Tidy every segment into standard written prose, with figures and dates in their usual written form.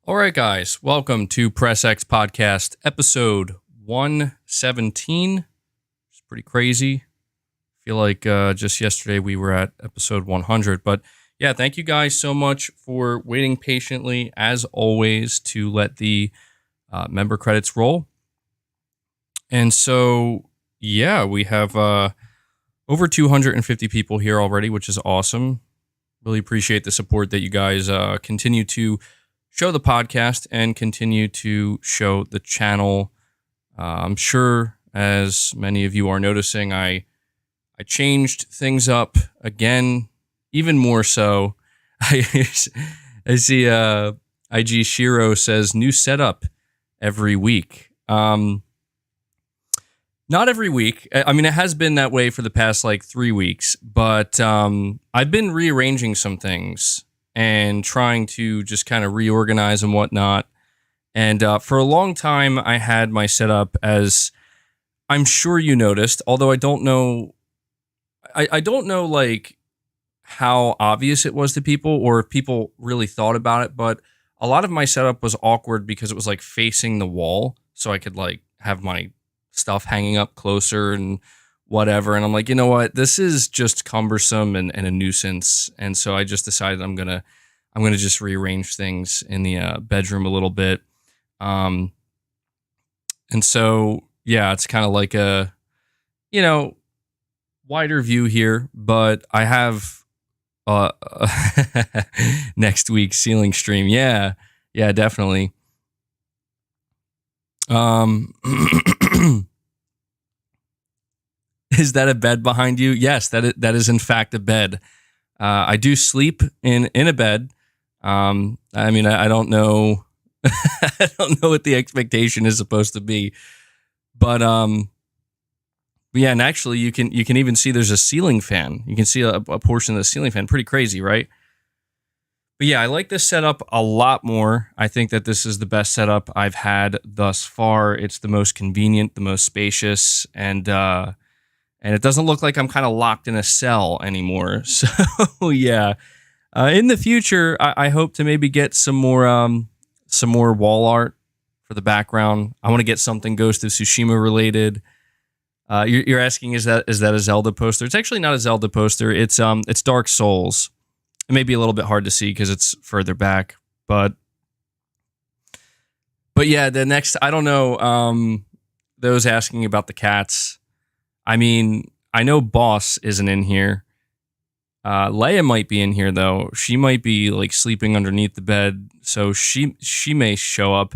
All right, guys, welcome to Press X Podcast, episode 117. It's pretty crazy. I feel like just yesterday we were at episode 100. But yeah, thank you guys so much for waiting patiently, as always, to let the member credits roll. And so, yeah, we have over 250 people here already, which is awesome. Really appreciate the support that you guys continue to show the podcast and continue to show the channel. I'm sure, as many of you are noticing, I changed things up again, even more so. I see IG Shiro says new setup every week. Not every week. I mean, it has been that way for the past 3 weeks, but I've been rearranging some things and trying to just kind of reorganize and whatnot. And for a long time, I had my setup as, I'm sure you noticed, although I don't know, I don't know how obvious it was to people or if people really thought about it, but a lot of my setup was awkward because it was facing the wall, so I could have my stuff hanging up closer and whatever. And I'm like, you know what? This is just cumbersome and a nuisance. And so I just decided I'm gonna just rearrange things in the bedroom a little bit. And so yeah, it's kind of like a wider view here, but I have next week's ceiling stream. Yeah, definitely. Is that a bed behind you? Yes, that is in fact a bed. I do sleep in a bed. I mean, I don't know. I don't know what the expectation is supposed to be, but yeah, and actually, you can even see there's a ceiling fan. You can see a portion of the ceiling fan. Pretty crazy, right? But yeah, I like this setup a lot more. I think that this is the best setup I've had thus far. It's the most convenient, the most spacious, and it doesn't look like I'm kind of locked in a cell anymore. So yeah, in the future, I hope to maybe get some more wall art for the background. I want to get something Ghost of Tsushima related. You're asking, is that a Zelda poster? It's actually not a Zelda poster. It's Dark Souls. It may be a little bit hard to see because it's further back, but yeah, the next, I don't know. Those asking about the cats. I mean, I know Boss isn't in here. Leia might be in here though. She might be sleeping underneath the bed, so she may show up.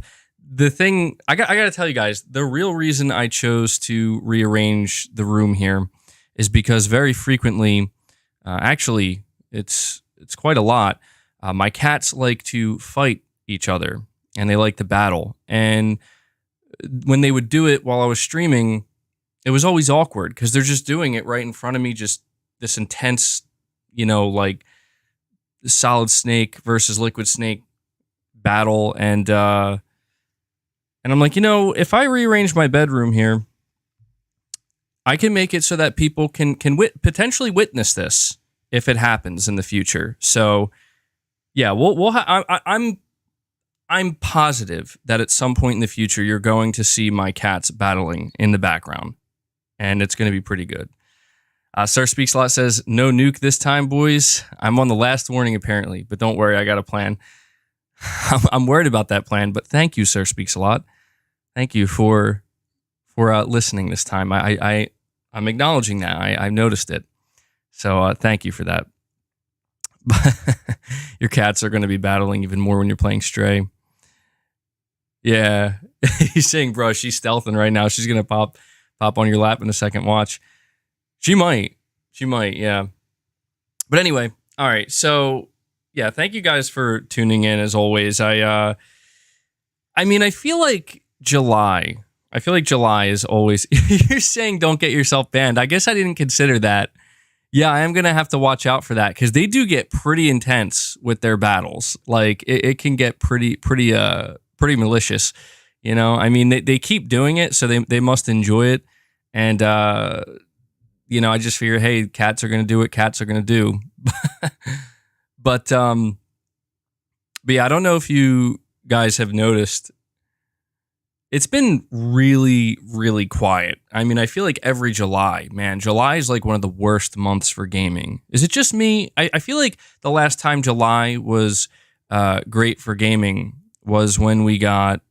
The thing I got to tell you guys, the real reason I chose to rearrange the room here is because very frequently, actually, it's quite a lot. My cats like to fight each other and they like to battle. And when they would do it while I was streaming, it was always awkward because they're just doing it right in front of me, just this intense, Solid Snake versus Liquid Snake battle. And I'm like, if I rearrange my bedroom here, I can make it so that people can potentially witness this if it happens in the future. So yeah, I'm positive that at some point in the future, you're going to see my cats battling in the background. And it's going to be pretty good. Sir Speaks a Lot says, no nuke this time, boys. I'm on the last warning, apparently. But don't worry, I got a plan. I'm worried about that plan. But thank you, Sir Speaks a Lot. Thank you for listening this time. I'm acknowledging that. I've noticed it. So thank you for that. Your cats are going to be battling even more when you're playing Stray. Yeah. He's saying, bro, she's stealthing right now. She's going to pop on your lap in a second. Watch. She might, yeah. But anyway, all right. So, yeah, thank you guys for tuning in as always. I mean, I feel like July is always you're saying don't get yourself banned. I guess I didn't consider that. Yeah, I am going to have to watch out for that cuz they do get pretty intense with their battles. It can get pretty malicious, I mean, they keep doing it, so they must enjoy it. And I just figure, hey, cats are going to do what cats are going to do. But yeah, I don't know if you guys have noticed, it's been really, really quiet. I mean, I feel like every July, man, July is like one of the worst months for gaming. Is it just me? I feel like the last time July was great for gaming was when we got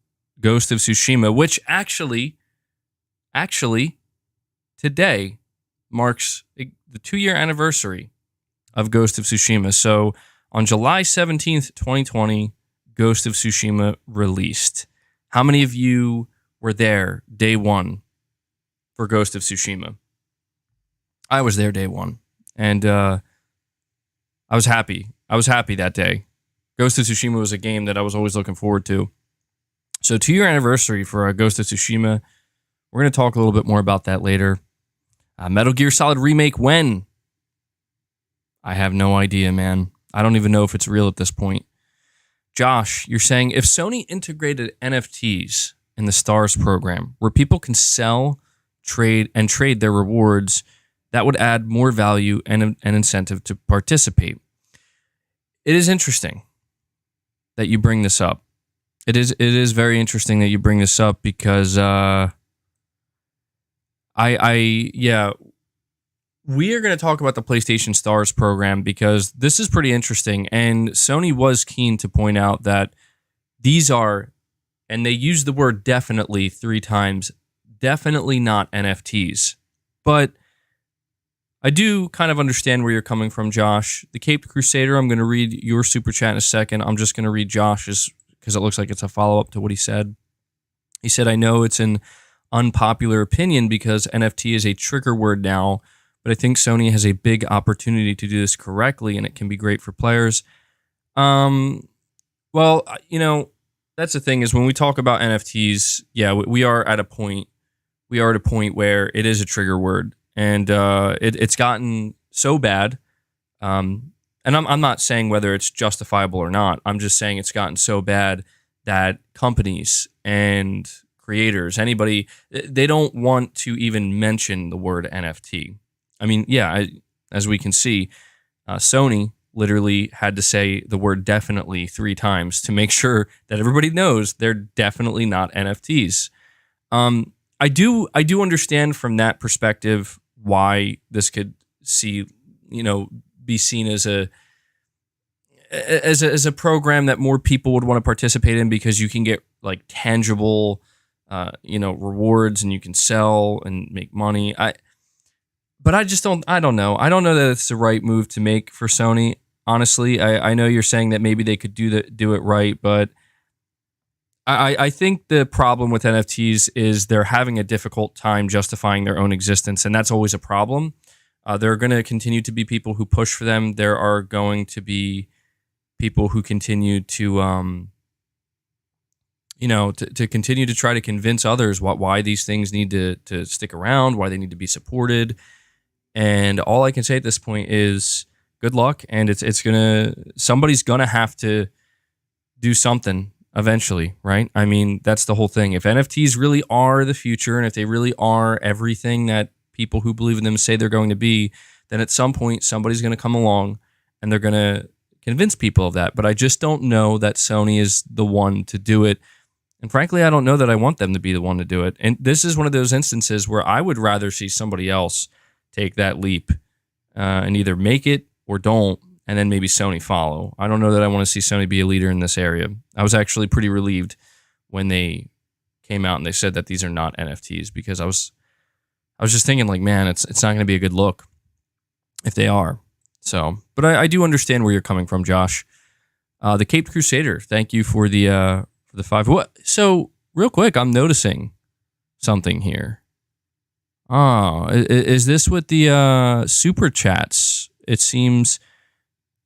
Ghost of Tsushima, which actually, today marks the 2-year anniversary of Ghost of Tsushima. So on July 17th, 2020, Ghost of Tsushima released. How many of you were there day one for Ghost of Tsushima? I was there day one, and I was happy. I was happy that day. Ghost of Tsushima was a game that I was always looking forward to. So 2-year anniversary for Ghost of Tsushima. We're going to talk a little bit more about that later. Metal Gear Solid Remake, when? I have no idea, man. I don't even know if it's real at this point. Josh, you're saying, if Sony integrated NFTs in the STARS program, where people can sell, trade their rewards, that would add more value and an incentive to participate. It is interesting that you bring this up. It is very interesting that you bring this up because we are going to talk about the PlayStation Stars program because this is pretty interesting. And Sony was keen to point out that these are, and they used the word definitely 3 times, definitely not NFTs. But I do kind of understand where you're coming from, Josh. The Caped Crusader, I'm going to read your super chat in a second. I'm just going to read Josh's because it looks like it's a follow-up to what he said. He said, I know it's an unpopular opinion because NFT is a trigger word now, but I think Sony has a big opportunity to do this correctly, and it can be great for players. Well, you know, that's the thing is when we talk about NFTs, yeah, we are at a point. We are at a point where it is a trigger word, and it's gotten so bad. And I'm not saying whether it's justifiable or not. I'm just saying it's gotten so bad that companies and creators, anybody, they don't want to even mention the word NFT. I mean, yeah, as we can see, Sony literally had to say the word definitely 3 times to make sure that everybody knows they're definitely not NFTs. I do understand from that perspective why this could be seen as a program that more people would want to participate in because you can get like tangible rewards and you can sell and make money. But I don't know. I don't know that it's the right move to make for Sony. Honestly, I know you're saying that maybe they could do it right, but I think the problem with NFTs is they're having a difficult time justifying their own existence, and that's always a problem. There are going to continue to be people who push for them. There are going to be people who continue to to continue to try to convince others why these things need to stick around, why they need to be supported. And all I can say at this point is good luck. And somebody's gonna have to do something eventually, right? I mean, that's the whole thing. If NFTs really are the future, and if they really are everything that people who believe in them say they're going to be, then at some point somebody's gonna come along and they're gonna convince people of that. But I just don't know that Sony is the one to do it. And frankly, I don't know that I want them to be the one to do it. And this is one of those instances where I would rather see somebody else take that leap and either make it or don't, and then maybe Sony follow. I don't know that I want to see Sony be a leader in this area. I was actually pretty relieved when they came out and they said that these are not NFTs because I was just thinking like, man, it's not going to be a good look if they are. So, but I do understand where you're coming from, Josh. The Caped Crusader, thank you for the 5. What? So real quick, I'm noticing something here. Oh, is this with the super chats? It seems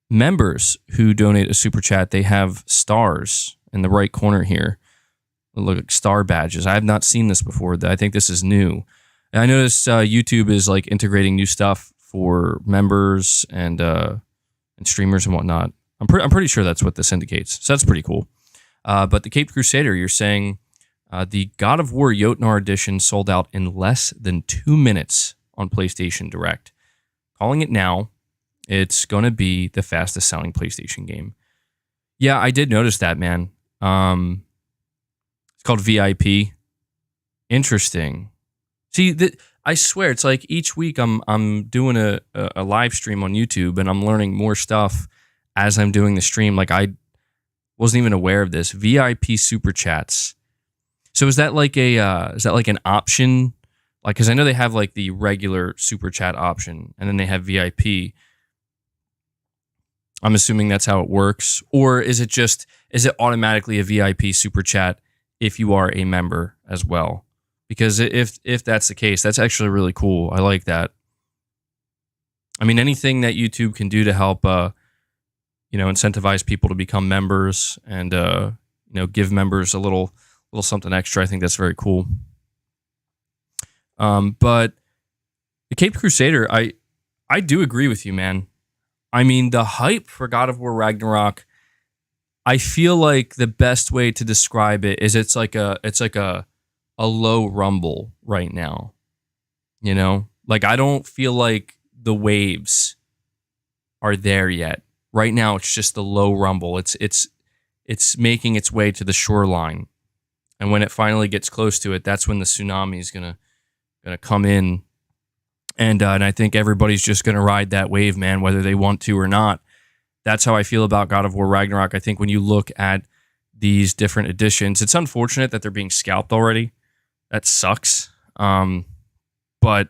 members who donate a super chat, they have stars in the right corner here. Look like star badges. I have not seen this before. I think this is new. And I noticed YouTube is like integrating new stuff for members and streamers and whatnot. I'm pretty sure that's what this indicates. So that's pretty cool. But the Caped Crusader, you're saying the God of War Jotnar edition sold out in less than 2 minutes on PlayStation Direct. Calling it now, it's going to be the fastest selling PlayStation game. Yeah, I did notice that, man. It's called VIP. Interesting. See, I swear, it's like each week I'm doing a live stream on YouTube and I'm learning more stuff as I'm doing the stream. Like I wasn't even aware of this. VIP super chats. So is that like an option? Like, because I know they have like the regular super chat option and then they have VIP. I'm assuming that's how it works. Or is it automatically a VIP super chat if you are a member as well? Because if that's the case, that's actually really cool. I like that. I mean, anything that YouTube can do to help, incentivize people to become members and, give members a little something extra, I think that's very cool. But the Caped Crusader, I do agree with you, man. I mean, the hype for God of War Ragnarok, I feel like the best way to describe it is it's like a low rumble right now. You know? Like I don't feel like the waves are there yet. Right now it's just the low rumble. It's making its way to the shoreline. And when it finally gets close to it, that's when the tsunami is gonna come in. And I think everybody's just gonna ride that wave, man, whether they want to or not. That's how I feel about God of War Ragnarok. I think when you look at these different editions, it's unfortunate that they're being scalped already. That sucks. But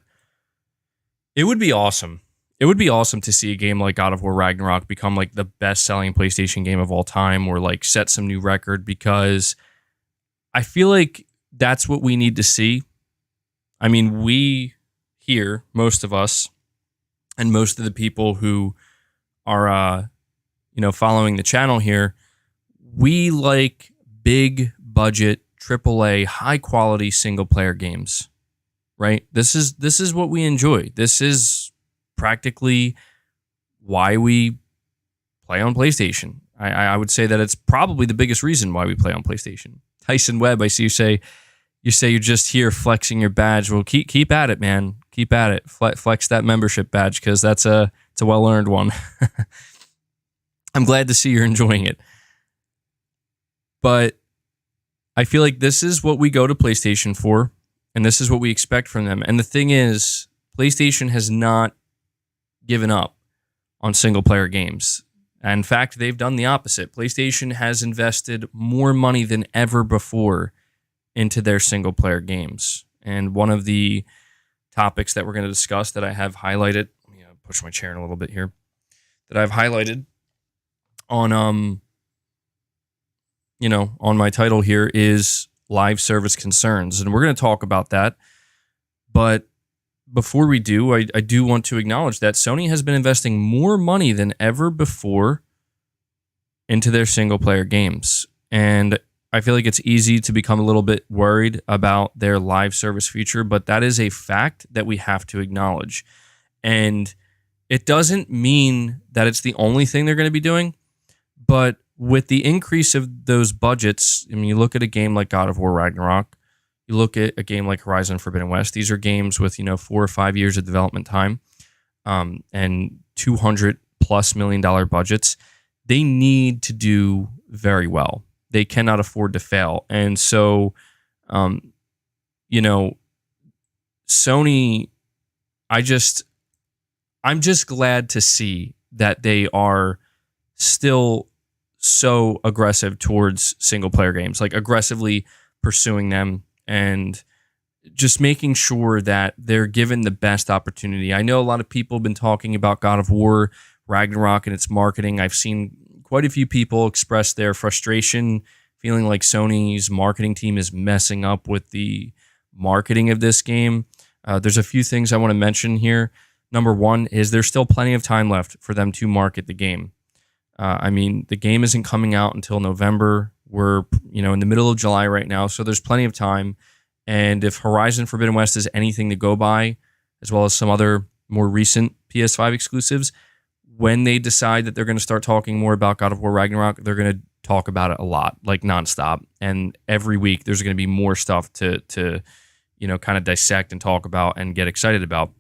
it would be awesome. It would be awesome to see a game like God of War Ragnarok become like the best-selling PlayStation game of all time or like set some new record, because I feel like that's what we need to see. I mean, we here, most of us, and most of the people who are, following the channel here, we like big budget, AAA, high quality single player games, right? This is what we enjoy. This is practically why we play on PlayStation. I would say that it's probably the biggest reason why we play on PlayStation. Tyson Webb, I see you say you're just here flexing your badge. Well, keep at it, man. Keep at it. Flex that membership badge, because it's a well-earned one. I'm glad to see you're enjoying it. But I feel like this is what we go to PlayStation for, and this is what we expect from them. And the thing is, PlayStation has not given up on single-player games. In fact, they've done the opposite. PlayStation has invested more money than ever before into their single-player games. And one of the topics that we're going to discuss that I have highlighted, let me push my chair in a little bit here, that I've highlighted on on my title here is live service concerns. And we're going to talk about that. But before we do, I do want to acknowledge that Sony has been investing more money than ever before into their single-player games. And I feel like it's easy to become a little bit worried about their live service feature, but that is a fact that we have to acknowledge. And it doesn't mean that it's the only thing they're going to be doing, but with the increase of those budgets, I mean, you look at a game like God of War Ragnarok, you look at a game like Horizon Forbidden West, these are games with, 4 or 5 years of development time, and $200+ million budgets. They need to do very well. They cannot afford to fail. And so, Sony, I'm just glad to see that they are still so aggressive towards single player games, like aggressively pursuing them and just making sure that they're given the best opportunity. I know a lot of people have been talking about God of War Ragnarok and its marketing. I've seen quite a few people express their frustration, feeling like Sony's marketing team is messing up with the marketing of this game. There's a few things I want to mention here. Number one is there's still plenty of time left for them to market the game. The game isn't coming out until November. We're, in the middle of July right now, so there's plenty of time. And if Horizon Forbidden West is anything to go by, as well as some other more recent PS5 exclusives, when they decide that they're going to start talking more about God of War Ragnarok, they're going to talk about it a lot, like nonstop. And every week there's going to be more stuff to kind of dissect and talk about and get excited about.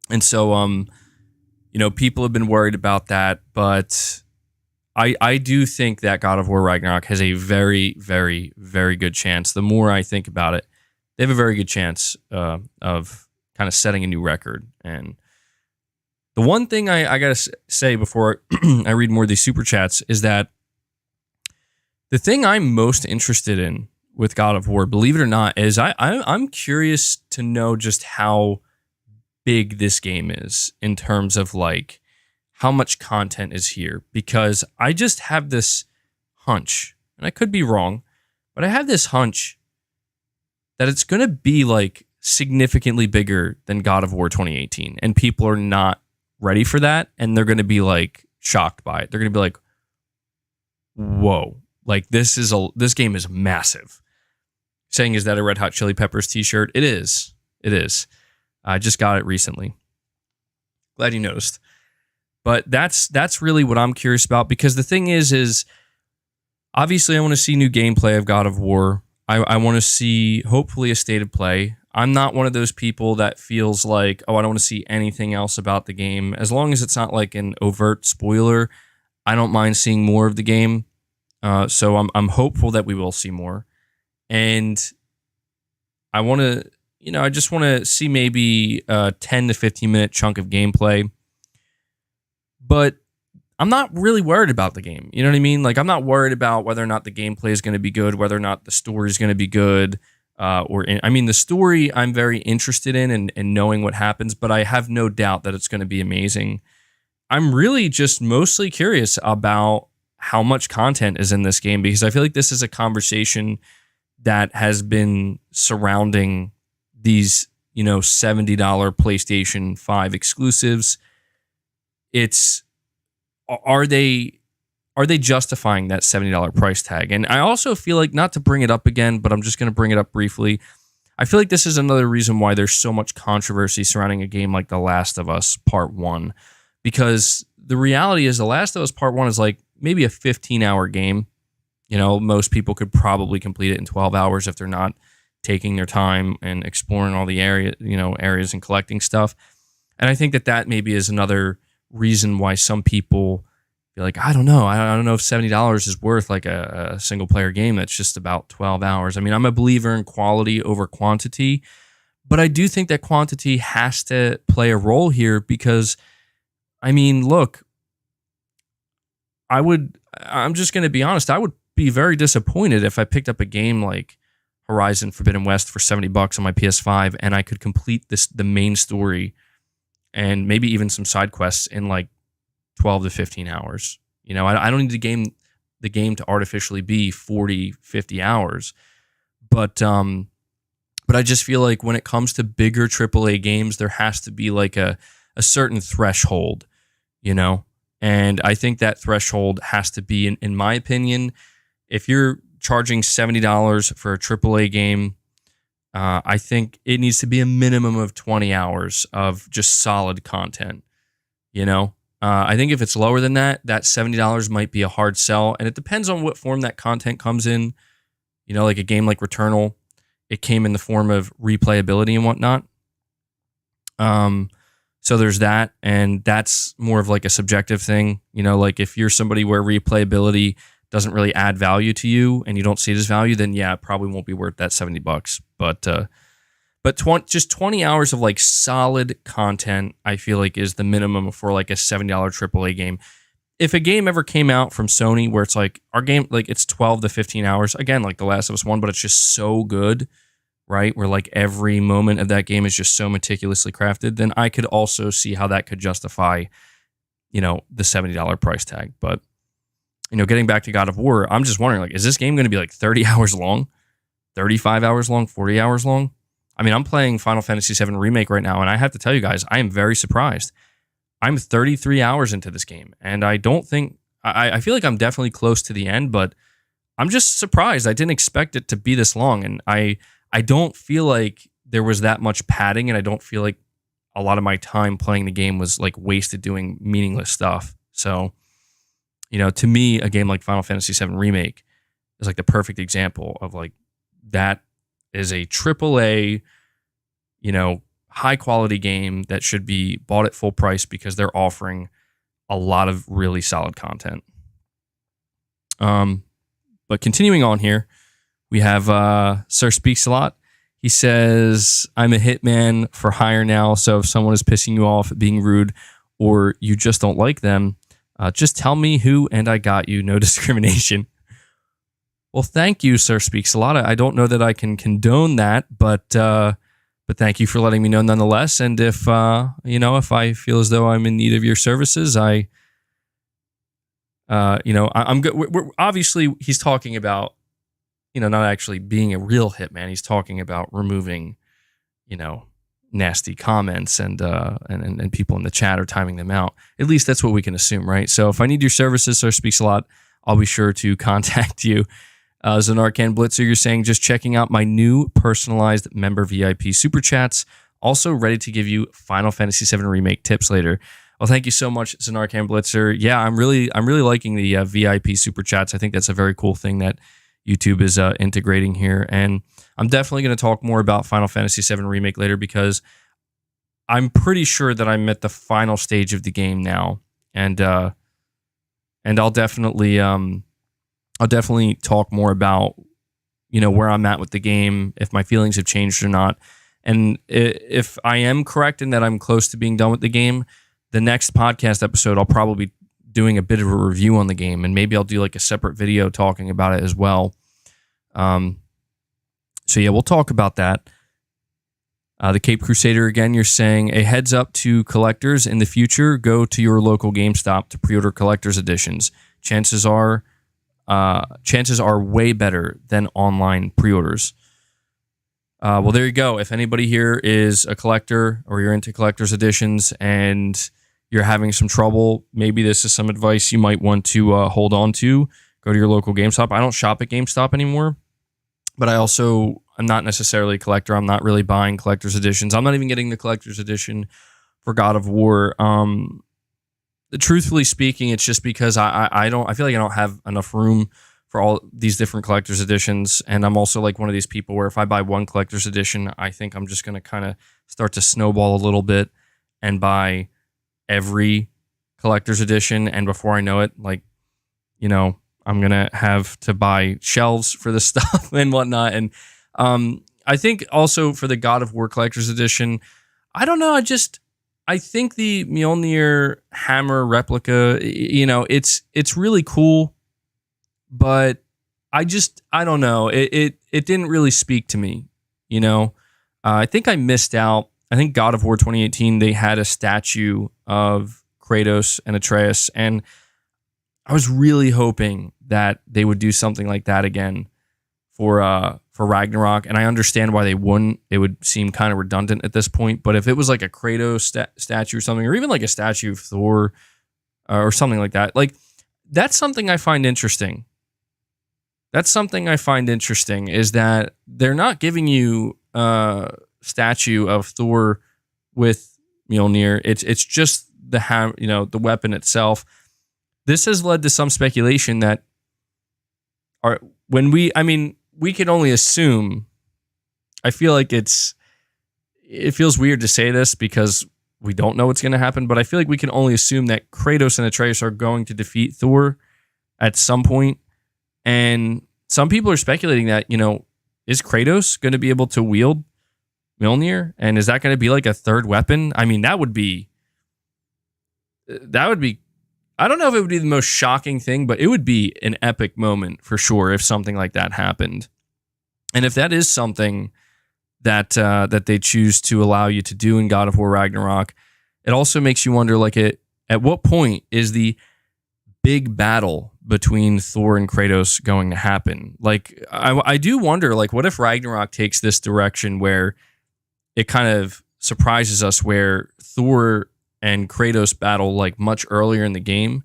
And so, people have been worried about that, but I do think that God of War Ragnarok has a very, very, very good chance. The more I think about it, they have a very good chance of kind of setting a new record. And the one thing I got to say before I read more of these super chats is that the thing I'm most interested in with God of War, believe it or not, is I'm curious to know just how big this game is in terms of like how much content is here, because I just have this hunch, and I could be wrong, but I have this hunch that it's going to be like significantly bigger than God of War 2018, and people are not ready for that, and they're going to be like shocked by it. They're going to be like, whoa, like this game is massive. Saying, is that a Red Hot Chili Peppers t-shirt? It is. I just got it recently. Glad you noticed. But that's really what I'm curious about, because the thing is obviously I want to see new gameplay of God of War. I want to see hopefully a state of play. I'm not one of those people that feels like, oh, I don't want to see anything else about the game. As long as it's not like an overt spoiler, I don't mind seeing more of the game. So I'm hopeful that we will see more. And I want to, I just want to see maybe a 10 to 15 minute chunk of gameplay. But I'm not really worried about the game. You know what I mean? Like, I'm not worried about whether or not the gameplay is going to be good, whether or not the story is going to be good. The story I'm very interested in and knowing what happens, but I have no doubt that it's going to be amazing. I'm really just mostly curious about how much content is in this game, because I feel like this is a conversation that has been surrounding these, $70 PlayStation 5 exclusives. Are they justifying that $70 price tag? And I also feel like, not to bring it up again, but I'm just going to bring it up briefly, I feel like this is another reason why there's so much controversy surrounding a game like The Last of Us Part 1, because the reality is The Last of Us Part 1 is like maybe a 15-hour game. Most people could probably complete it in 12 hours if they're not taking their time and exploring all the areas and collecting stuff. And I think that maybe is another reason why some people be like, I don't know if $70 is worth like a single player game that's just about 12 hours. I mean, I'm a believer in quality over quantity, but I do think that quantity has to play a role here, because I mean, look, I'm just going to be honest, I would be very disappointed if I picked up a game like Horizon Forbidden West for $70 on my PS5 and I could complete the main story and maybe even some side quests in like 12 to 15 hours. I don't need the game to artificially be 40, 50 hours. But I just feel like when it comes to bigger AAA games, there has to be like a certain threshold, And I think that threshold has to be, in my opinion, if you're charging $70 for a AAA game, I think it needs to be a minimum of 20 hours of just solid content, I think if it's lower than that $70 might be a hard sell, and it depends on what form that content comes in. Like a game like Returnal, it came in the form of replayability and whatnot. So there's that, and that's more of like a subjective thing. Like if you're somebody where replayability doesn't really add value to you and you don't see it as value, then yeah, it probably won't be worth that $70. But just 20 hours of like solid content, I feel like is the minimum for like a $70 AAA game. If a game ever came out from Sony where it's like our game, like it's 12 to 15 hours, again, like The Last of Us 1, but it's just so good, right? Where like every moment of that game is just so meticulously crafted, then I could also see how that could justify, the $70 price tag. But, getting back to God of War, I'm just wondering, like, is this game going to be like 30 hours long, 35 hours long, 40 hours long? I mean, I'm playing Final Fantasy VII Remake right now, and I have to tell you guys, I am very surprised. I'm 33 hours into this game, and I don't think... I feel like I'm definitely close to the end, but I'm just surprised. I didn't expect it to be this long, and I don't feel like there was that much padding, and I don't feel like a lot of my time playing the game was like wasted doing meaningless stuff. So, to me, a game like Final Fantasy VII Remake is like the perfect example of like that is a AAA, high quality game that should be bought at full price because they're offering a lot of really solid content. But continuing on here, we have Sir Speaks a Lot. He says, I'm a hitman for hire now, so if someone is pissing you off, being rude, or you just don't like them, just tell me who and I got you. No discrimination. Well, thank you, Sir Speaks a Lot. I don't know that I can condone that, but thank you for letting me know nonetheless. And if if I feel as though I'm in need of your services, I'm good. We're obviously, he's talking about, not actually being a real hitman. He's talking about removing, nasty comments and people in the chat or timing them out. At least that's what we can assume, right? So if I need your services, Sir Speaks a Lot, I'll be sure to contact you. Zanarkand Blitzer, you're saying, just checking out my new personalized member VIP super chats. Also ready to give you Final Fantasy VII Remake tips later. Well, thank you so much, Zanarkand Blitzer. Yeah, I'm really liking the VIP super chats. I think that's a very cool thing that YouTube is integrating here, and I'm definitely going to talk more about Final Fantasy VII Remake later because I'm pretty sure that I'm at the final stage of the game now, and I'll definitely talk more about where I'm at with the game, if my feelings have changed or not, and if I am correct in that I'm close to being done with the game, the next podcast episode I'll probably be doing a bit of a review on the game, and maybe I'll do like a separate video talking about it as well. So yeah, we'll talk about that. The Cape Crusader, again, you're saying, a heads up to collectors in the future, go to your local GameStop to pre-order collector's editions. Chances are way better than online pre-orders. Well, there you go. If anybody here is a collector or you're into collector's editions and you're having some trouble, maybe this is some advice you might want to hold on to. Go to your local GameStop. I don't shop at GameStop anymore, but I'm not necessarily a collector. I'm not really buying collector's editions. I'm not even getting the collector's edition for God of War. Truthfully speaking, it's just because I feel like I don't have enough room for all these different collector's editions, and I'm also like one of these people where if I buy one collector's edition, I think I'm just going to kind of start to snowball a little bit and buy every collector's edition, and before I know it, I'm going to have to buy shelves for this stuff and whatnot. And I think also for the God of War collector's edition, I don't know, I think the Mjolnir hammer replica, it's really cool, but I don't know. It didn't really speak to me, I think I missed out. I think God of War 2018, they had a statue of Kratos and Atreus, and I was really hoping that they would do something like that again for Ragnarok, and I understand why they wouldn't. It would seem kind of redundant at this point, but if it was like a Kratos statue or something, or even like a statue of Thor or something like that, that's something I find interesting. That's something I find interesting is that they're not giving you a statue of Thor with Mjolnir. It's just the weapon itself. This has led to some speculation that we can only assume. I feel like it feels weird to say this because we don't know what's going to happen, but I feel like we can only assume that Kratos and Atreus are going to defeat Thor at some point. And some people are speculating that, is Kratos going to be able to wield Mjolnir? And is that going to be like a third weapon? I mean, that would be, I don't know if it would be the most shocking thing, but it would be an epic moment for sure if something like that happened. And if that is something that they choose to allow you to do in God of War Ragnarok, it also makes you wonder, at what point is the big battle between Thor and Kratos going to happen? I do wonder, what if Ragnarok takes this direction where it kind of surprises us, where Thor and Kratos battle much earlier in the game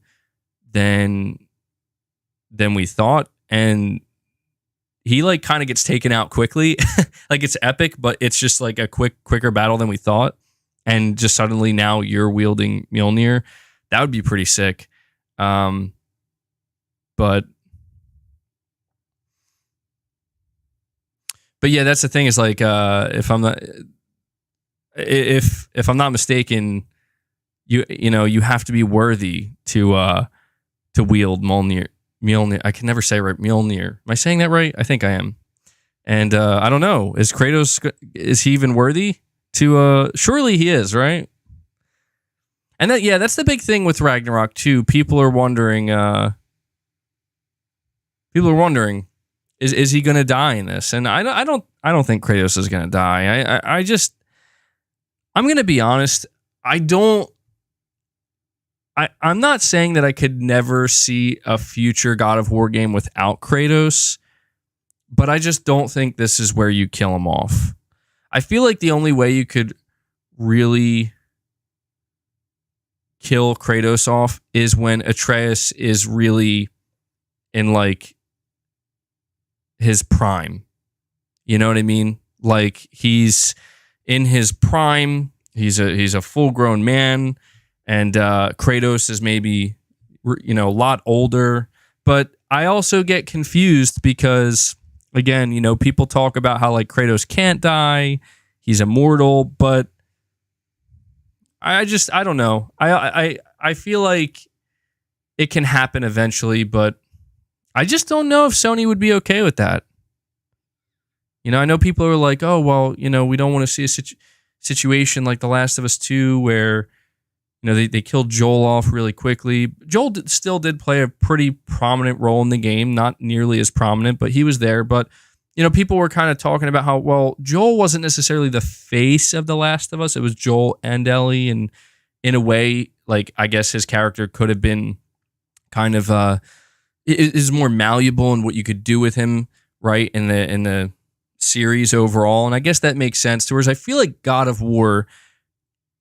than we thought, and he kind of gets taken out quickly. It's epic, but it's just a quicker battle than we thought, and just suddenly now you're wielding Mjolnir. That would be pretty sick. But yeah, that's the thing is if I'm not mistaken, you have to be worthy to wield Mjolnir. Mjolnir. I can never say right. Mjolnir. Am I saying that right? I think I am. And I don't know. Is Kratos, is he even worthy to, surely he is, right? And that's the big thing with Ragnarok too. People are wondering, is he going to die in this? And I don't think Kratos is going to die. I'm going to be honest. I'm not saying that I could never see a future God of War game without Kratos, but I just don't think this is where you kill him off. I feel like the only way you could really kill Kratos off is when Atreus is really in like his prime. You know what I mean? Like he's in his prime. He's a full-grown man, and Kratos is maybe a lot older. But I also get confused because again, people talk about how like Kratos can't die, he's immortal, but I don't know. I feel like it can happen eventually, but I just don't know if Sony would be okay with that. I know people are like, oh, well, we don't want to see a situation like The Last of Us 2 where, they killed Joel off really quickly. Joel still did play a pretty prominent role in the game, not nearly as prominent, but he was there. But, people were kind of talking about how, well, Joel wasn't necessarily the face of The Last of Us. It was Joel and Ellie. And in a way, like, I guess his character could have been kind of, is more malleable in what you could do with him, right, in the series overall. And I guess that makes sense. Whereas I feel like God of War,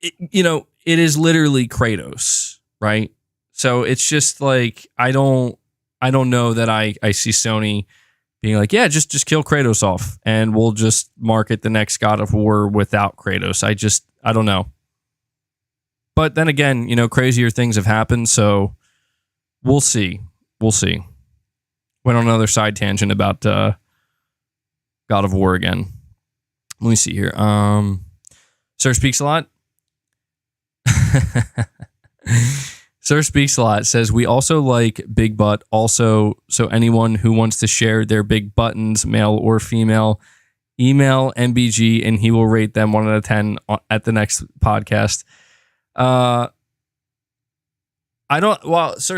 it is literally Kratos, right? So it's just like, I don't know that I see Sony being like, yeah, just kill Kratos off and we'll just market the next God of War without Kratos. I don't know. But then again, crazier things have happened, so we'll see. Went on another side tangent about God of War again. Let me see here. Sir Speaks a Lot. Sir Speaks a Lot says, we also like big butt. Also, so anyone who wants to share their big buttons, male or female, email MBG and he will rate them 1 out of 10 at the next podcast. Sir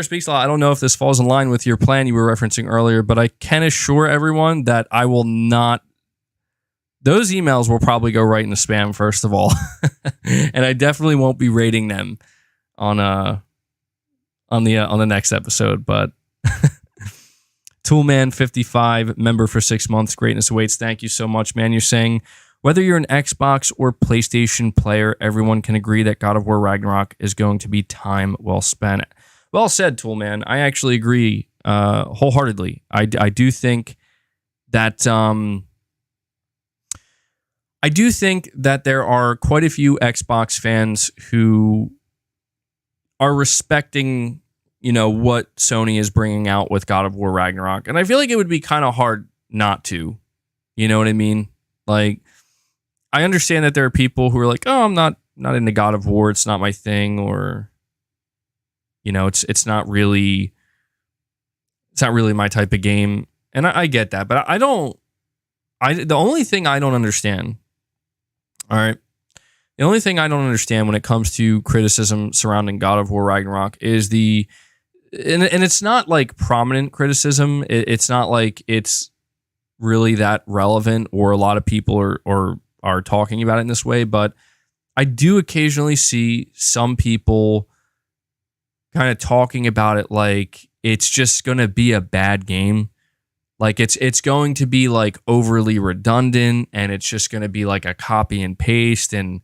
Speaks a Lot, I don't know if this falls in line with your plan you were referencing earlier, but I can assure everyone that I will not. Those emails will probably go right into spam, first of all. And I definitely won't be rating them on the next episode. But Toolman55, member for 6 months, greatness awaits. Thank you so much, man. You're saying, whether you're an Xbox or PlayStation player, everyone can agree that God of War Ragnarok is going to be time well spent. Well said, Toolman. I actually agree wholeheartedly. I do think that there are quite a few Xbox fans who are respecting, what Sony is bringing out with God of War Ragnarok, and I feel like it would be kind of hard not to. You know what I mean? Like, I understand that there are people who are like, oh, I'm not into God of War. It's not my thing. Or, it's not really my type of game. And I get that, but the only thing I don't understand, all right, the only thing I don't understand when it comes to criticism surrounding God of War Ragnarok is and it's not like prominent criticism. It's not like it's really that relevant or a lot of people are talking about it in this way, but I do occasionally see some people kind of talking about it like it's just going to be a bad game. Like it's going to be like overly redundant and it's just going to be like a copy and paste and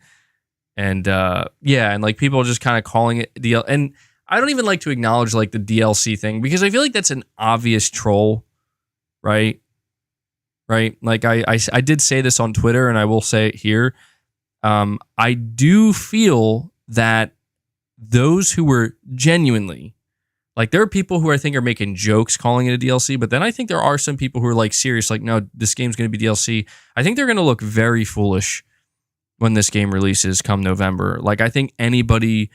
like people are just kind of calling it and I don't even like to acknowledge like the DLC thing because I feel like that's an obvious troll, right? Right? Like I did say this on Twitter and I will say it here. I do feel that those who were genuinely, like there are people who I think are making jokes calling it a DLC, but then I think there are some people who are like serious, like, no, this game's going to be DLC. I think they're going to look very foolish when this game releases come November. Like I think anybody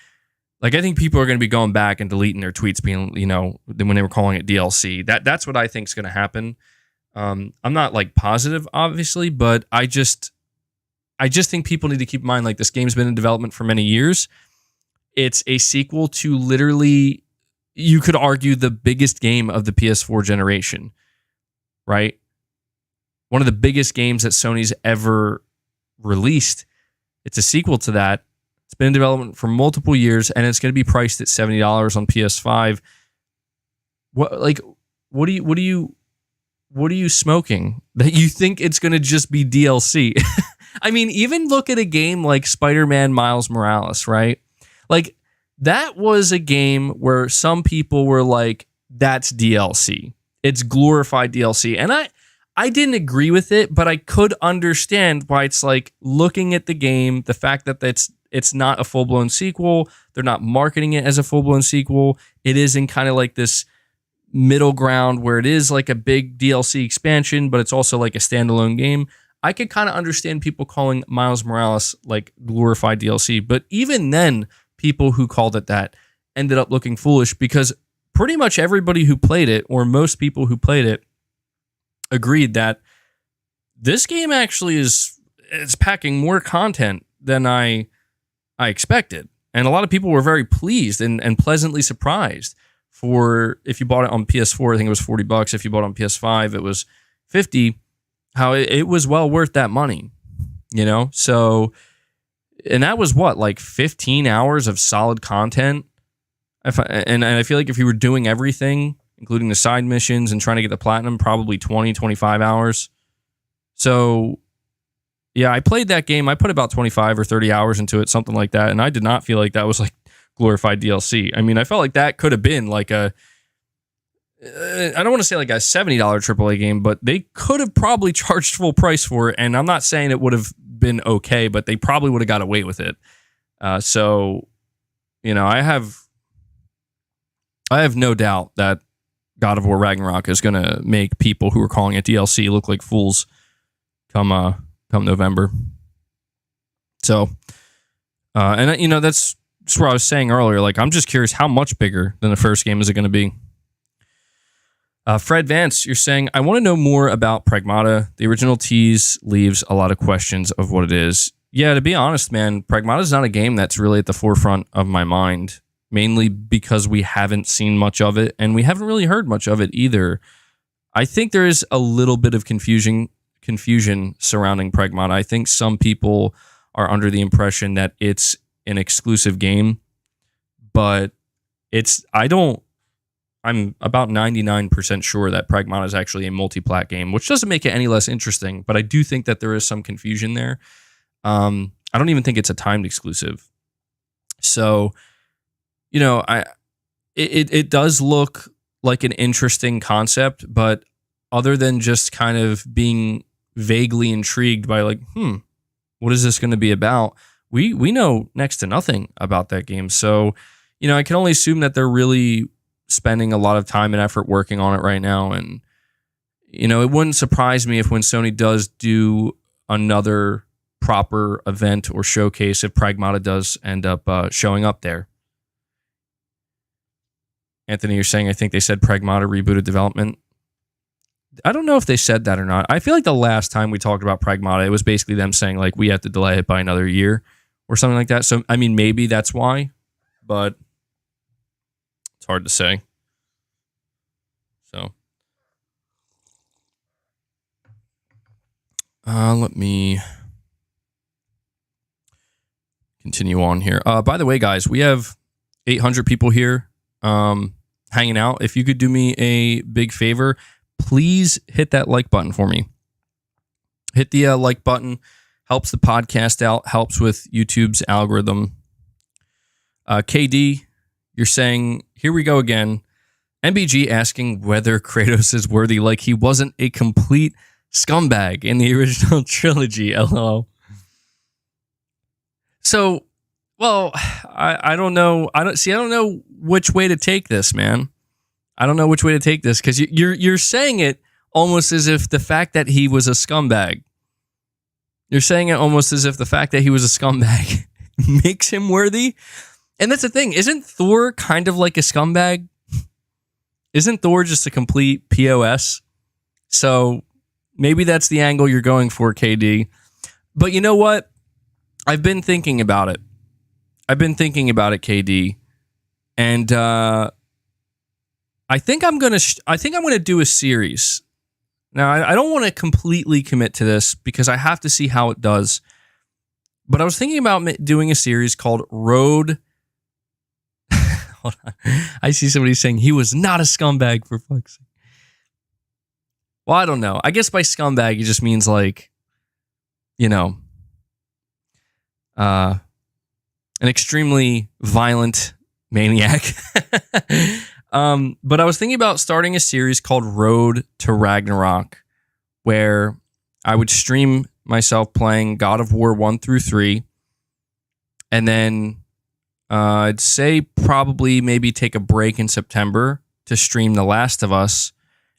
Like, I think people are going to be going back and deleting their tweets being, when they were calling it DLC. That's what I think is going to happen. I'm not like positive, obviously, but I just think people need to keep in mind, like, this game's been in development for many years. It's a sequel to literally, you could argue, the biggest game of the PS4 generation, right? One of the biggest games that Sony's ever released. It's a sequel to that. It's been in development for multiple years, and it's going to be priced at $70 on PS5. What are you smoking that you think it's going to just be DLC? I mean, even look at a game like Spider-Man Miles Morales, right? Like, that was a game where some people were like, that's DLC. It's glorified DLC. And I didn't agree with it, but I could understand why. It's like, looking at the game, the fact that it's not a full-blown sequel, they're not marketing it as a full-blown sequel. It is in kind of like this middle ground where it is like a big DLC expansion, but it's also like a standalone game. I could kind of understand people calling Miles Morales like glorified DLC, but even then, people who called it that ended up looking foolish, because pretty much everybody who played it, or most people who played it, agreed that this game actually is packing more content than I expected. And a lot of people were very pleased and pleasantly surprised. For, if you bought it on PS4, I think it was $40. If you bought it on PS5, it was $50. How it was well worth that money, So, and that was what, like 15 hours of solid content. And I feel like if you were doing everything, including the side missions and trying to get the platinum, probably 20, 25 hours. So, yeah, I played that game. I put about 25 or 30 hours into it, something like that. And I did not feel like that was like glorified DLC. I mean, I felt like that could have been like I don't want to say like a $70 AAA game, but they could have probably charged full price for it. And I'm not saying it would have been okay, but they probably would have got away with it. So, I have no doubt that God of War Ragnarok is going to make people who are calling it DLC look like fools come November. So, and that's what I was saying earlier. Like, I'm just curious, how much bigger than the first game is it going to be? Fred Vance, you're saying, I want to know more about Pragmata. The original tease leaves a lot of questions of what it is. Yeah, to be honest, man, Pragmata is not a game that's really at the forefront of my mind, mainly because we haven't seen much of it, and we haven't really heard much of it either. I think there is a little bit of confusion surrounding Pragmata. I think some people are under the impression that it's an exclusive game, but I'm about 99% sure that Pragmata is actually a multi-plat game, which doesn't make it any less interesting, but I do think that there is some confusion there. I don't even think it's a timed exclusive. So, it does look like an interesting concept, but other than just kind of being vaguely intrigued by like, what is this going to be about? We know next to nothing about that game. So, I can only assume that they're really spending a lot of time and effort working on it right now. And, it wouldn't surprise me if when Sony does do another proper event or showcase, if Pragmata does end up showing up there. Anthony, you're saying, I think they said Pragmata rebooted development. I don't know if they said that or not. I feel like the last time we talked about Pragmata, it was basically them saying, like, we have to delay it by another year or something like that. So, I mean, maybe that's why, but it's hard to say. So, let me continue on here. By the way, guys, we have 800 people here hanging out. If you could do me a big favor, please hit that like button for me. Hit the like button. Helps the podcast out. Helps with YouTube's algorithm. KD, you're saying, here we go again. MBG asking whether Kratos is worthy, like he wasn't a complete scumbag in the original trilogy. LOL. So, well, I don't know. I don't know which way to take this, man. I don't know which way to take this, because you're saying it almost as if the fact that he was a scumbag. You're saying it almost as if the fact that he was a scumbag makes him worthy. And that's the thing. Isn't Thor kind of like a scumbag? Isn't Thor just a complete POS? So maybe that's the angle you're going for, KD. But you know what? I've been thinking about it. KD. And I think I'm gonna do a series. Now, I don't want to completely commit to this because I have to see how it does. But I was thinking about doing a series called Road. Hold on. I see somebody saying he was not a scumbag, for fuck's sake. Well, I don't know. I guess by scumbag, it just means like, you know, an extremely violent maniac. But I was thinking about starting a series called Road to Ragnarok, where I would stream myself playing God of War 1 through 3, and then I'd say probably maybe take a break in September to stream The Last of Us,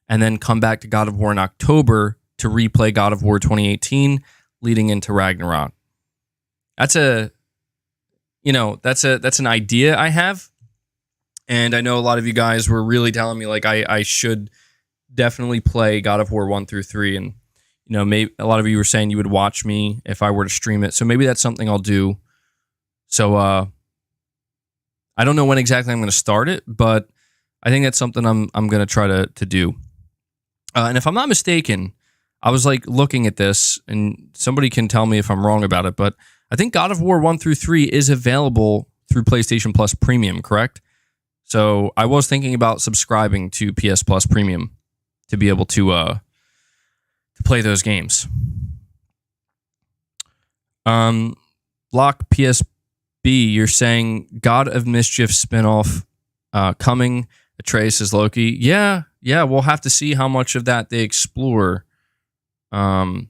and then come back to God of War in October to replay God of War 2018, leading into Ragnarok. That's an idea I have. And I know a lot of you guys were really telling me like I should definitely play God of War 1 through 3. And, you know, maybe a lot of you were saying you would watch me if I were to stream it. So maybe that's something I'll do. So I don't know when exactly I'm going to start it, but I think that's something I'm going to try to do. And if I'm not mistaken, I was like looking at this, and somebody can tell me if I'm wrong about it, but I think God of War 1 through 3 is available through PlayStation Plus Premium, correct? So I was thinking about subscribing to PS Plus Premium to be able to play those games. Lock PSB, you're saying God of Mischief spinoff coming. Atreus is Loki. Yeah, we'll have to see how much of that they explore. We'll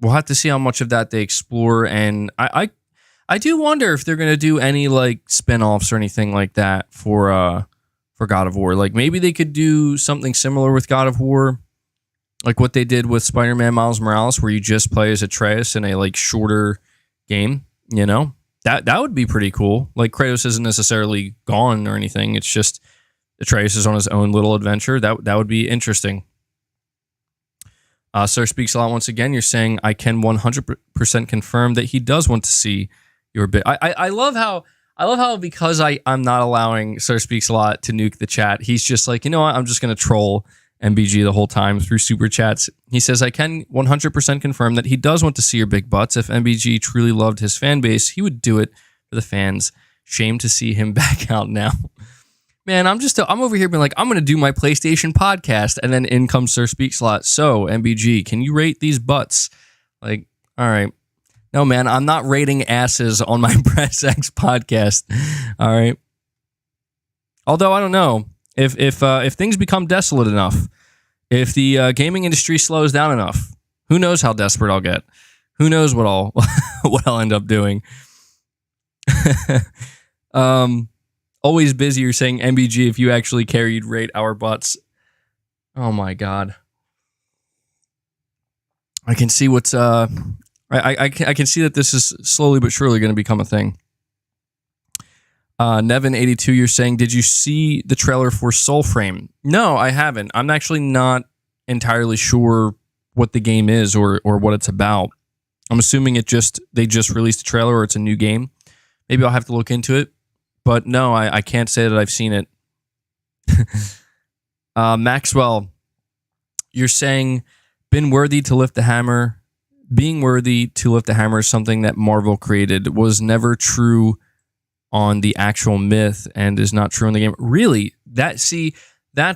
have to see how much of that they explore, and I do wonder if they're going to do any like spin-offs or anything like that for God of War. Like maybe they could do something similar with God of War, like what they did with Spider-Man Miles Morales, where you just play as Atreus in a like shorter game. You know, that would be pretty cool. Like Kratos isn't necessarily gone or anything. It's just Atreus is on his own little adventure. That would be interesting. Sir Speaks a Lot once again. You're saying I can 100% confirm that he does want to see your bit. I love how because I'm not allowing Sir Speaks a Lot to nuke the chat, he's just like, you know what, I'm just going to troll MBG the whole time through super chats. He says, I can 100% confirm that he does want to see your big butts. If MBG truly loved his fan base, he would do it for the fans. Shame to see him back out now. Man, I'm over here being like, I'm going to do my PlayStation podcast, and then in comes Sir Speaks a Lot. So, MBG, can you rate these butts? Like, all right. No, man, I'm not rating asses on my Press X podcast. All right. Although I don't know if things become desolate enough, if the gaming industry slows down enough, who knows how desperate I'll get? Who knows what I'll end up doing? Always busy. You're saying MBG. If you actually care, you'd rate our butts. Oh my god. I can see what's I can see that this is slowly but surely going to become a thing. Nevin82, you're saying, did you see the trailer for Soulframe? No, I haven't. I'm actually not entirely sure what the game is or what it's about. I'm assuming they just released a trailer or it's a new game. Maybe I'll have to look into it. But no, I can't say that I've seen it. Maxwell, you're saying, been worthy to lift the hammer. Being worthy to lift the hammer is something that Marvel created, was never true on the actual myth and is not true in the game. Really? That's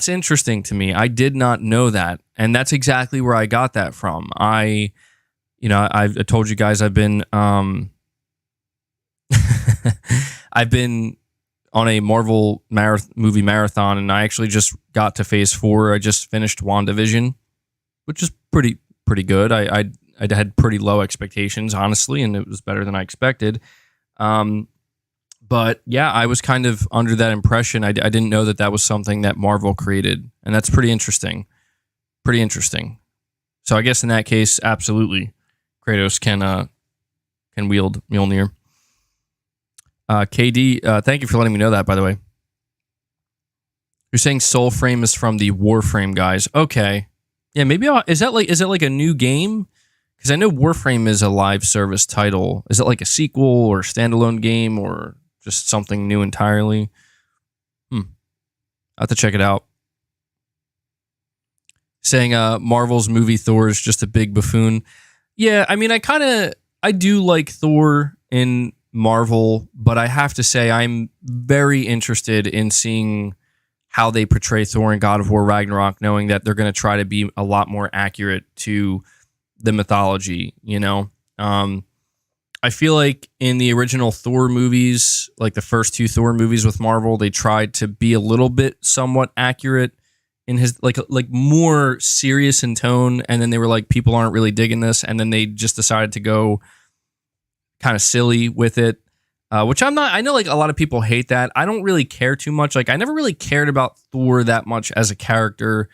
interesting to me. I did not know that. And that's exactly where I got that from. I told you guys I've been I've been on a Marvel movie marathon, and I actually just got to Phase 4. I just finished WandaVision, which is pretty good. I had pretty low expectations, honestly, and it was better than I expected. But yeah, I was kind of under that impression. I didn't know that was something that Marvel created, and that's pretty interesting. Pretty interesting. So I guess in that case, absolutely, Kratos can wield Mjolnir. KD, thank you for letting me know that, by the way. You're saying Soulframe is from the Warframe guys. Okay. Yeah, maybe is it like a new game? Because I know Warframe is a live service title. Is it like a sequel or standalone game or just something new entirely? I'll have to check it out. Saying Marvel's movie Thor is just a big buffoon. Yeah, I mean, I do like Thor in Marvel, but I have to say I'm very interested in seeing how they portray Thor in God of War Ragnarok, knowing that they're going to try to be a lot more accurate to the mythology, you know? I feel like in the original Thor movies, like the first two Thor movies with Marvel, they tried to be a little bit somewhat accurate in his, like more serious in tone, and then they were like, people aren't really digging this, and then they just decided to go kind of silly with it. Which I'm not, I know like a lot of people hate that. I don't really care too much. Like I never really cared about Thor that much as a character.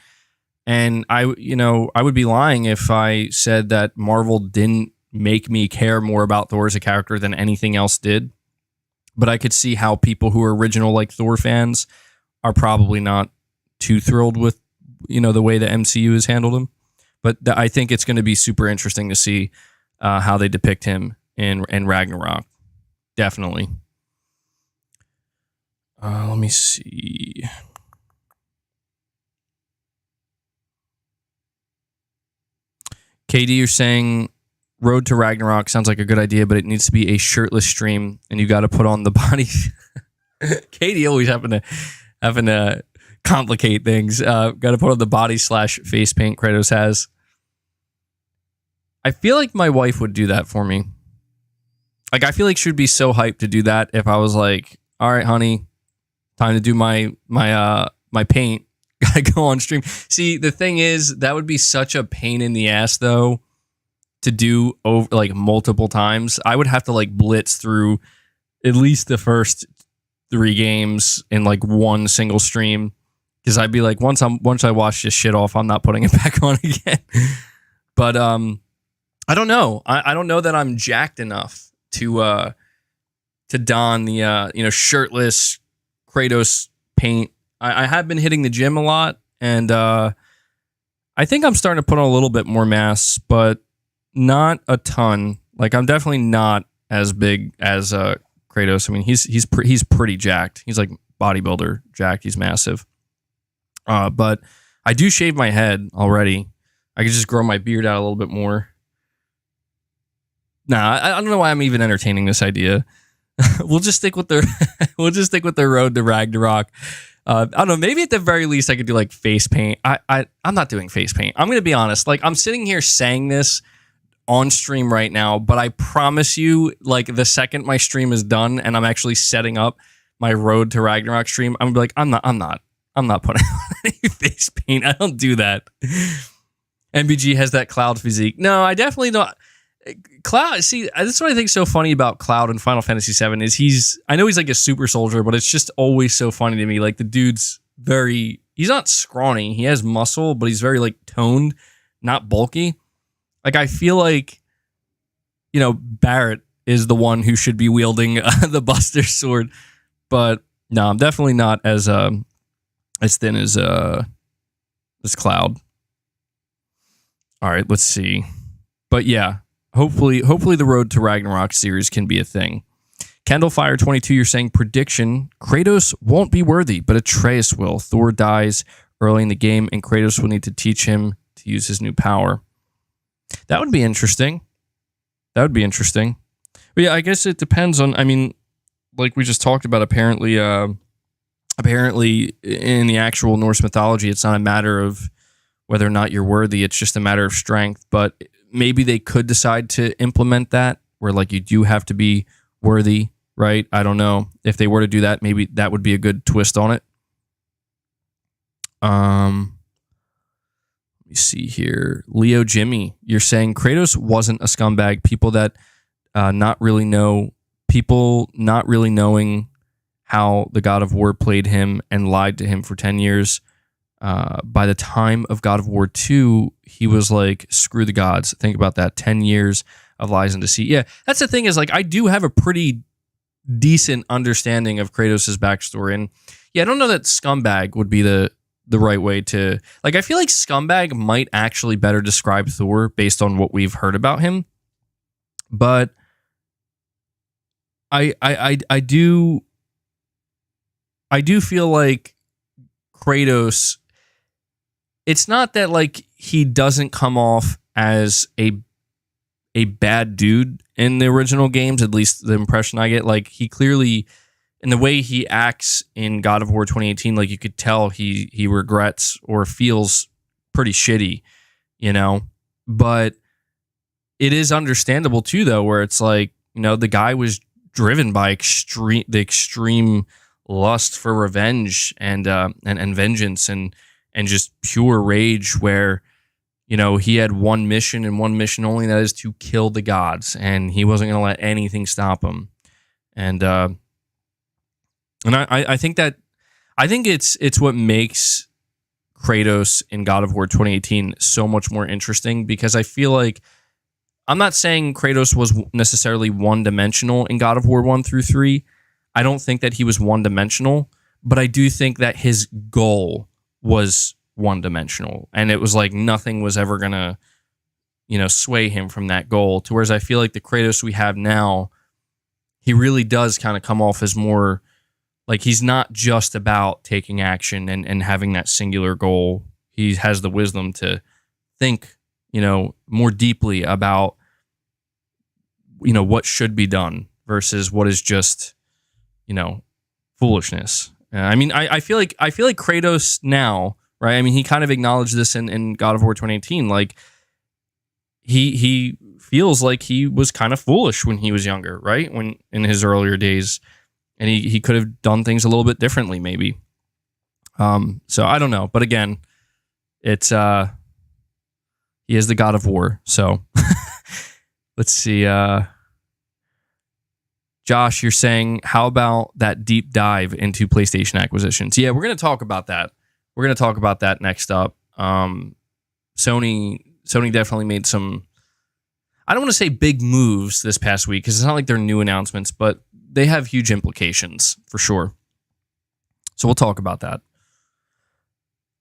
And I would be lying if I said that Marvel didn't make me care more about Thor as a character than anything else did. But I could see how people who are original like Thor fans are probably not too thrilled with, the way the MCU has handled him. But I think it's going to be super interesting to see how they depict him in Ragnarok. Definitely. Let me see. KD, you're saying Road to Ragnarok sounds like a good idea, but it needs to be a shirtless stream, and you got to put on the body. KD always having to complicate things. Got to put on the body / face paint Kratos has. I feel like my wife would do that for me. Like, I feel like she'd be so hyped to do that if I was like, all right, honey, time to do my paint. Gotta go on stream. See, the thing is, that would be such a pain in the ass, though, to do over like multiple times. I would have to like blitz through at least the first 3 games in like one single stream. Because I'd be like, once I wash this shit off, I'm not putting it back on again. But I don't know. I don't know that I'm jacked enough to don the shirtless Kratos paint. I have been hitting the gym a lot, and I think I'm starting to put on a little bit more mass, but not a ton. Like, I'm definitely not as big as Kratos. I mean, he's pretty jacked. He's like bodybuilder jacked. He's massive. But I do shave my head already. I could just grow my beard out a little bit more. Nah, I don't know why I'm even entertaining this idea. We'll just stick with the Road to Ragnarok. I don't know. Maybe at the very least I could do like face paint. I'm not doing face paint. I'm gonna be honest. Like, I'm sitting here saying this on stream right now, but I promise you, like, the second my stream is done and I'm actually setting up my Road to Ragnarok stream, I'm gonna be like, I'm not putting on any face paint. I don't do that. MBG has that Cloud physique. No, I definitely don't. Cloud, see, that's what I think is so funny about Cloud in Final Fantasy VII is I know he's like a super soldier, but it's just always so funny to me. Like, the dude's he's not scrawny. He has muscle, but he's very like toned, not bulky. Like, I feel like, Barrett is the one who should be wielding the Buster Sword. But no, I'm definitely not as thin as Cloud. All right, let's see. But yeah, hopefully the Road to Ragnarok series can be a thing. Candlefire22, you're saying prediction: Kratos won't be worthy, but Atreus will. Thor dies early in the game, and Kratos will need to teach him to use his new power. That would be interesting. But yeah, I guess it depends on. I mean, like we just talked about, apparently in the actual Norse mythology, it's not a matter of whether or not you're worthy. It's just a matter of strength. But maybe they could decide to implement that, where like you do have to be worthy, right? I don't know. If they were to do that, maybe that would be a good twist on it. Let me see here. Leo Jimmy, you're saying Kratos wasn't a scumbag. People not really knowing how the God of War played him and lied to him for 10 years. By the time of God of War 2, he was like, screw the gods. Think about that. 10 years of lies and deceit. Yeah, that's the thing is, like, I do have a pretty decent understanding of Kratos' backstory. And yeah, I don't know that scumbag would be the right way to, like, I feel like scumbag might actually better describe Thor based on what we've heard about him. But I do feel like Kratos, it's not that like he doesn't come off as a bad dude in the original games, at least the impression I get. Like, he clearly, in the way he acts in God of War 2018, like, you could tell he regrets or feels pretty shitty, you know? But it is understandable too, though, where it's like, you know, the guy was driven by the extreme lust for revenge and vengeance and just pure rage, where, you know, he had one mission and one mission only, that is to kill the gods, and he wasn't going to let anything stop him. And I think it's what makes Kratos in God of War 2018 so much more interesting, because I feel like, I'm not saying Kratos was necessarily one-dimensional in God of War 1 through 3. I don't think that he was one-dimensional, but I do think that his goal was one-dimensional, and it was like nothing was ever going to, you know, sway him from that goal. To whereas I feel like the Kratos we have now, he really does kind of come off as more like he's not just about taking action and having that singular goal. He has the wisdom to think, you know, more deeply about, you know, what should be done versus what is just, you know, foolishness. I mean, I feel like Kratos now, right? I mean, he kind of acknowledged this in God of War 2018. Like, he feels like he was kind of foolish when he was younger, right? When in his earlier days, and he could have done things a little bit differently, maybe. So I don't know, but again, it's he is the God of War. So let's see. Josh, you're saying, how about that deep dive into PlayStation acquisitions? Yeah, we're going to talk about that. We're going to talk about that next up. Sony definitely made some, I don't want to say big moves this past week, because it's not like they're new announcements, but they have huge implications for sure. So we'll talk about that.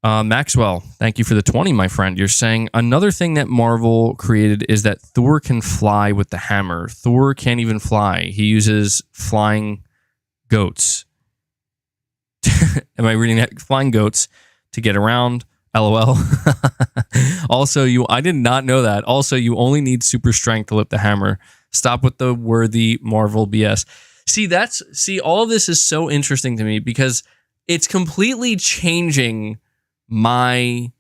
Maxwell, thank you for the 20, my friend. You're saying, another thing that Marvel created is that Thor can fly with the hammer. Thor can't even fly. He uses flying goats. Am I reading that? Flying goats to get around. LOL. Also, I did not know that. Also, you only need super strength to lift the hammer. Stop with the worthy Marvel BS. See, all of this is so interesting to me, because it's completely changing my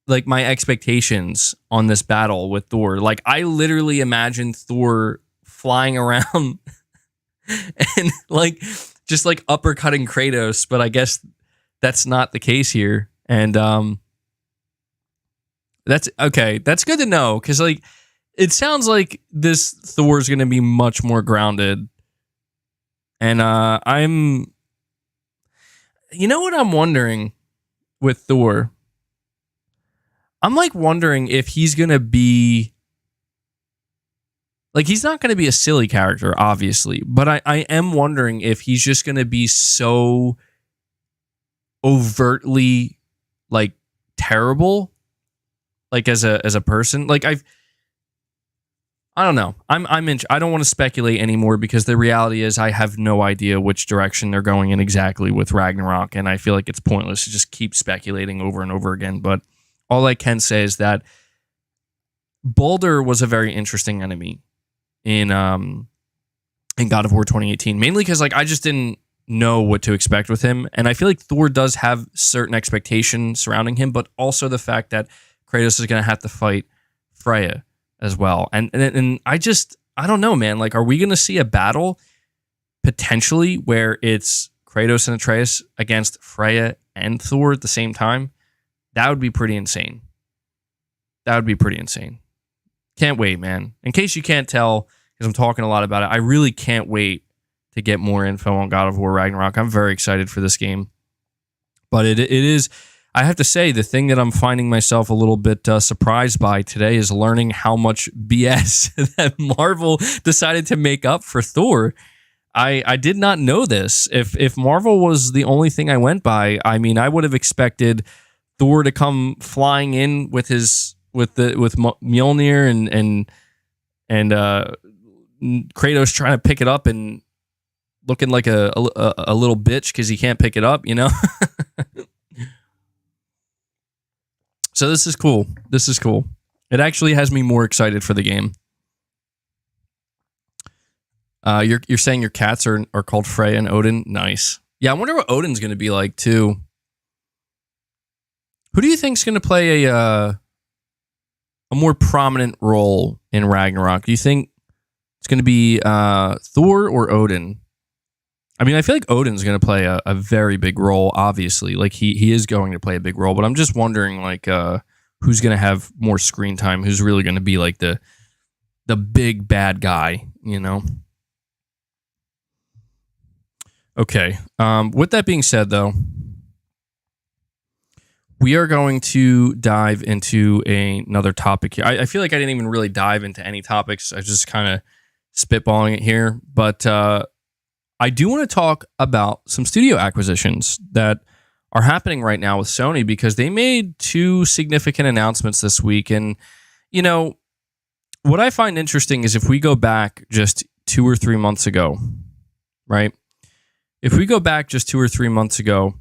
expectations on this battle with Thor. Like, I literally imagine Thor flying around and like just like uppercutting Kratos, but I guess that's not the case here. And that's okay. That's good to know, because like it sounds like this Thor is going to be much more grounded. And you know what I'm wondering with Thor? I'm like wondering if he's going to be like, he's not going to be a silly character, obviously, but I am wondering if he's just going to be so overtly like terrible, like as a person. Like, I don't know. I don't want to speculate anymore, because the reality is I have no idea which direction they're going in exactly with Ragnarok, and I feel like it's pointless to just keep speculating over and over again. But all I can say is that Baldur was a very interesting enemy in God of War 2018, mainly because like I just didn't know what to expect with him, and I feel like Thor does have certain expectations surrounding him, but also the fact that Kratos is going to have to fight Freya as well. And I don't know, man. Like, are we going to see a battle potentially where it's Kratos and Atreus against Freya and Thor at the same time? That would be pretty insane. Can't wait, man. In case you can't tell, because I'm talking a lot about it, I really can't wait to get more info on God of War Ragnarok. I'm very excited for this game. But it is, I have to say, the thing that I'm finding myself a little bit surprised by today is learning how much BS that Marvel decided to make up for Thor. I did not know this. If Marvel was the only thing I went by, I mean, I would have expected Thor to come flying in with Mjolnir and Kratos trying to pick it up and looking like a little bitch because he can't pick it up, you know? So this is cool. This is cool. It actually has me more excited for the game. You're saying your cats are called Freya and Odin? Nice. Yeah, I wonder what Odin's going to be like, too. Who do you think's going to play a more prominent role in Ragnarok? Do you think it's going to be Thor or Odin? I mean, I feel like Odin's going to play a very big role, obviously. Like, he is going to play a big role, but I'm just wondering, like, who's going to have more screen time? Who's really going to be, like, the big bad guy, you know? Okay. With that being said, though, we are going to dive into another topic here. I feel like I didn't even really dive into any topics. I was just kind of spitballing it here. But I do want to talk about some studio acquisitions that are happening right now with Sony because they made 2 significant announcements this week. And, you know, what I find interesting is if we go back just 2 or 3 months ago, right? If we go back just 2 or 3 months ago,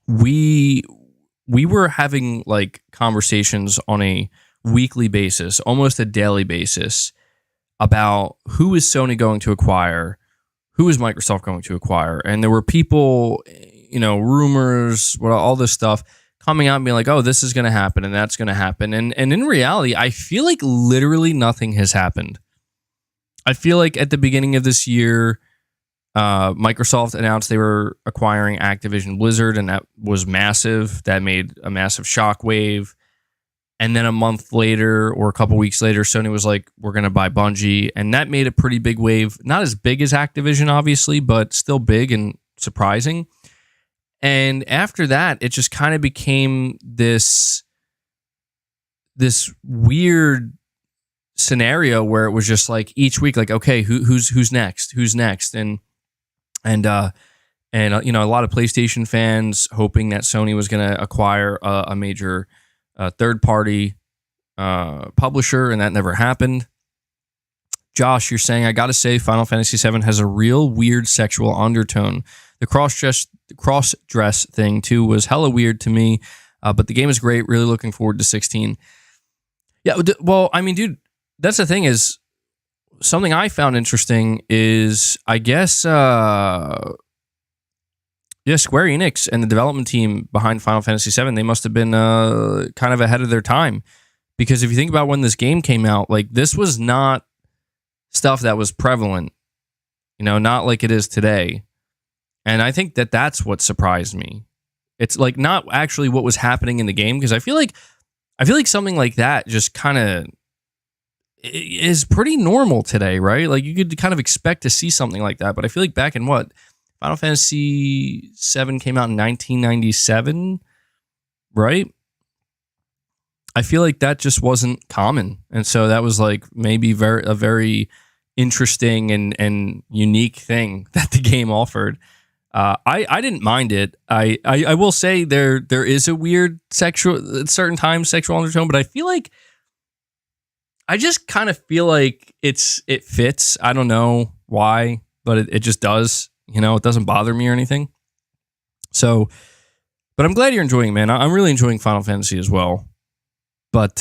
we were having like conversations on a weekly basis, almost a daily basis, about who is Sony going to acquire, who is Microsoft going to acquire, and there were people, you know, rumors, all this stuff coming out and being like, "Oh, this is going to happen and that's going to happen," and in reality, I feel like literally nothing has happened. I feel like at the beginning of this year, Microsoft announced they were acquiring Activision Blizzard, and that was massive. That made a massive shockwave. And then a month later or a couple weeks later, Sony was like, we're going to buy Bungie. And that made a pretty big wave. Not as big as Activision, obviously, but still big and surprising. And after that, it just kind of became this weird scenario where it was just like each week, like, okay, who's next? Who's next? And you know, a lot of PlayStation fans hoping that Sony was going to acquire a major third-party publisher, and that never happened. Josh, you're saying, I got to say, Final Fantasy VII has a real weird sexual undertone. The cross-dress thing, too, was hella weird to me, but the game is great. Really looking forward to 16. Yeah, well, I mean, dude, that's the thing is, something I found interesting is, I guess, Square Enix and the development team behind Final Fantasy VII, they must have been kind of ahead of their time. Because if you think about when this game came out, like, this was not stuff that was prevalent, you know, not like it is today. And I think that that's what surprised me. It's like not actually what was happening in the game, because I feel like something like that just kind of is pretty normal today, right? Like, you could kind of expect to see something like that. But I feel like back in Final Fantasy VII came out in 1997, right? I feel like that just wasn't common. And so that was like maybe a very interesting and unique thing that the game offered. I didn't mind it. I will say there is a weird sexual, at certain times, sexual undertone, but I just kind of feel like it fits. I don't know why, but it just does. You know, it doesn't bother me or anything. So, but I'm glad you're enjoying it, man. I'm really enjoying Final Fantasy as well. But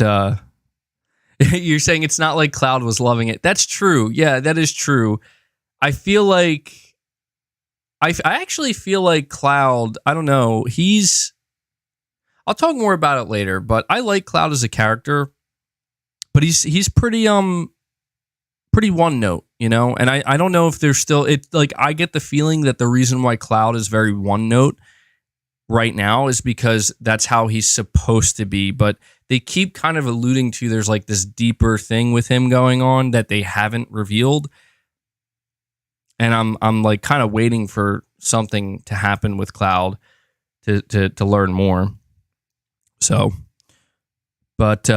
you're saying it's not like Cloud was loving it. That's true. Yeah, that is true. I feel like I actually feel like Cloud, I don't know, I'll talk more about it later, but I like Cloud as a character, but he's pretty one note, you know? And I don't know if there's still, I get the feeling that the reason why Cloud is very one note right now is because that's how he's supposed to be, but they keep kind of alluding to there's like this deeper thing with him going on that they haven't revealed. And I'm like kind of waiting for something to happen with Cloud to learn more. So, but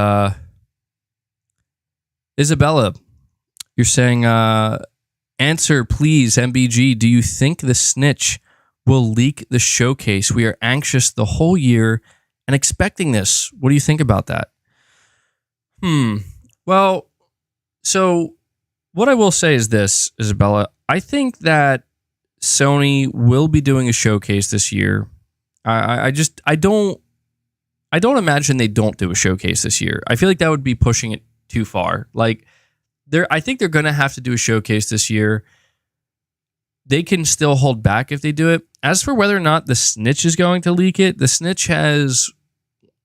Isabella, you're saying, answer please, MBG. Do you think the snitch will leak the showcase? We are anxious the whole year and expecting this. What do you think about that? Well, so what I will say is this, Isabella. I think that Sony will be doing a showcase this year. I don't imagine they don't do a showcase this year. I feel like that would be pushing it too far. Like, I think they're going to have to do a showcase this year. They can still hold back if they do it. As for whether or not the snitch is going to leak it, the snitch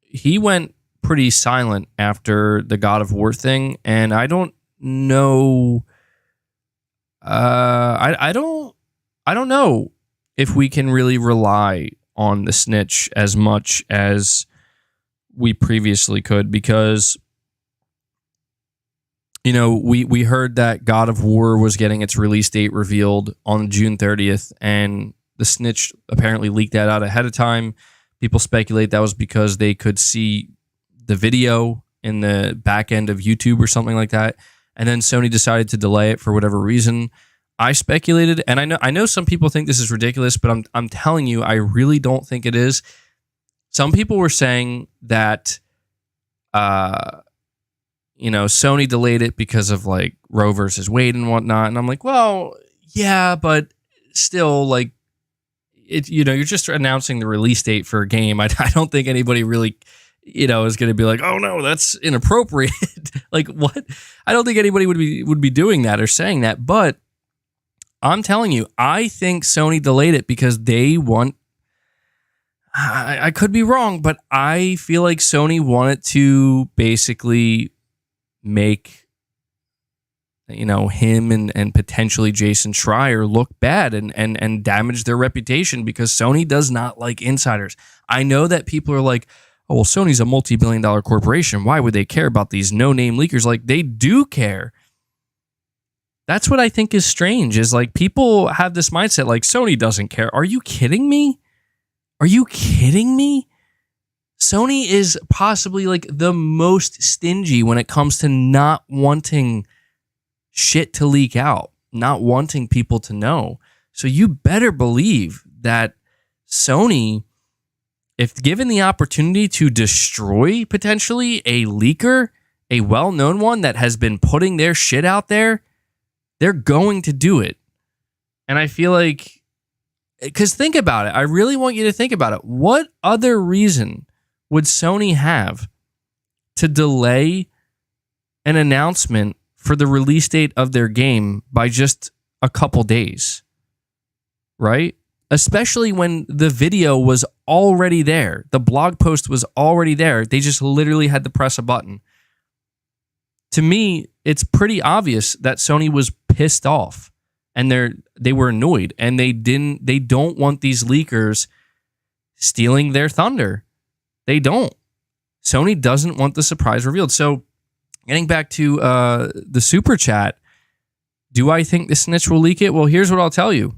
he went pretty silent after the God of War thing, and I don't know. I don't know if we can really rely on the snitch as much as we previously could, because we heard that God of War was getting its release date revealed on June 30th, and the snitch apparently leaked that out ahead of time. People speculate that was because they could see the video in the back end of YouTube or something like that, and then Sony decided to delay it for whatever reason. I speculated, and I know some people think this is ridiculous, but I'm telling you, I really don't think it is. Some people were saying that Sony delayed it because of like Roe versus Wade and whatnot. And I'm like, well, yeah, but still, like, you're just announcing the release date for a game. I don't think anybody really, is going to be like, oh no, that's inappropriate. Like, what? I don't think anybody would be doing that or saying that. But I'm telling you, I think Sony delayed it because they want. I could be wrong, but I feel like Sony wanted to basically make him and potentially Jason Schreier look bad and damage their reputation, because Sony does not like insiders. I know that people are like, oh, well, Sony's a multi-billion-dollar corporation. Why would they care about these no-name leakers? Like, they do care. That's what I think is strange, is like people have this mindset like Sony doesn't care. Are you kidding me? Are you kidding me? Sony is possibly like the most stingy when it comes to not wanting shit to leak out, not wanting people to know. So you better believe that Sony, if given the opportunity to destroy potentially a leaker, a well-known one that has been putting their shit out there, they're going to do it. And I feel like, because think about it. I really want you to think about it. What other reason would Sony have to delay an announcement for the release date of their game by just a couple days? Right? Especially when the video was already there. The blog post was already there. They just literally had to press a button. To me, it's pretty obvious that Sony was pissed off. And they were annoyed, and they don't want these leakers stealing their thunder. They don't. Sony doesn't want the surprise revealed. So, getting back to the super chat, do I think the snitch will leak it? Well, here's what I'll tell you.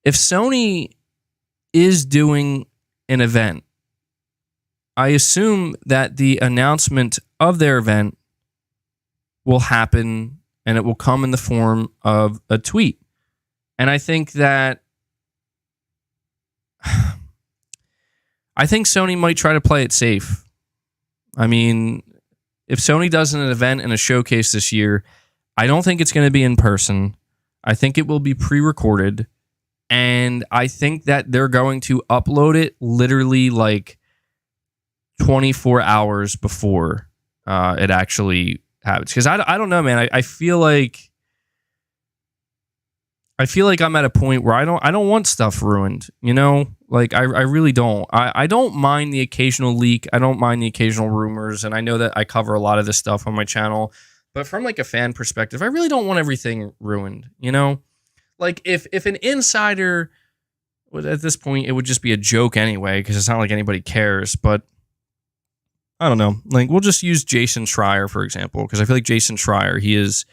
If Sony is doing an event, I assume that the announcement of their event will happen, and it will come in the form of a tweet. And I think that Sony might try to play it safe. I mean, if Sony does an event and a showcase this year, I don't think it's going to be in person. I think it will be pre-recorded, and I think that they're going to upload it literally like 24 hours before it actually happens. Because I don't know, man. I feel like I'm at a point where I don't want stuff ruined. Like I really don't. I don't mind the occasional leak. I don't mind the occasional rumors, and I know that I cover a lot of this stuff on my channel. But from like a fan perspective, I really don't want everything ruined. Like if an insider, at this point, it would just be a joke anyway, because it's not like anybody cares. But I don't know. Like, we'll just use Jason Schreier, for example, because I feel like Jason Schreier, he is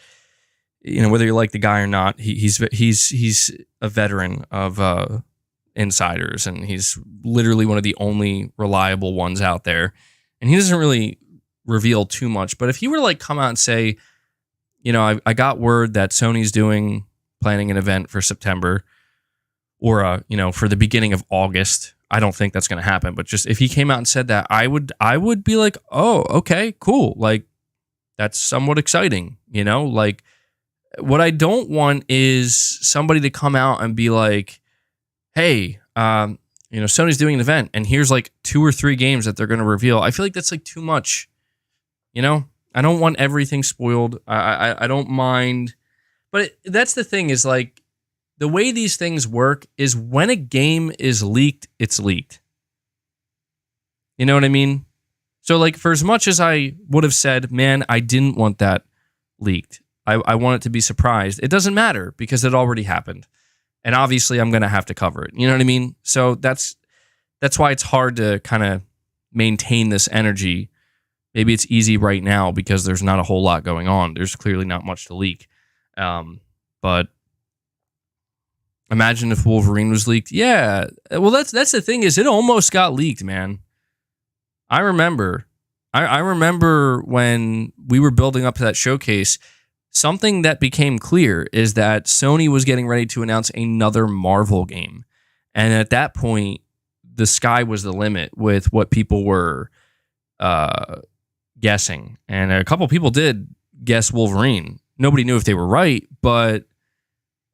whether you like the guy or not, he's a veteran of insiders, and he's literally one of the only reliable ones out there. And he doesn't really reveal too much. But if he were to like come out and say, I got word that Sony's planning an event for September, or for the beginning of August. I don't think that's going to happen, but just if he came out and said that, I would be like, oh, okay, cool. Like, that's somewhat exciting, like. What I don't want is somebody to come out and be like, hey, Sony's doing an event and here's like 2 or 3 games that they're going to reveal. I feel like that's like too much. I don't want everything spoiled. I don't mind. But that's the thing, is like, the way these things work is when a game is leaked, it's leaked. You know what I mean? So like, for as much as I would have said, man, I didn't want that leaked, I want it to be surprised, it doesn't matter because it already happened. And obviously I'm going to have to cover it. You know what I mean? So that's why it's hard to kind of maintain this energy. Maybe it's easy right now because there's not a whole lot going on. There's clearly not much to leak. But imagine if Wolverine was leaked. Yeah. Well, that's the thing, is it almost got leaked, man. I remember when we were building up to that showcase, something that became clear is that Sony was getting ready to announce another Marvel game. And at that point, the sky was the limit with what people were guessing. And a couple people did guess Wolverine. Nobody knew if they were right, but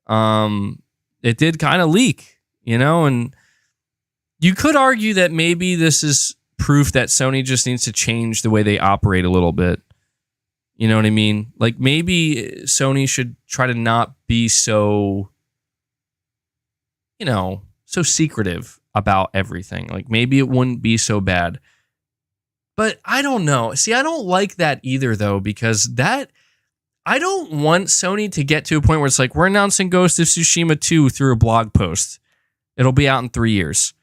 it did kind of leak, and you could argue that maybe this is proof that Sony just needs to change the way they operate a little bit. You know what I mean? Like, maybe Sony should try to not be so, so secretive about everything. Like, maybe it wouldn't be so bad. But I don't know. See, I don't like that either, though, because I don't want Sony to get to a point where it's like, we're announcing Ghost of Tsushima 2 through a blog post. It'll be out in 3 years.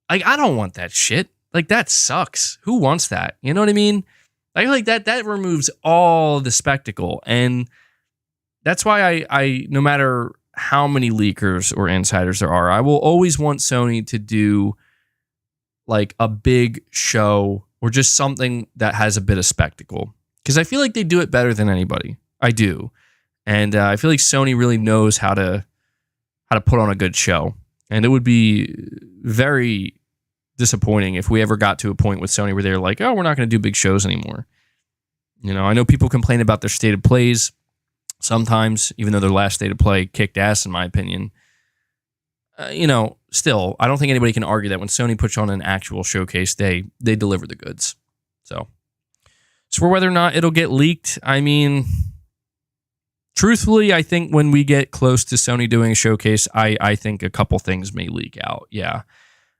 Like, I don't want that shit. Like, that sucks. Who wants that? You know what I mean? I feel like that removes all the spectacle. And that's why I no matter how many leakers or insiders there are, I will always want Sony to do like a big show or just something that has a bit of spectacle. Because I feel like they do it better than anybody. I do. And I feel like Sony really knows how to put on a good show. And it would be very disappointing if we ever got to a point with Sony where they're like, oh, we're not going to do big shows anymore. I know people complain about their state of plays sometimes, even though their last state of play kicked ass, in my opinion. Still, I don't think anybody can argue that when Sony puts on an actual showcase, they deliver the goods. So for whether or not it'll get leaked, I mean, truthfully, I think when we get close to Sony doing a showcase, I think a couple things may leak out. Yeah.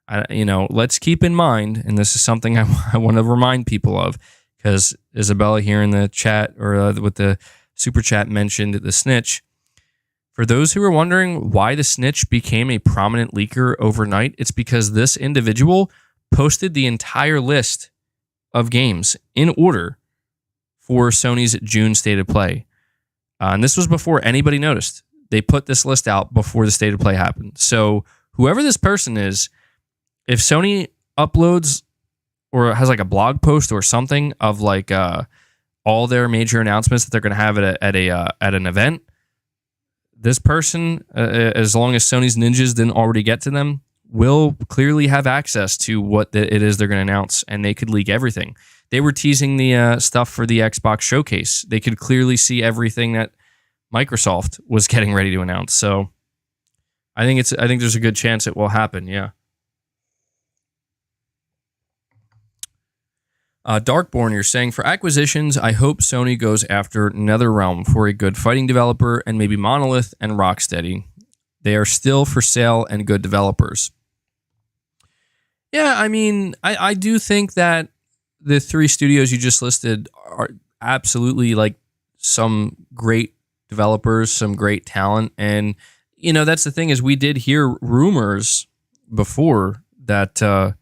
Let's keep in mind, and this is something I want to remind people of, because Isabella here in the chat, or with the super chat, mentioned the snitch. For those who are wondering why the snitch became a prominent leaker overnight, it's because this individual posted the entire list of games in order for Sony's June State of Play. And this was before anybody noticed. They put this list out before the State of Play happened. So whoever this person is, if Sony uploads or has like a blog post or something of like all their major announcements that they're going to have at an event, this person, as long as Sony's ninjas didn't already get to them, will clearly have access to what it is they're going to announce, and they could leak everything. They were teasing the stuff for the Xbox showcase. They could clearly see everything that Microsoft was getting ready to announce. So I think there's a good chance it will happen. Yeah. Darkborn, you're saying, for acquisitions, I hope Sony goes after NetherRealm for a good fighting developer, and maybe Monolith and Rocksteady. They are still for sale and good developers. Yeah, I mean, I do think that the 3 studios you just listed are absolutely like some great developers, some great talent. And, that's the thing, is we did hear rumors before that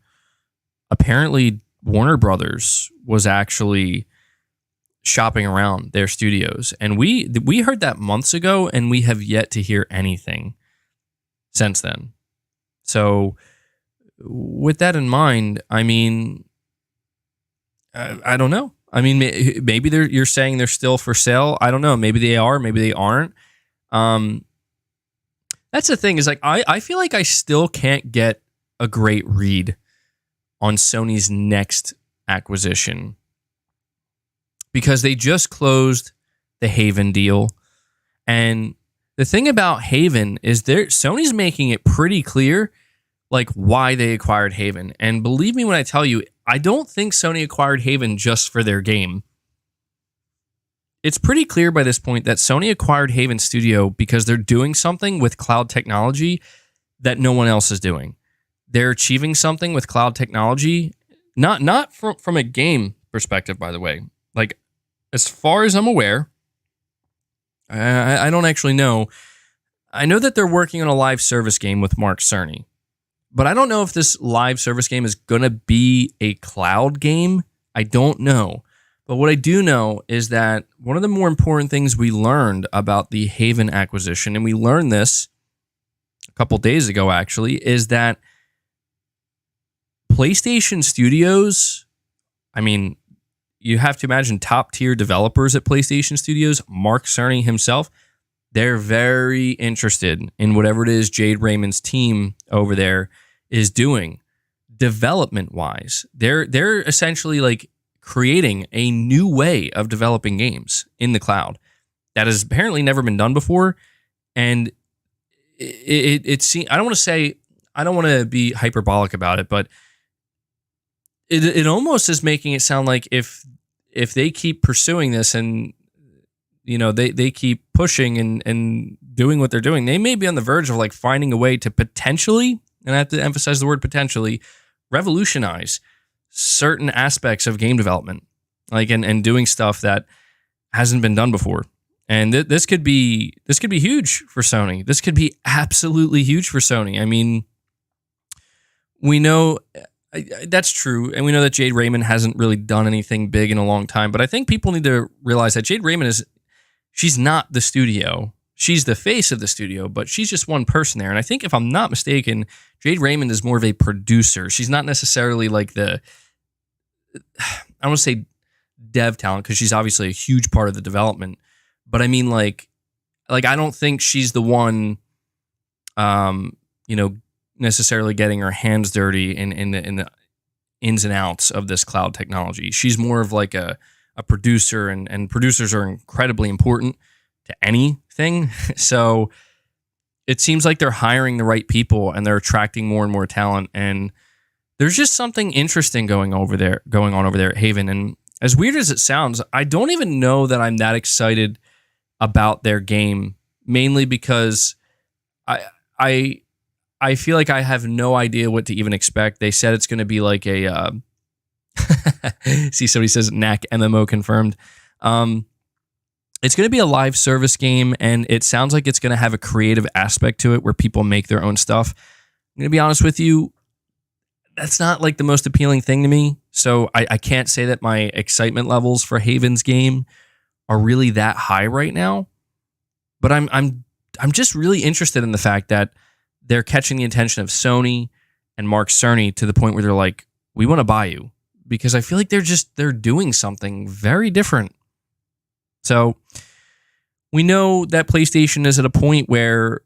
apparently Warner Brothers was actually shopping around their studios. And we heard that months ago, and we have yet to hear anything since then. So with that in mind, I mean, I don't know. I mean, maybe you're saying they're still for sale. I don't know. Maybe they are. Maybe they aren't. That's the thing, is like I feel like I still can't get a great read on Sony's next acquisition, because they just closed the Haven deal. And the thing about Haven is Sony's making it pretty clear like why they acquired Haven. And believe me when I tell you, I don't think Sony acquired Haven just for their game. It's pretty clear by this point that Sony acquired Haven Studio because they're doing something with cloud technology that no one else is doing. They're achieving something with cloud technology, not from a game perspective, by the way. Like, as far as I'm aware, I don't actually know. I know that they're working on a live service game with Mark Cerny, but I don't know if this live service game is going to be a cloud game. I don't know. But what I do know is that one of the more important things we learned about the Haven acquisition, and we learned this a couple days ago actually, is that PlayStation Studios, I mean, you have to imagine top tier developers at PlayStation Studios, Mark Cerny himself, they're very interested in whatever it is Jade Raymond's team over there is doing development-wise. They're essentially like creating a new way of developing games in the cloud that has apparently never been done before. And it's I don't want to be hyperbolic about it, but it almost is making it sound like if they keep pursuing this and, you know, they keep pushing and doing what they're doing, they may be on the verge of like finding a way to potentially, and I have to emphasize the word potentially, revolutionize certain aspects of game development, like and doing stuff that hasn't been done before. And this could be huge for Sony. This could be absolutely huge for Sony. I mean, we know that's true, and we know that Jade Raymond hasn't really done anything big in a long time. But I think people need to realize that Jade Raymond she's not the studio. She's the face of the studio, but she's just one person there. And I think, if I'm not mistaken, Jade Raymond is more of a producer. She's not necessarily like I don't want to say dev talent, because she's obviously a huge part of the development. But I mean, like I don't think she's the one, necessarily getting her hands dirty in the ins and outs of this cloud technology. She's more of like a producer, and producers are incredibly important to anything. So it seems like they're hiring the right people and they're attracting more and more talent. And there's just something interesting going on over there at Haven. And as weird as it sounds, I don't even know that I'm that excited about their game, mainly because I feel like I have no idea what to even expect. They said it's going to be like a see, somebody says NAC MMO confirmed. It's going to be a live service game, and it sounds like it's going to have a creative aspect to it where people make their own stuff. I'm going to be honest with you, that's not like the most appealing thing to me. So I can't say that my excitement levels for Haven's game are really that high right now. But I'm just really interested in the fact that they're catching the attention of Sony and Mark Cerny to the point where they're like, we want to buy you, because I feel like they're doing something very different. So we know that PlayStation is at a point where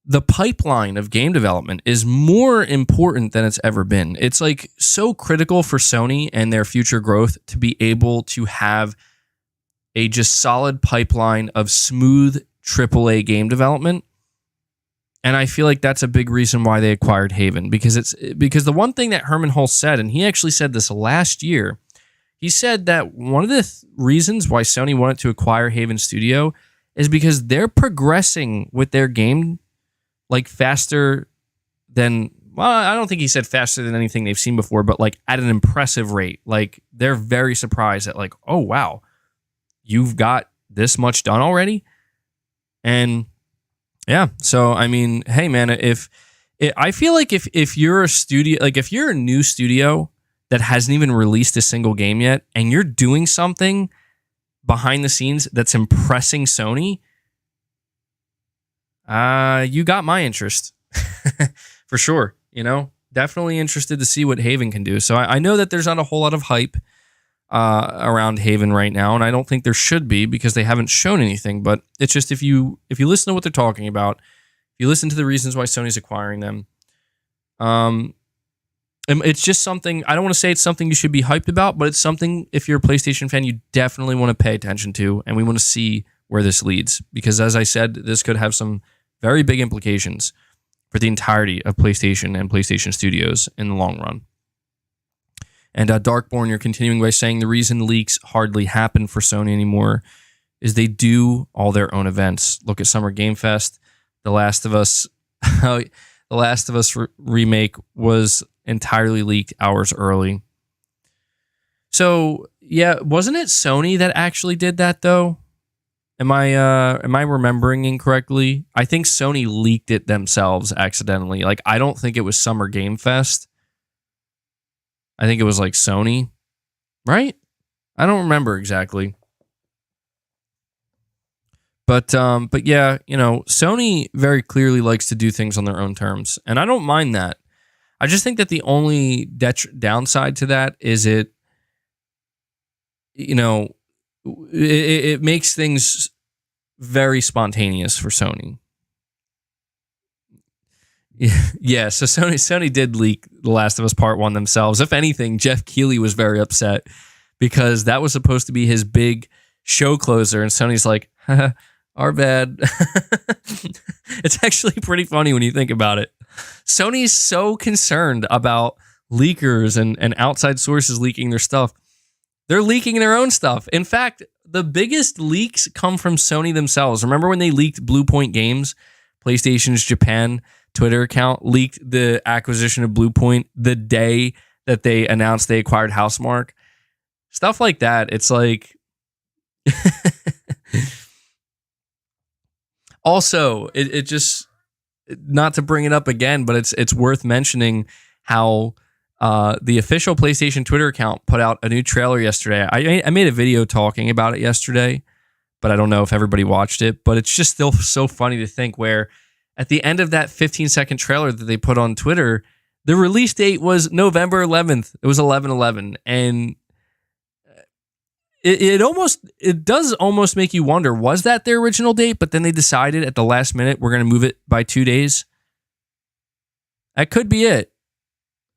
the pipeline of game development is more important than it's ever been. It's like so critical for Sony and their future growth to be able to have a just solid pipeline of smooth AAA game development. And I feel like that's a big reason why they acquired Haven, because the one thing that Herman Hulse said, and he actually said this last year, he said that one of the reasons why Sony wanted to acquire Haven Studio is because they're progressing with their game like faster than, well, I don't think he said faster than anything they've seen before, but like at an impressive rate. Like, they're very surprised at like, oh, wow, you've got this much done already. And yeah, so I mean, hey man, I feel like if you're a studio, like if you're a new studio that hasn't even released a single game yet, and you're doing something behind the scenes that's impressing Sony, you got my interest for sure. Definitely interested to see what Haven can do. So I know that there's not a whole lot of hype around Haven right now, and I don't think there should be because they haven't shown anything. But it's just if you listen to what they're talking about, if you listen to the reasons why Sony's acquiring them, it's just something. I don't want to say it's something you should be hyped about, but it's something if you're a PlayStation fan, you definitely want to pay attention to, and we want to see where this leads because, as I said, this could have some very big implications for the entirety of PlayStation and PlayStation Studios in the long run. And Darkborn, you're continuing by saying the reason leaks hardly happen for Sony anymore is they do all their own events. Look at Summer Game Fest. The Last of Us remake was entirely leaked hours early. So, yeah, wasn't it Sony that actually did that, though? Am I remembering incorrectly? I think Sony leaked it themselves accidentally. Like, I don't think it was Summer Game Fest. I think it was like Sony, right? I don't remember exactly. But yeah, Sony very clearly likes to do things on their own terms, and I don't mind that. I just think that the only downside to that is it makes things very spontaneous for Sony. Yeah, so Sony did leak The Last of Us Part 1 themselves. If anything, Jeff Keighley was very upset because that was supposed to be his big show closer, and Sony's like, our bad. It's actually pretty funny when you think about it. Sony's so concerned about leakers and outside sources leaking their stuff. They're leaking their own stuff. In fact, the biggest leaks come from Sony themselves. Remember when they leaked Blue Point Games? PlayStation's Japan Twitter account leaked the acquisition of Blue Point the day that they announced they acquired Housemarque. Stuff like that. It's like... Also, it just... Not to bring it up again, but it's worth mentioning how... the official PlayStation Twitter account put out a new trailer yesterday. I made a video talking about it yesterday, but I don't know if everybody watched it. But it's just still so funny to think where at the end of that 15-second trailer that they put on Twitter, the release date was November 11th. It was 11/11, and it does almost make you wonder, was that their original date? But then they decided at the last minute we're going to move it by 2 days. That could be it.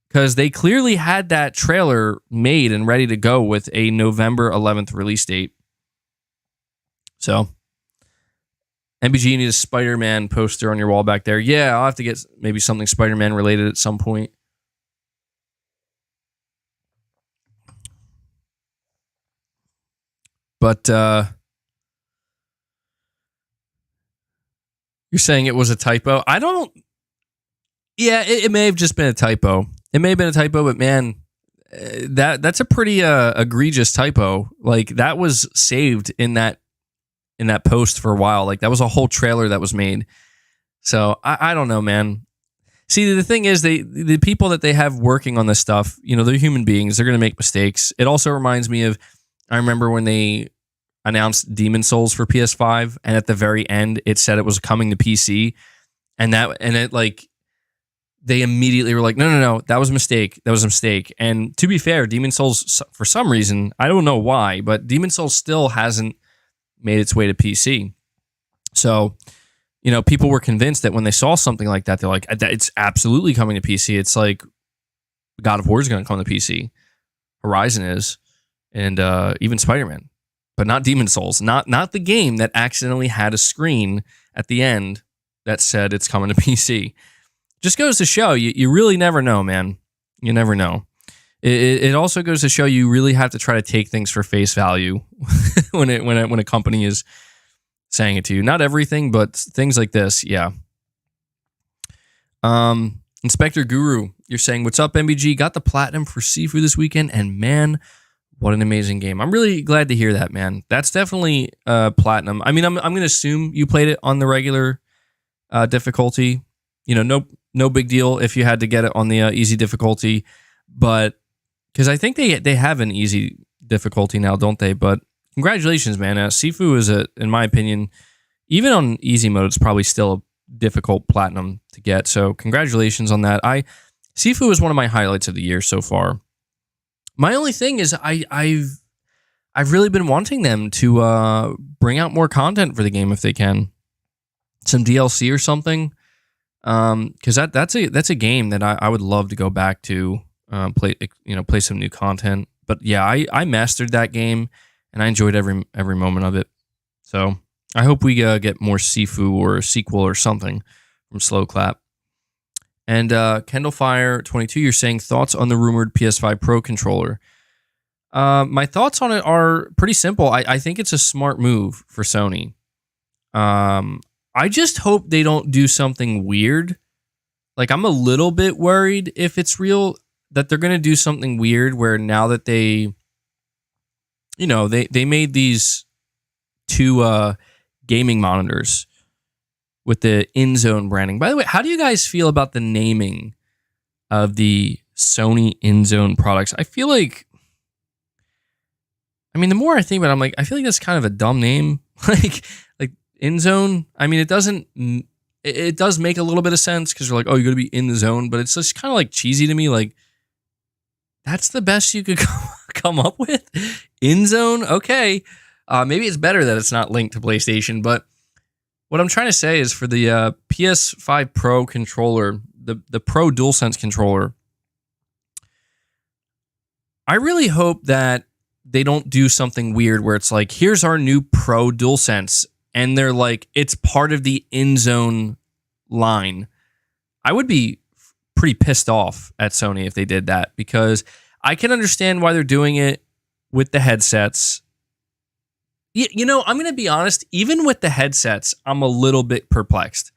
Because they clearly had that trailer made and ready to go with a November 11th release date. So, MBG, you need a Spider-Man poster on your wall back there. Yeah, I'll have to get maybe something Spider-Man related at some point. But, you're saying it was a typo? I don't... Yeah, it may have just been a typo. It may have been a typo, but man, that's a pretty egregious typo. Like that was saved in that post for a while. Like that was a whole trailer that was made. So I don't know, man. See, the thing is, the people that they have working on this stuff, they're human beings. They're gonna make mistakes. It also reminds me of, I remember when they announced Demon Souls for PS5, and at the very end, it said it was coming to PC, and it like. They immediately were like, no, that was a mistake. That was a mistake. And to be fair, Demon Souls, for some reason, I don't know why, but Demon Souls still hasn't made its way to PC. So, people were convinced that when they saw something like that, they're like, it's absolutely coming to PC. It's like God of War is going to come to PC. Horizon is. And even Spider-Man. But not Demon Souls. Not the game that accidentally had a screen at the end that said it's coming to PC. Just goes to show you really never know, man. You never know. It also goes to show you really have to try to take things for face value when a company is saying it to you. Not everything, but things like this, yeah. Inspector Guru, you're saying, what's up, MBG? Got the platinum for Sifu this weekend, and man, what an amazing game. I'm really glad to hear that, man. That's definitely platinum. I mean, I'm going to assume you played it on the regular difficulty. No big deal if you had to get it on the easy difficulty, but because I think they have an easy difficulty now, don't they? But congratulations, man. Sifu is, in my opinion, even on easy mode, it's probably still a difficult platinum to get. So congratulations on that. Sifu is one of my highlights of the year so far. My only thing is I've really been wanting them to bring out more content for the game if they can. Some DLC or something. Because that's a game that I would love to go back to, play some new content. But yeah, I mastered that game and I enjoyed every moment of it. So I hope we get more Sifu or a sequel or something from Slow Clap. And Kendallfire22, you're saying thoughts on the rumored PS5 Pro controller. My thoughts on it are pretty simple. I think it's a smart move for Sony. I just hope they don't do something weird. Like, I'm a little bit worried if it's real that they're going to do something weird where now that they made these two gaming monitors with the in-zone branding. By the way, how do you guys feel about the naming of the Sony in-zone products? I feel like, the more I think about it, I'm like, I feel like that's kind of a dumb name. like in-zone. It does make a little bit of sense because you're like, oh, you're going to be in the zone, but it's just kind of like cheesy to me. Like, that's the best you could come up with? In-zone? Okay. Maybe it's better that it's not linked to PlayStation, but what I'm trying to say is for the PS5 Pro controller, the Pro DualSense controller, I really hope that they don't do something weird where it's like, here's our new Pro DualSense, and they're like, it's part of the in-zone line. I would be pretty pissed off at Sony if they did that, because I can understand why they're doing it with the headsets. I'm going to be honest, even with the headsets, I'm a little bit perplexed.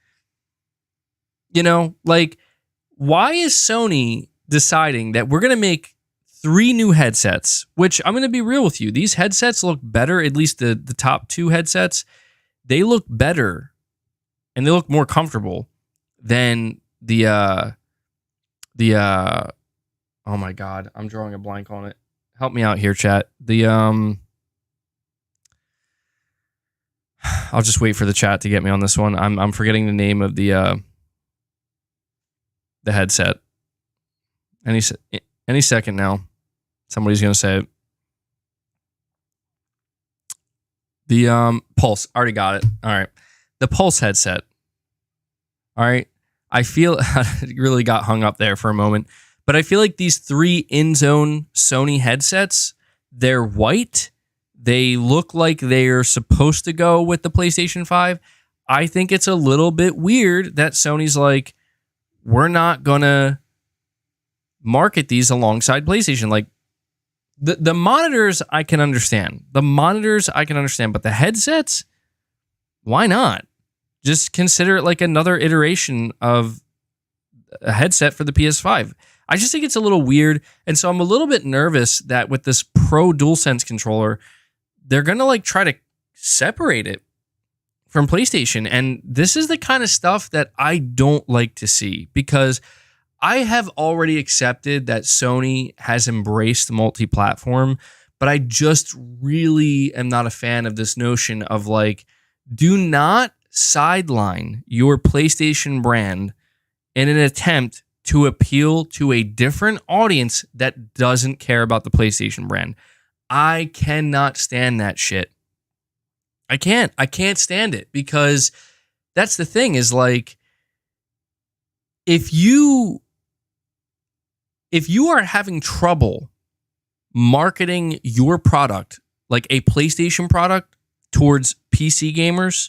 Why is Sony deciding that we're going to make 3 new headsets, which I'm going to be real with you. These headsets look better, at least the top 2 headsets. They look better and they look more comfortable than the oh my God, I'm drawing a blank on it. Help me out here, chat. I'll just wait for the chat to get me on this one. I'm forgetting the name of the headset. Any second now, somebody's gonna say it. The Pulse. Already got it. All right, the Pulse headset. All right, I feel really got hung up there for a moment, but I feel like these 3 in-zone Sony headsets, they're white. They look like they're supposed to go with the PlayStation 5. I think it's a little bit weird that Sony's like, we're not going to market these alongside PlayStation. Like, the monitors, I can understand. But the headsets, why not? Just consider it like another iteration of a headset for the PS5. I just think it's a little weird. And so I'm a little bit nervous that with this Pro DualSense controller, they're going to try to separate it from PlayStation. And this is the kind of stuff that I don't like to see, because I have already accepted that Sony has embraced multi-platform, but I just really am not a fan of this notion of do not sideline your PlayStation brand in an attempt to appeal to a different audience that doesn't care about the PlayStation brand. I cannot stand that shit. I can't stand it, because that's the thing is if you are having trouble marketing your product, like a PlayStation product, towards PC gamers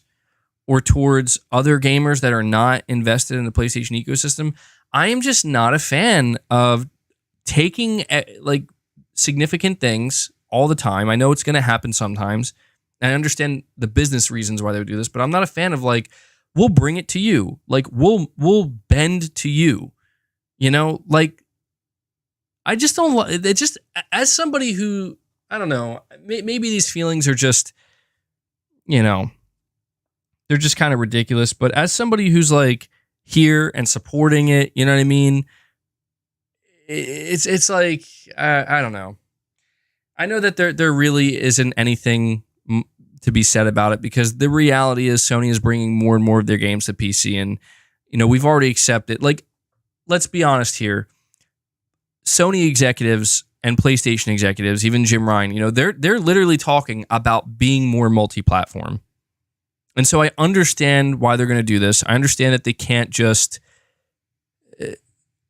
or towards other gamers that are not invested in the PlayStation ecosystem, I am just not a fan of taking significant things all the time. I know it's going to happen sometimes. And I understand the business reasons why they would do this, but I'm not a fan of we'll bring it to you. We'll bend to you. I just don't. It just, as somebody who, I don't know, maybe these feelings are just, they're just kind of ridiculous. But as somebody who's here and supporting it, you know what I mean? It's I don't know. I know that there really isn't anything to be said about it, because the reality is Sony is bringing more and more of their games to PC, and we've already accepted. Like, let's be honest here. Sony executives and PlayStation executives, even Jim Ryan, they're literally talking about being more multi-platform. And so I understand why they're going to do this. I understand that they can't just,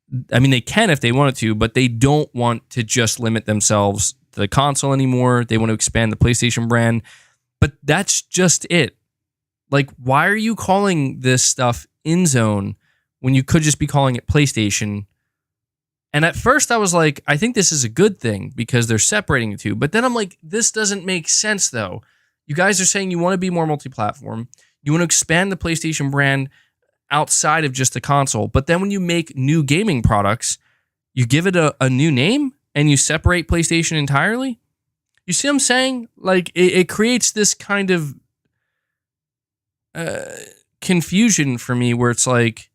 they can if they wanted to, but they don't want to just limit themselves to the console anymore. They want to expand the PlayStation brand, but that's just it. Like, why are you calling this stuff InZone when you could just be calling it PlayStation? And at first I was like, I think this is a good thing because they're separating the two. But then I'm like, this doesn't make sense though. You guys are saying you want to be more multi-platform. You want to expand the PlayStation brand outside of just the console. But then when you make new gaming products, you give it a new name and you separate PlayStation entirely. You see what I'm saying? Like, it creates this kind of confusion for me where it's like,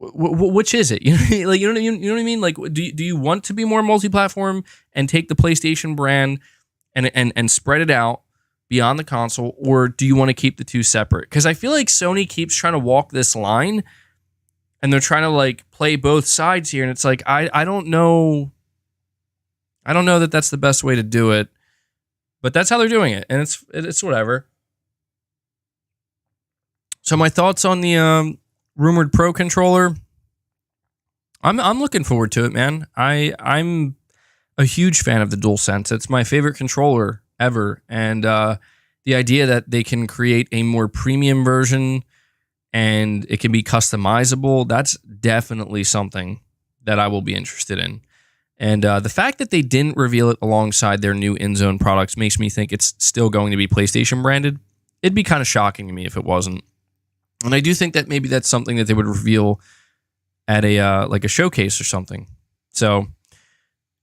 which is it? You know what I mean? Like, do you want to be more multi-platform and take the PlayStation brand and spread it out beyond the console, or do you want to keep the two separate? Because I feel like Sony keeps trying to walk this line, and they're trying to like play both sides here, and it's like I don't know. I don't know that that's the best way to do it, but that's how they're doing it, and it's whatever. So my thoughts on the rumored Pro controller. I'm looking forward to it, man. I'm a huge fan of the DualSense. It's my favorite controller ever, and the idea that they can create a more premium version and it can be customizable, that's definitely something that I will be interested in. And the fact that they didn't reveal it alongside their new InZone products makes me think it's still going to be PlayStation branded. It'd be kind of shocking to me if it wasn't. And I do think that maybe that's something that they would reveal at a like a showcase or something. So,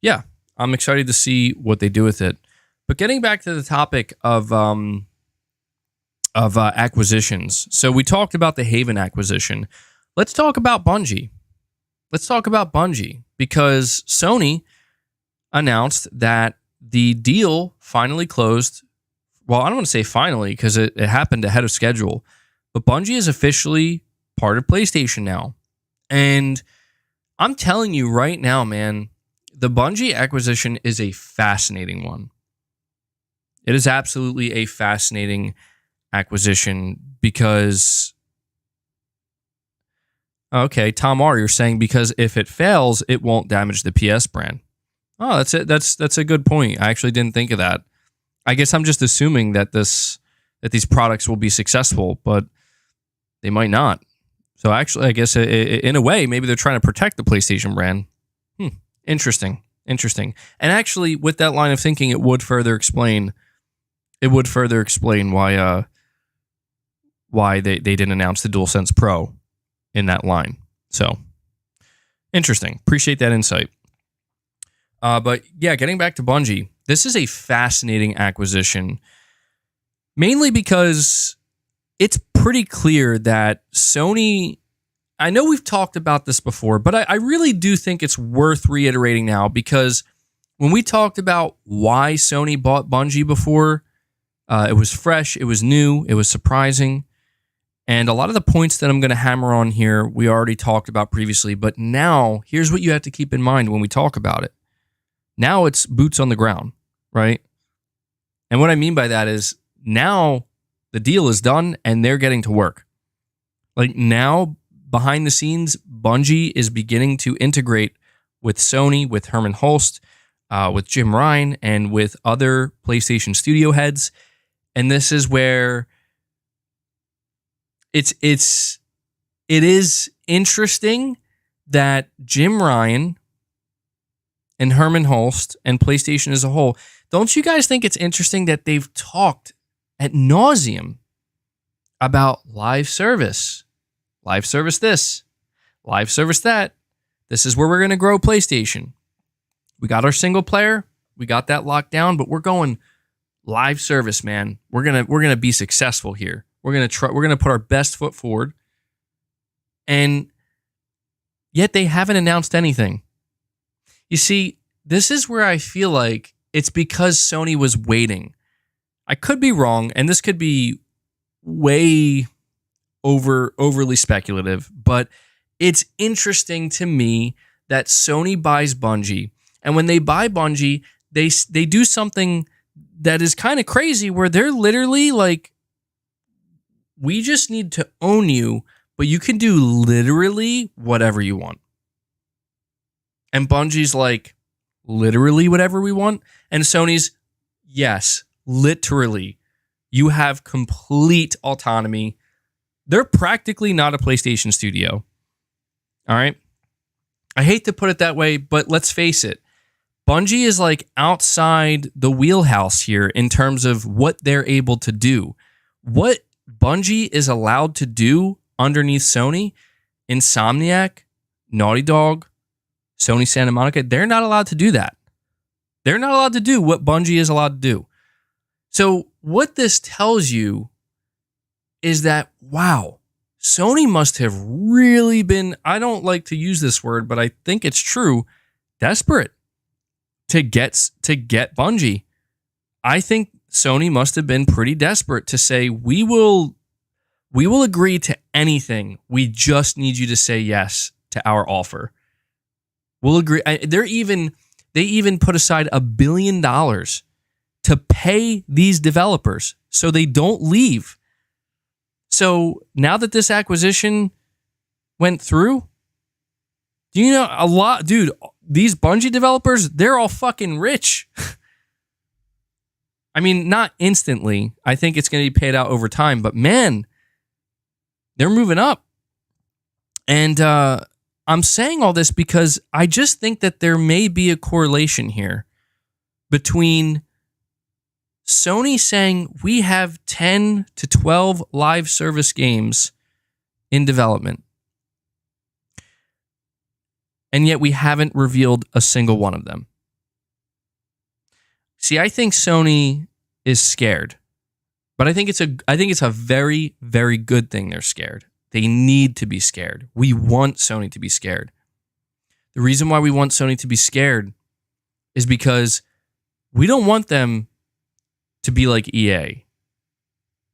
yeah, I'm excited to see what they do with it. But getting back to the topic of acquisitions. So we talked about the Haven acquisition. Let's talk about Bungie. Because Sony announced that the deal finally closed. Well, I don't want to say finally because it happened ahead of schedule. But Bungie is officially part of PlayStation now. And I'm telling you right now, man, the Bungie acquisition is a fascinating one. It is absolutely a fascinating acquisition because... Okay, Tom R, you're saying because if it fails, it won't damage the PS brand. Oh, that's it. That's a good point. I actually didn't think of that. I guess I'm just assuming that these products will be successful, but they might not. So actually, I guess in a way, maybe they're trying to protect the PlayStation brand. Interesting. And actually, with that line of thinking, it would further explain why they didn't announce the DualSense Pro in that line. So, interesting. Appreciate that insight. But yeah, getting back to Bungie, this is a fascinating acquisition, mainly because it's pretty clear that Sony, I know we've talked about this before, but I really do think it's worth reiterating now, because when we talked about why Sony bought Bungie before, it was fresh, it was new, it was surprising. And a lot of the points that I'm going to hammer on here, we already talked about previously, but now here's what you have to keep in mind when we talk about it. Now it's boots on the ground, right? And what I mean by that is now the deal is done and they're getting to work. Like now, behind the scenes, Bungie is beginning to integrate with Sony, with Herman Hulst, with Jim Ryan, and with other PlayStation studio heads. And this is where it is interesting that Jim Ryan and Herman Hulst and PlayStation as a whole, don't you guys think it's interesting that they've talked ad nauseum about live service this, live service that. This is where we're going to grow PlayStation. We got our single player, we got that locked down, but we're going live service, man. We're gonna be successful here. We're gonna put our best foot forward, and yet they haven't announced anything. You see, this is where I feel like it's because Sony was waiting. I could be wrong, and this could be way overly speculative, but it's interesting to me that Sony buys Bungie, and when they buy Bungie, they do something that is kind of crazy where they're literally like, we just need to own you, but you can do literally whatever you want. And Bungie's like, literally whatever we want? And Sony's, yes, literally. You have complete autonomy. They're practically not a PlayStation studio. All right? I hate to put it that way, but let's face it. Bungie is like outside the wheelhouse here in terms of what they're able to do. What Bungie is allowed to do underneath Sony, Insomniac, Naughty Dog, Sony Santa Monica, they're not allowed to do that. They're not allowed to do what Bungie is allowed to do. So what this tells you is that, wow, Sony must have really been, I don't like to use this word, but I think it's true, desperate to get Bungie. I think Sony must have been pretty desperate to say, we will agree to anything. We just need you to say yes to our offer. We'll agree. They even put aside $1 billion to pay these developers so they don't leave. So now that this acquisition went through, do you know a lot, dude? These Bungie developers, they're all fucking rich. I mean, not instantly. I think it's going to be paid out over time, but man, they're moving up. And I'm saying all this because I just think that there may be a correlation here between Sony saying we have 10 to 12 live service games in development, and yet we haven't revealed a single one of them. See, I think Sony is scared, but I think it's a very, very good thing they're scared. They need to be scared. We want Sony to be scared. The reason why we want Sony to be scared is because we don't want them to be like EA.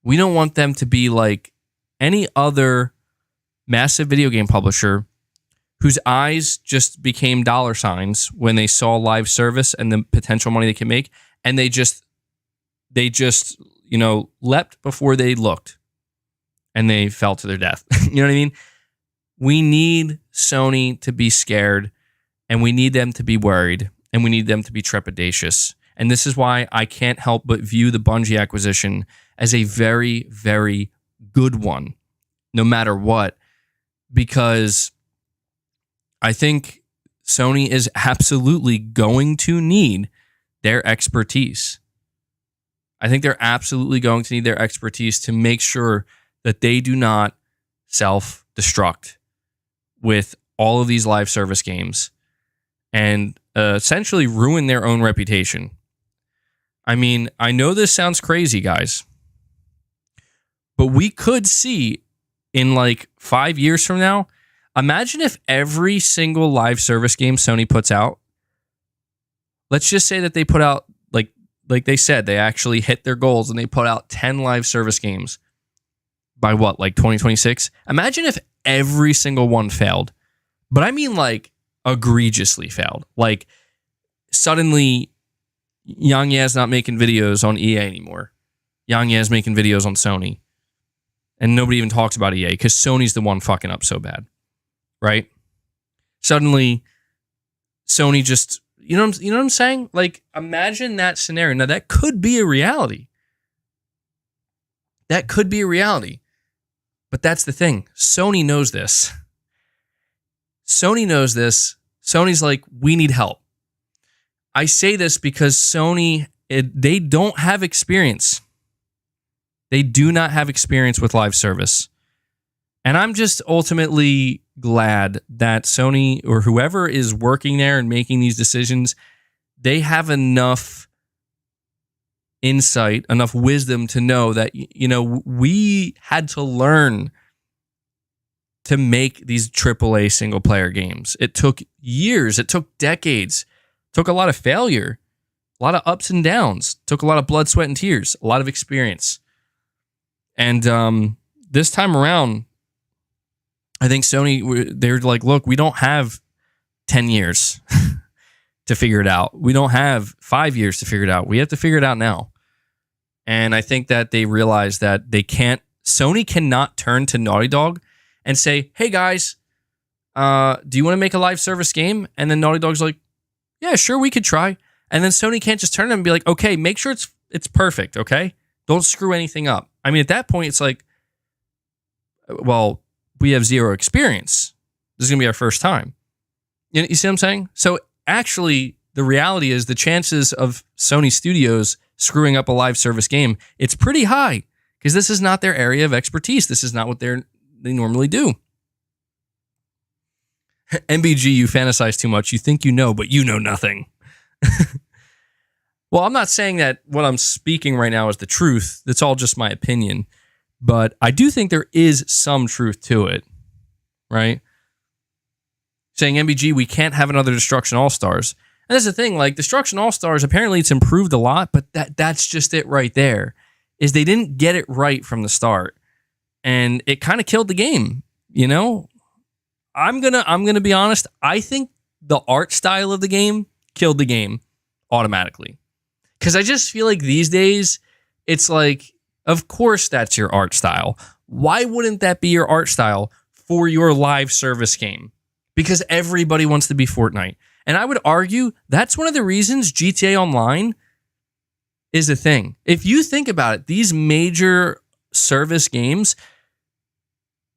We don't want them to be like any other massive video game publisher whose eyes just became dollar signs when they saw live service and the potential money they can make, and they just leapt before they looked, and they fell to their death. You know what I mean? We need Sony to be scared, and we need them to be worried, and we need them to be trepidatious. And this is why I can't help but view the Bungie acquisition as a very, very good one, no matter what, because I think Sony is absolutely going to need their expertise. I think they're absolutely going to need their expertise to make sure that they do not self-destruct with all of these live service games and essentially ruin their own reputation. I mean, I know this sounds crazy, guys, but we could see in like 5 years from now, imagine if every single live service game Sony puts out, let's just say that they put out, like they said, they actually hit their goals and they put out 10 live service games by what, like 2026? Imagine if every single one failed. But I mean like egregiously failed. Like suddenly Yang Ye's not making videos on EA anymore. Yang Ye's making videos on Sony. And nobody even talks about EA because Sony's the one fucking up so bad. Right? Suddenly, Sony just, you know what I'm saying? Like, imagine that scenario. Now, that could be a reality. That could be a reality. But that's the thing. Sony knows this. Sony knows this. Sony's like, we need help. I say this because Sony, they don't have experience. They do not have experience with live service. And I'm just ultimately glad that Sony or whoever is working there and making these decisions, they have enough insight, enough wisdom to know that, we had to learn to make these AAA single player games. It took years. It took decades. It took a lot of failure. a lot of ups and downs, took a lot of blood, sweat, and tears, a lot of experience. And this time around, I think Sony, they're like, look, we don't have 10 years to figure it out. We don't have 5 years to figure it out. We have to figure it out now. And I think that they realize that Sony cannot turn to Naughty Dog and say, hey guys, do you want to make a live service game? And then Naughty Dog's like, yeah, sure, we could try. And then Sony can't just turn to them and be like, okay, make sure it's perfect, okay? Don't screw anything up. I mean, at that point, it's like, well, we have zero experience. This is going to be our first time. You see what I'm saying? So actually, the reality is the chances of Sony Studios screwing up a live service game, it's pretty high because this is not their area of expertise. This is not what they normally do. MBG, you fantasize too much. You think you know, but you know nothing. Well, I'm not saying that what I'm speaking right now is the truth. That's all just my opinion. But I do think there is some truth to it, right? Saying, MBG, we can't have another Destruction All-Stars. And that's the thing, like, Destruction All-Stars, apparently it's improved a lot, but that's just it right there, is they didn't get it right from the start. And it kind of killed the game, you know? I'm gonna be honest, I think the art style of the game killed the game automatically. Because I just feel like these days, it's like, of course that's your art style. Why wouldn't that be your art style for your live service game? Because everybody wants to be Fortnite. And I would argue that's one of the reasons GTA Online is a thing. If you think about it, these major service games,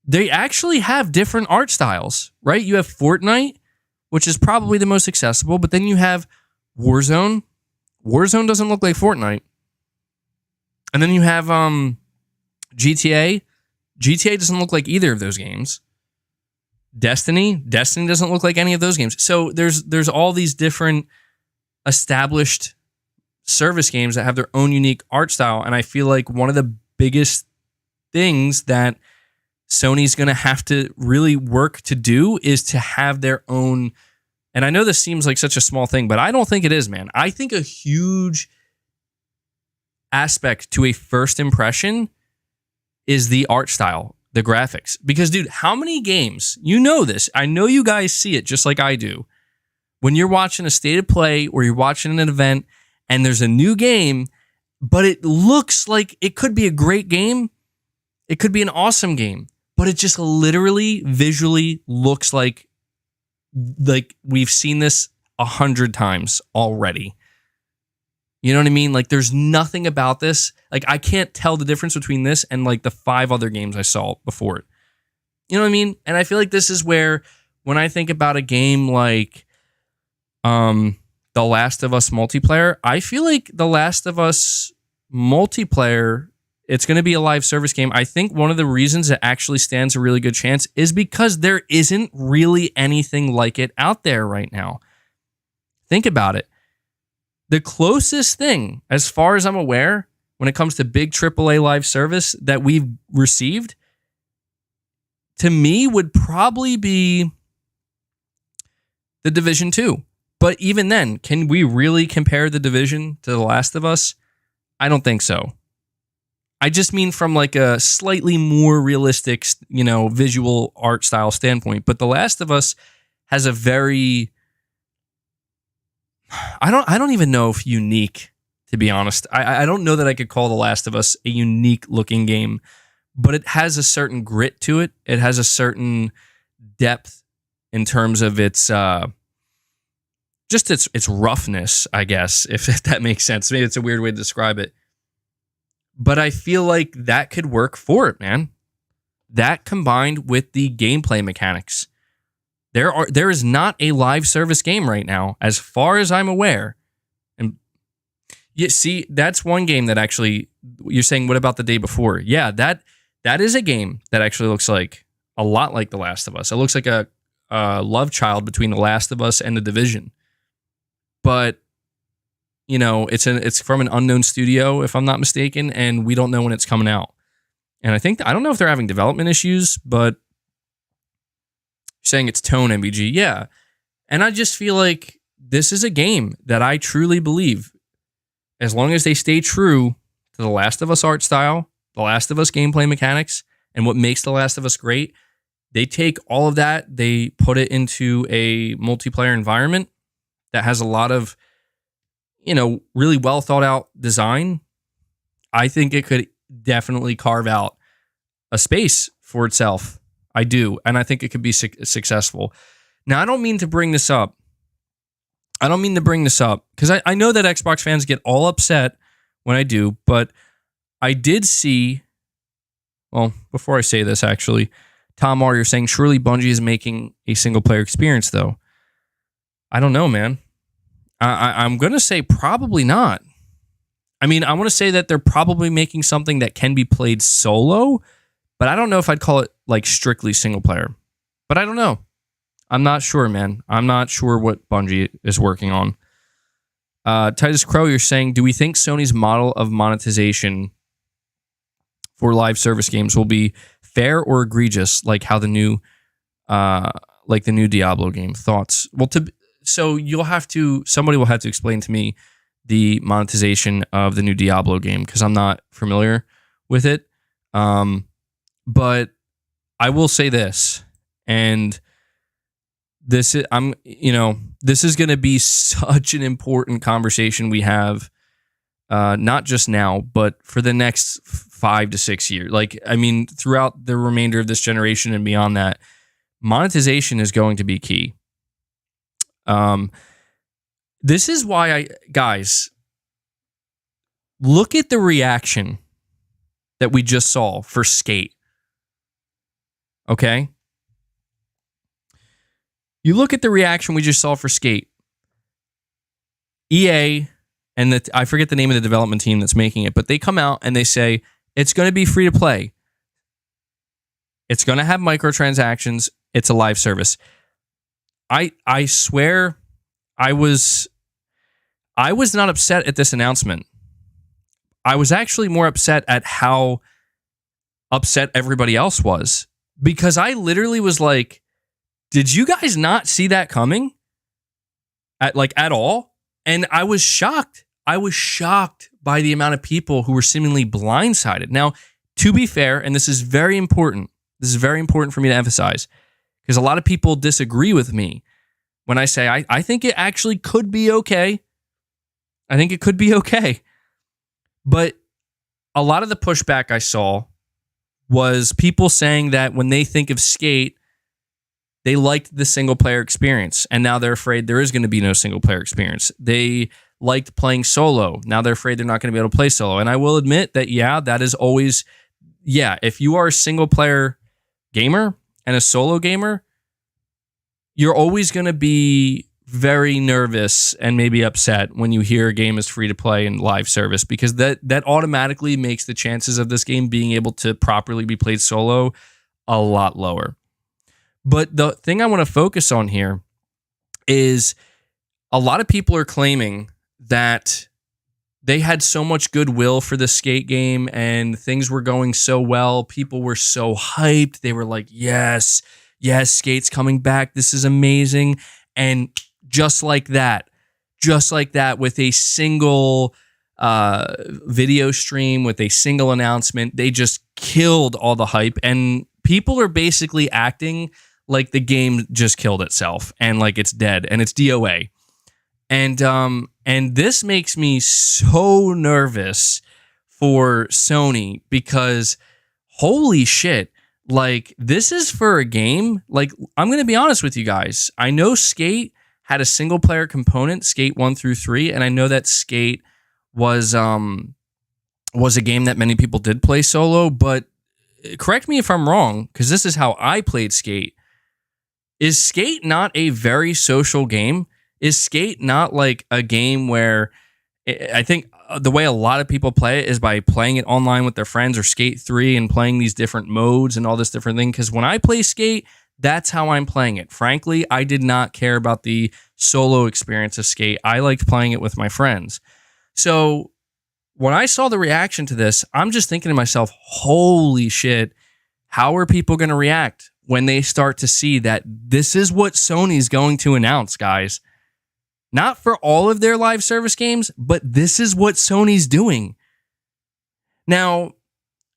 they actually have different art styles, right? You have Fortnite, which is probably the most accessible, but then you have Warzone. Warzone doesn't look like Fortnite. And then you have GTA. GTA doesn't look like either of those games. Destiny doesn't look like any of those games. So there's all these different established service games that have their own unique art style. And I feel like one of the biggest things that Sony's going to have to really work to do is to have their own. And I know this seems like such a small thing, but I don't think it is, man. I think a huge aspect to a first impression is the art style, the graphics. Because, dude, how many games, you know this, I know you guys see it just like I do, when you're watching a state of play or you're watching an event and there's a new game, but it looks like it could be a great game, it could be an awesome game, but it just literally visually looks like we've seen this 100 times already. You know what I mean? Like, there's nothing about this. Like, I can't tell the difference between this and like the 5 other games I saw before it. You know what I mean? And I feel like this is where, when I think about a game like The Last of Us multiplayer, I feel like The Last of Us multiplayer, it's going to be a live service game. I think one of the reasons it actually stands a really good chance is because there isn't really anything like it out there right now. Think about it. The closest thing, as far as I'm aware, when it comes to big AAA live service that we've received, to me would probably be The Division 2. But even then, can we really compare The Division to The Last of Us? I don't think so. I just mean from like a slightly more realistic, visual art style standpoint. But The Last of Us has a very, I don't even know if unique, to be honest. I don't know that I could call The Last of Us a unique looking game, but it has a certain grit to it. It has a certain depth in terms of its roughness, I guess, if that makes sense. Maybe it's a weird way to describe it. But I feel like that could work for it, man. That combined with the gameplay mechanics. There is not a live service game right now, as far as I'm aware. And you see, that's one game that actually, you're saying, what about the day before? Yeah, that is a game that actually looks like a lot like The Last of Us. It looks like a love child between The Last of Us and The Division. But it's from an unknown studio, if I'm not mistaken, and we don't know when it's coming out. And I don't know if they're having development issues, but you're saying it's tone MBG. Yeah. And I just feel like this is a game that I truly believe as long as they stay true to The Last of Us art style, The Last of Us gameplay mechanics, and what makes The Last of Us great, they take all of that, they put it into a multiplayer environment that has a lot of, really well thought out design. I think it could definitely carve out a space for itself. I do. And I think it could be successful. Now, I don't mean to bring this up. Because I know that Xbox fans get all upset when I do, but I did see, well, before I say this, actually, Tom R, you're saying, surely Bungie is making a single-player experience, though. I don't know, man. I'm going to say probably not. I mean, I want to say that they're probably making something that can be played solo, but I don't know if I'd call it like strictly single player. But I don't know. I'm not sure, man. I'm not sure what Bungie is working on. Titus Crow, you're saying, do we think Sony's model of monetization for live service games will be fair or egregious, like how the new Diablo game? Thoughts? Well, somebody will have to explain to me the monetization of the new Diablo game, because I'm not familiar with it. But I will say this, and this is going to be such an important conversation we have, not just now, but for the next 5 to 6 years. Throughout the remainder of this generation and beyond that, monetization is going to be key. This is why guys, look at the reaction that we just saw for Skate. Okay? You look at the reaction we just saw for Skate. EA, and I forget the name of the development team that's making it, but they come out and they say, it's going to be free to play. It's going to have microtransactions. It's a live service. I swear I was not upset at this announcement. I was actually more upset at how upset everybody else was, because I literally was like, did you guys not see that coming at all? And I was shocked. I was shocked by the amount of people who were seemingly blindsided. Now, to be fair, and this is very important. This is very important for me to emphasize, because a lot of people disagree with me when I say I think it actually could be okay. I think it could be okay. But a lot of the pushback I saw was people saying that when they think of Skate, they liked the single-player experience, and now they're afraid there is going to be no single-player experience. They liked playing solo. Now they're afraid they're not going to be able to play solo. And I will admit that, that is always, if you are a single-player gamer and a solo gamer, you're always going to be very nervous and maybe upset when you hear a game is free to play in live service, because that automatically makes the chances of this game being able to properly be played solo a lot lower. But the thing I want to focus on here is a lot of people are claiming that they had so much goodwill for the Skate game and things were going so well. People were so hyped. They were like, yes, Skate's coming back. This is amazing. And just like that, with a single video stream, with a single announcement, they just killed all the hype. And people are basically acting like the game just killed itself and like it's dead and it's DOA. And this makes me so nervous for Sony, because holy shit, like this is for a game. Like, I'm going to be honest with you guys. I know Skate had a single player component, Skate 1 through 3, and I know that Skate was a game that many people did play solo, but correct me if I'm wrong, because this is how I played Skate. Is Skate not a very social game? Is Skate not like a game where I think the way a lot of people play it is by playing it online with their friends, or Skate 3 and playing these different modes and all this different thing? Because when I play Skate, that's how I'm playing it. Frankly, I did not care about the solo experience of Skate. I liked playing it with my friends. So when I saw the reaction to this, I'm just thinking to myself, holy shit, how are people going to react when they start to see that this is what Sony's going to announce, guys? Not for all of their live service games, but this is what Sony's doing. Now,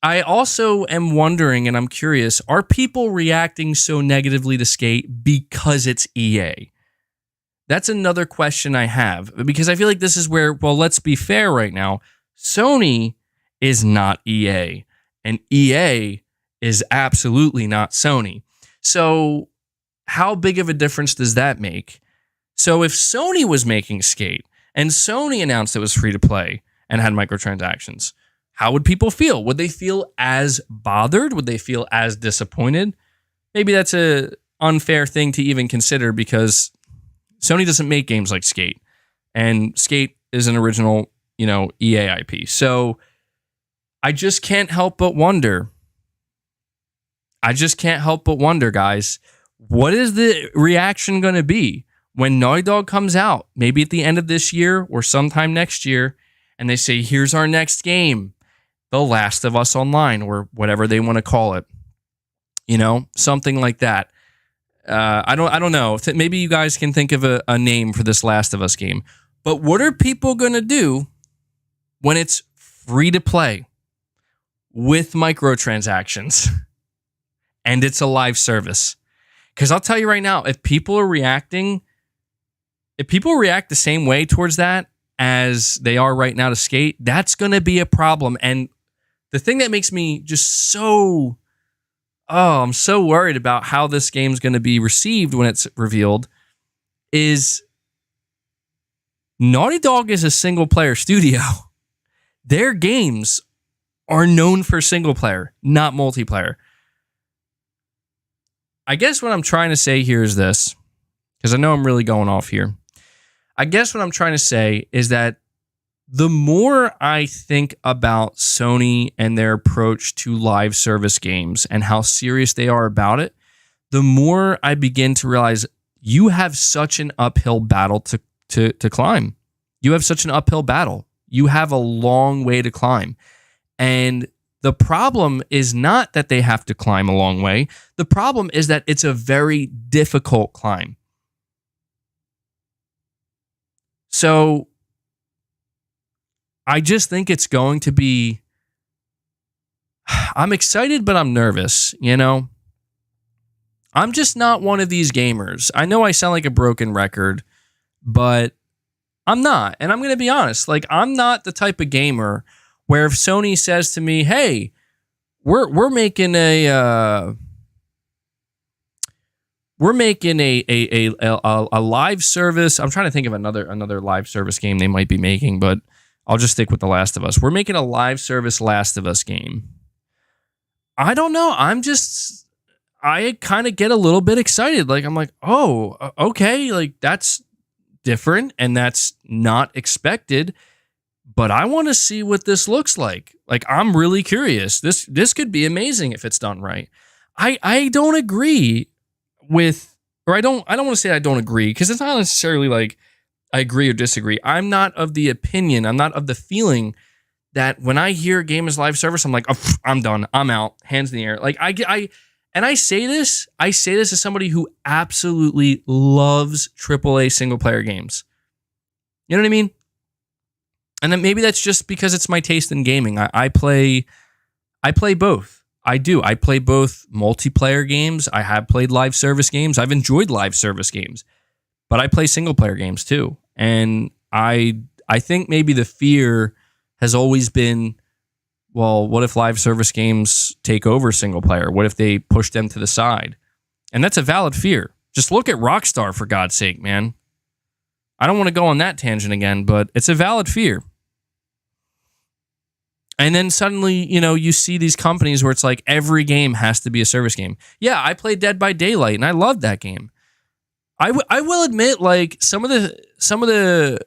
I also am wondering, and I'm curious, are people reacting so negatively to Skate because it's EA? That's another question I have, because I feel like this is where, well, let's be fair right now. Sony is not EA, and EA is absolutely not Sony. So how big of a difference does that make? So if Sony was making Skate, and Sony announced it was free to play and had microtransactions, how would people feel? Would they feel as bothered? Would they feel as disappointed? Maybe that's an unfair thing to even consider, because Sony doesn't make games like Skate, and Skate is an original, EA IP. So I just can't help but wonder. Guys, what is the reaction going to be when Naughty Dog comes out, maybe at the end of this year or sometime next year, and they say, here's our next game, The Last of Us Online, or whatever they want to call it, something like that. I don't know. Maybe you guys can think of a name for this Last of Us game. But what are people going to do when it's free to play with microtransactions and it's a live service? Because I'll tell you right now, if people react the same way towards that as they are right now to Skate, that's going to be a problem. And the thing that makes me just I'm so worried about how this game's going to be received when it's revealed is Naughty Dog is a single-player studio. Their games are known for single-player, not multiplayer. I guess what I'm trying to say here is this, because I know I'm really going off here. I guess what I'm trying to say is that the more I think about Sony and their approach to live service games and how serious they are about it, the more I begin to realize you have such an uphill battle to climb. You have such an uphill battle. You have a long way to climb. And the problem is not that they have to climb a long way. The problem is that it's a very difficult climb. So I just think it's going to be... I'm excited, but I'm nervous, I'm just not one of these gamers. I know I sound like a broken record, but I'm not. And I'm going to be honest. I'm not the type of gamer where if Sony says to me, hey, we're making a live service. I'm trying to think of another live service game they might be making, but I'll just stick with The Last of Us. We're making a live service Last of Us game. I don't know. I kind of get a little bit excited. I'm like, oh, okay. That's different and that's not expected, but I want to see what this looks like. I'm really curious. This could be amazing if it's done right. I don't agree with, or I don't want to say I don't agree, because it's not necessarily I agree or disagree. I'm not of the opinion, I'm not of the feeling that when I hear a game is live service, I'm like, oh, I'm done, I'm out, hands in the air. I say this as somebody who absolutely loves AAA single player games. You know what I mean? And then maybe that's just because it's my taste in gaming. I play both. I do. I play both multiplayer games. I have played live service games. I've enjoyed live service games. But I play single player games too. And I think maybe the fear has always been, well, what if live service games take over single player? What if they push them to the side? And that's a valid fear. Just look at Rockstar, for God's sake, man. I don't want to go on that tangent again, but it's a valid fear. And then suddenly, you see these companies where it's like every game has to be a service game. Yeah, I played Dead by Daylight and I loved that game. I will admit, some of the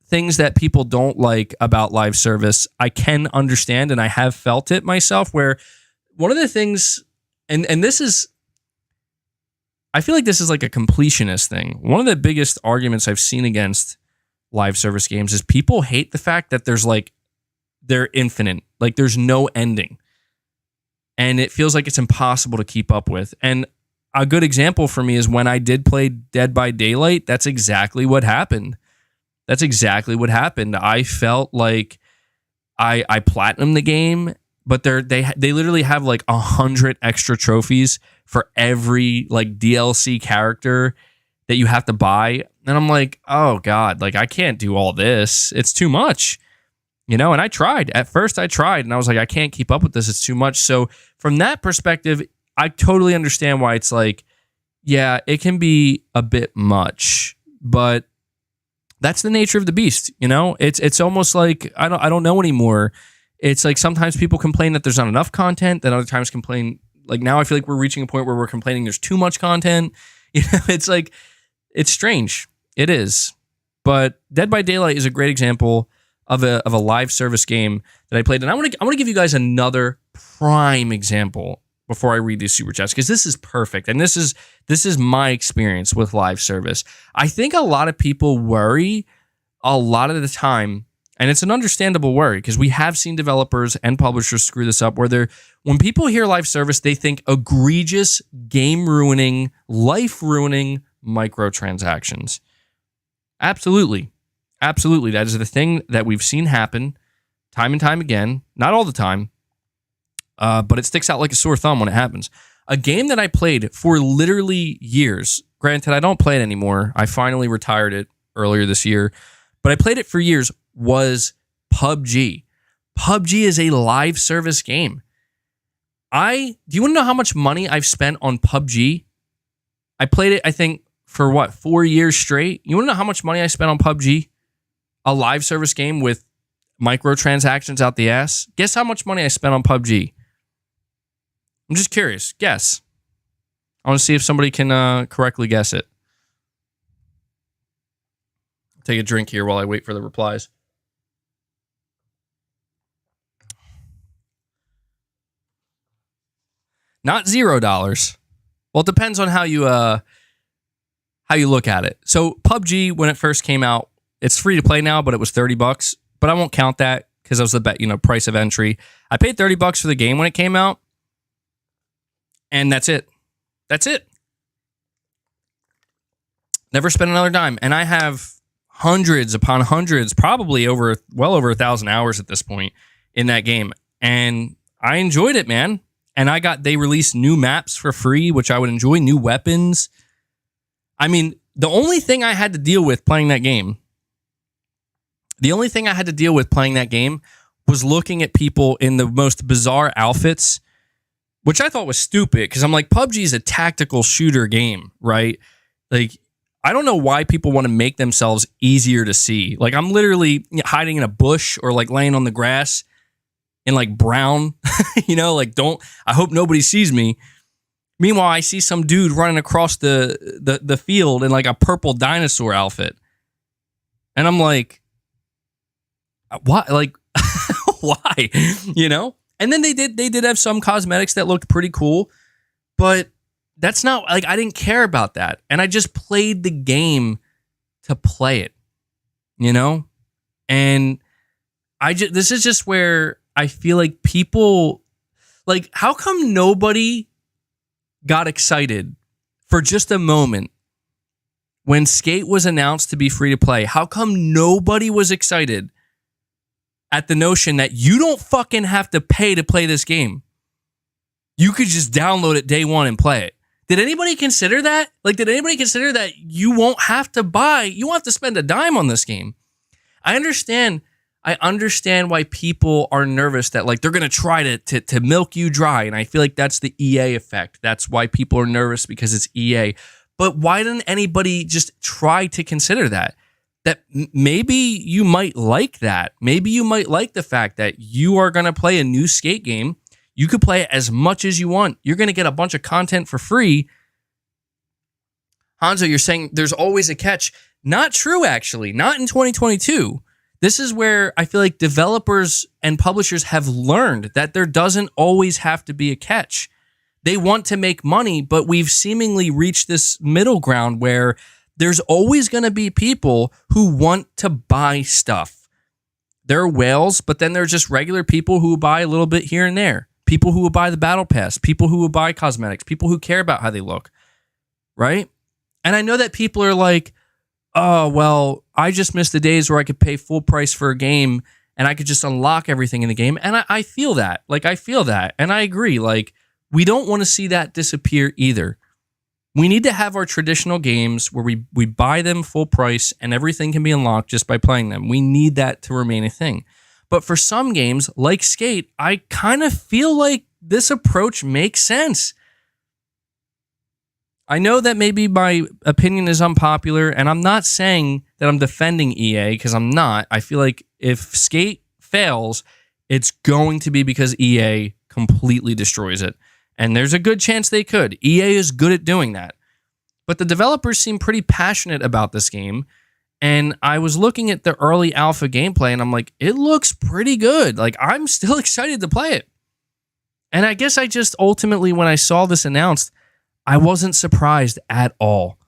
things that people don't like about live service, I can understand, and I have felt it myself, where one of the things, and this is, I feel like this is a completionist thing. One of the biggest arguments I've seen against live service games is people hate the fact that they're infinite. There's no ending. And it feels like it's impossible to keep up with. And a good example for me is when I did play Dead by Daylight, that's exactly what happened. That's exactly what happened. I felt like I platinumed the game, but they literally have like 100 extra trophies for every like DLC character that you have to buy. And I'm like, oh God, like I can't do all this. It's too much. And I tried. At first I tried and I was like, I can't keep up with this. It's too much. So from that perspective, I totally understand why it's like, yeah, it can be a bit much, but that's the nature of the beast. It's almost like, I don't know anymore. It's like sometimes people complain that there's not enough content, then other times complain, like now I feel like we're reaching a point where we're complaining there's too much content. It's like, it's strange. It is. But Dead by Daylight is a great example of a live service game that I played. And I want to give you guys another prime example before I read these super chats, because this is perfect. And this is my experience with live service. I think a lot of people worry a lot of the time, and it's an understandable worry because we have seen developers and publishers screw this up where when people hear live service, they think egregious, game-ruining, life-ruining microtransactions. Absolutely. Absolutely. That is the thing that we've seen happen time and time again. Not all the time, but it sticks out like a sore thumb when it happens. A game that I played for literally years. Granted, I don't play it anymore. I finally retired it earlier this year. But I played it for years, was PUBG. PUBG is a live service game. Do you want to know how much money I've spent on PUBG? I played it, I think, for 4 years straight? You want to know how much money I spent on PUBG? A live service game with microtransactions out the ass? Guess how much money I spent on PUBG? I'm just curious. Guess. I want to see if somebody can correctly guess it. Take a drink here while I wait for the replies. Not $0. Well, it depends on how you look at it. So PUBG, when it first came out, it's free to play now, but it was $30. But I won't count that because that was the price of entry. I paid $30 for the game when it came out, and that's it. That's it. Never spent another dime, and I have hundreds upon hundreds, probably well over 1,000 hours at this point in that game, and I enjoyed it, man. And they released new maps for free, which I would enjoy, new weapons. I mean, the only thing I had to deal with playing that game was looking at people in the most bizarre outfits, which I thought was stupid because I'm like, PUBG is a tactical shooter game, right? Like, I don't know why people want to make themselves easier to see. Like, I'm literally hiding in a bush or like laying on the grass in like brown, I hope nobody sees me. Meanwhile, I see some dude running across the field in like a purple dinosaur outfit. And I'm like, what? Like, why? And then they did have some cosmetics that looked pretty cool, but that's not like, I didn't care about that. And I just played the game to play it, And this is just where I feel like people, like, how come nobody got excited for just a moment when Skate was announced to be free to play? How come nobody was excited at the notion that you don't fucking have to pay to play this game? You could just download it day one and play it. Did anybody consider that? Like, did anybody consider that you won't have to spend a dime on this game? I understand why people are nervous that like they're going to try to milk you dry. And I feel like that's the EA effect. That's why people are nervous, because it's EA. But why didn't anybody just try to consider that? That maybe you might like that. Maybe you might like the fact that you are going to play a new Skate game. You could play it as much as you want. You're going to get a bunch of content for free. Hanzo, you're saying there's always a catch. Not true, actually. Not in 2022. This is where I feel like developers and publishers have learned that there doesn't always have to be a catch. They want to make money, but we've seemingly reached this middle ground where there's always going to be people who want to buy stuff. There are whales, but then there's just regular people who buy a little bit here and there. People who will buy the battle pass, people who will buy cosmetics, people who care about how they look, right? And I know that people are like, oh, well, I just miss the days where I could pay full price for a game and I could just unlock everything in the game. And I feel that. Like, I feel that. And I agree. Like, we don't want to see that disappear either. We need to have our traditional games where we buy them full price and everything can be unlocked just by playing them. We need that to remain a thing. But for some games, like Skate, I kind of feel like this approach makes sense. I know that maybe my opinion is unpopular, and I'm not saying that I'm defending EA, because I'm not. I feel like if Skate fails, it's going to be because EA completely destroys it. And there's a good chance they could. EA is good at doing that. But the developers seem pretty passionate about this game. And I was looking at the early alpha gameplay, and I'm like, it looks pretty good. Like, I'm still excited to play it. And I guess I just ultimately, when I saw this announced, I wasn't surprised at all.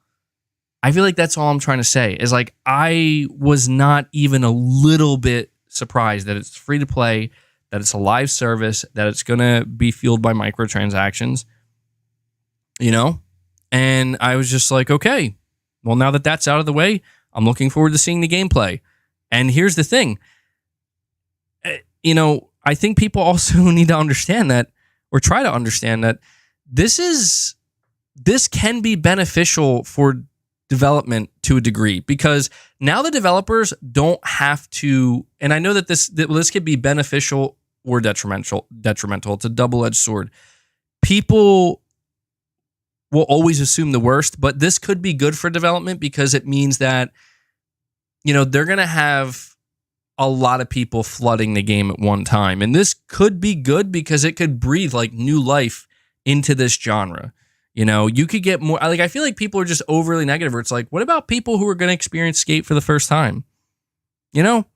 I feel like that's all I'm trying to say, is like, I was not even a little bit surprised that it's free to play, that it's a live service, that it's going to be fueled by microtransactions, you know? And I was just like, okay, well, now that that's out of the way, I'm looking forward to seeing the gameplay. And here's the thing, you know, I think people also need to understand that, or try to understand that this can be beneficial for development to a degree, because now the developers don't have to, and I know that this could be beneficial or detrimental. It's a double-edged sword. People will always assume the worst, but this could be good for development because it means that, you know, they're going to have a lot of people flooding the game at one time. And this could be good because it could breathe like new life into this genre. You know, you could get more, like, I feel like people are just overly negative, where it's like, what about people who are going to experience Skate for the first time? You know,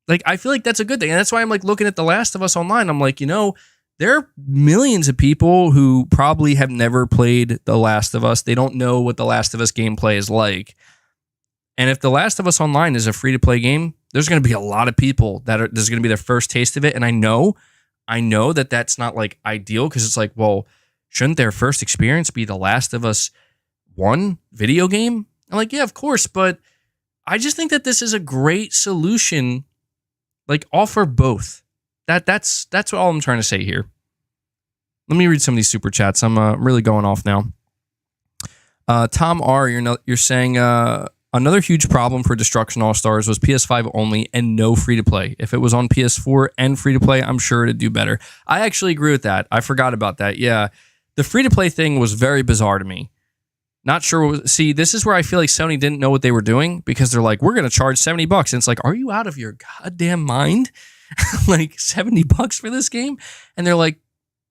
like, I feel like that's a good thing. And that's why I'm like looking at The Last of Us Online. I'm like, you know, there are millions of people who probably have never played The Last of Us. They don't know what The Last of Us gameplay is like. And if The Last of Us Online is a free-to-play game, there's going to be a lot of people this is going to be their first taste of it. And I know that that's not like ideal, because it's like, well, shouldn't their first experience be The Last of Us 1 video game? I'm like, yeah, of course. But I just think that this is a great solution. Like, offer both. That's all I'm trying to say here. Let me read some of these super chats. I'm really going off now. Tom R, you're saying another huge problem for Destruction All-Stars was PS5 only and no free-to-play. If it was on PS4 and free-to-play, I'm sure it'd do better. I actually agree with that. I forgot about that. Yeah, the free-to-play thing was very bizarre to me. Not sure. See, this is where I feel like Sony didn't know what they were doing, because they're like, we're going to charge $70. And it's like, are you out of your goddamn mind? Like, $70 for this game? And they're like,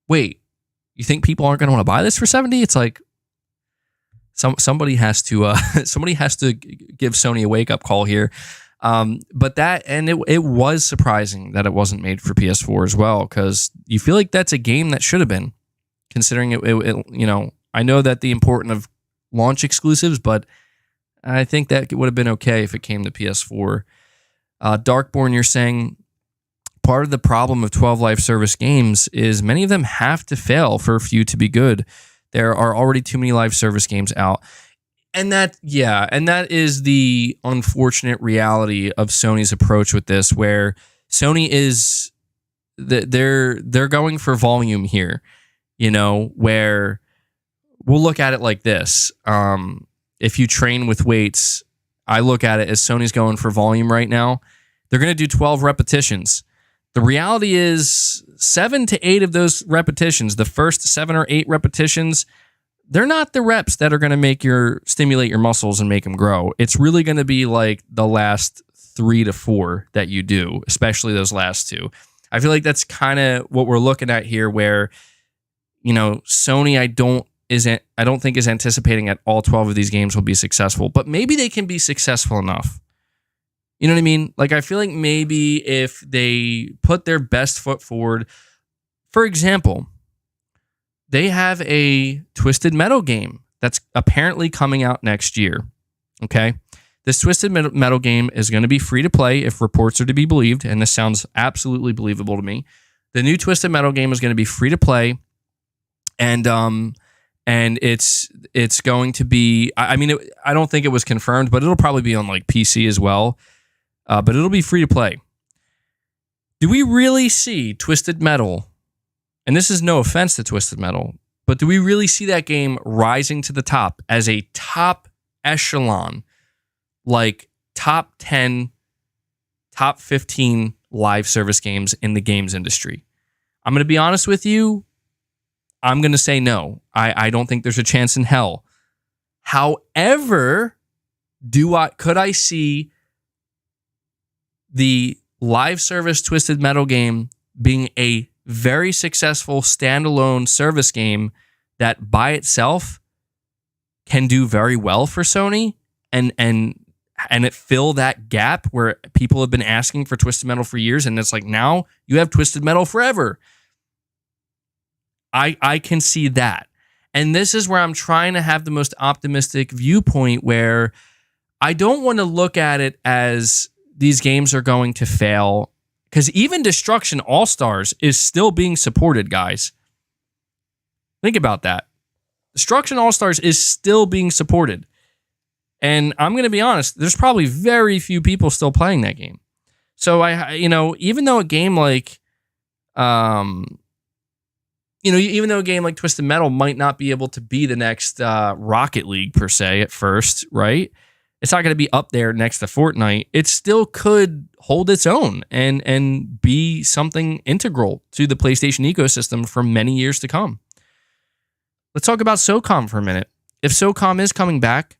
wait, you think people aren't going to want to buy this for $70? It's like, somebody has to give Sony a wake up call here. But that, and it was surprising that it wasn't made for PS4 as well, because you feel like that's a game that should have been, considering it, you know, I know that the importance of launch exclusives, but I think that would have been okay if it came to PS4. Darkborn, you're saying part of the problem of 12 live service games is many of them have to fail for a few to be good. There are already too many live service games out. And that is the unfortunate reality of Sony's approach with this, where Sony is, they're going for volume here, you know, where we'll look at it like this. If you train with weights, I look at it as Sony's going for volume right now. They're going to do 12 repetitions. The reality is 7 to 8 of those repetitions, the first 7 or 8 repetitions, they're not the reps that are going to stimulate your muscles and make them grow. It's really going to be like the last 3 to 4 that you do, especially those last 2. I feel like that's kind of what we're looking at here, where, you know, Sony, I don't think is anticipating that all 12 of these games will be successful, but maybe they can be successful enough. You know what I mean? Like, I feel like maybe if they put their best foot forward, for example, they have a Twisted Metal game that's apparently coming out next year. Okay? This Twisted Metal game is going to be free to play if reports are to be believed, and this sounds absolutely believable to me. The new Twisted Metal game is going to be free to play, and and it's going to be. I mean, I don't think it was confirmed, but it'll probably be on like PC as well. But it'll be free to play. Do we really see Twisted Metal? And this is no offense to Twisted Metal, but do we really see that game rising to the top as a top echelon, like top 10, top 15 live service games in the games industry? I'm going to be honest with you. I'm going to say no. I don't think there's a chance in hell. However, could I see the live service Twisted Metal game being a very successful standalone service game that by itself can do very well for Sony and it fill that gap where people have been asking for Twisted Metal for years, and it's like, now you have Twisted Metal forever. I can see that. And this is where I'm trying to have the most optimistic viewpoint, where I don't want to look at it as these games are going to fail, because even Destruction All-Stars is still being supported, guys. Think about that. Destruction All-Stars is still being supported. And I'm going to be honest, there's probably very few people still playing that game. So even though a game like even though a game like Twisted Metal might not be able to be the next Rocket League per se at first, right? It's not going to be up there next to Fortnite. It still could hold its own and be something integral to the PlayStation ecosystem for many years to come. Let's talk about SOCOM for a minute. If SOCOM is coming back,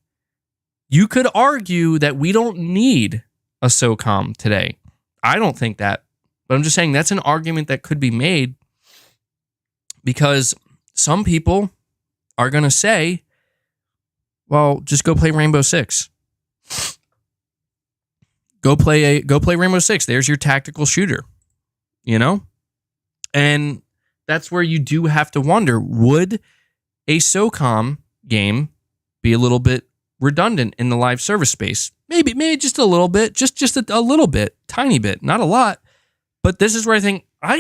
you could argue that we don't need a SOCOM today. I don't think that, but I'm just saying that's an argument that could be made, because some people are going to say, well, just go play Rainbow Six. Go play Rainbow Six. There's your tactical shooter, And that's where you do have to wonder, would a SOCOM game be a little bit redundant in the live service space? Maybe just a little bit, just a little bit, tiny bit, not a lot. But this is where I think not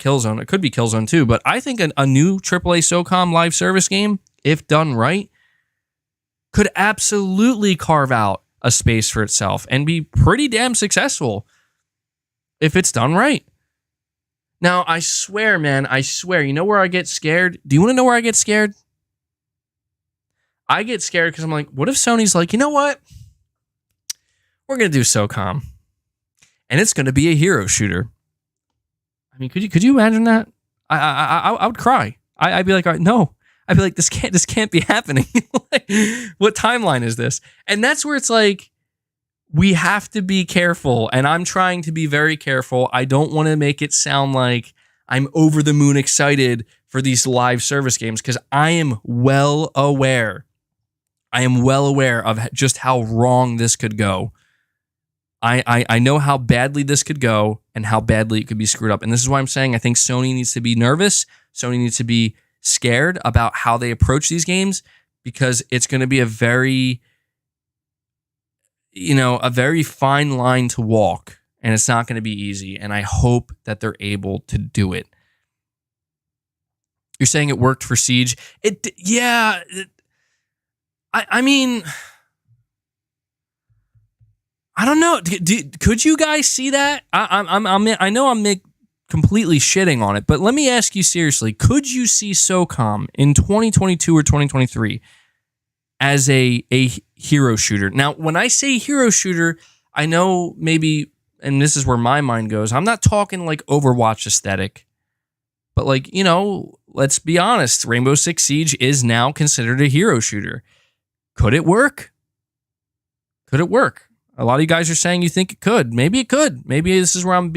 Killzone. It could be Killzone too, but I think a new AAA SOCOM live service game, if done right, could absolutely carve out a space for itself and be pretty damn successful if it's done right. Now, I swear, you know where I get scared? Do you want to know where I get scared? I get scared because I'm like, what if Sony's like, you know what? We're going to do SOCOM, and it's going to be a hero shooter. I mean, could you imagine that? I would cry. I'd be like, all right, no. I'd be like, this can't be happening. Like, what timeline is this? And that's where it's like, we have to be careful. And I'm trying to be very careful. I don't want to make it sound like I'm over the moon excited for these live service games, because I am well aware of just how wrong this could go. I know how badly this could go and how badly it could be screwed up. And this is why I'm saying I think Sony needs to be nervous. Sony needs to be scared about how they approach these games, because it's going to be a very fine line to walk, and it's not going to be easy. And I hope that they're able to do it. You're saying it worked for Siege? I mean, I don't know. Could you guys see that? I know I'm completely shitting on it, but let me ask you seriously: could you see SOCOM in 2022 or 2023 as a hero shooter? Now, when I say hero shooter, I know maybe, and this is where my mind goes, I'm not talking like Overwatch aesthetic, but like, let's be honest, Rainbow Six Siege is now considered a hero shooter. Could it work? Could it work? A lot of you guys are saying you think it could. Maybe it could. Maybe this is where I'm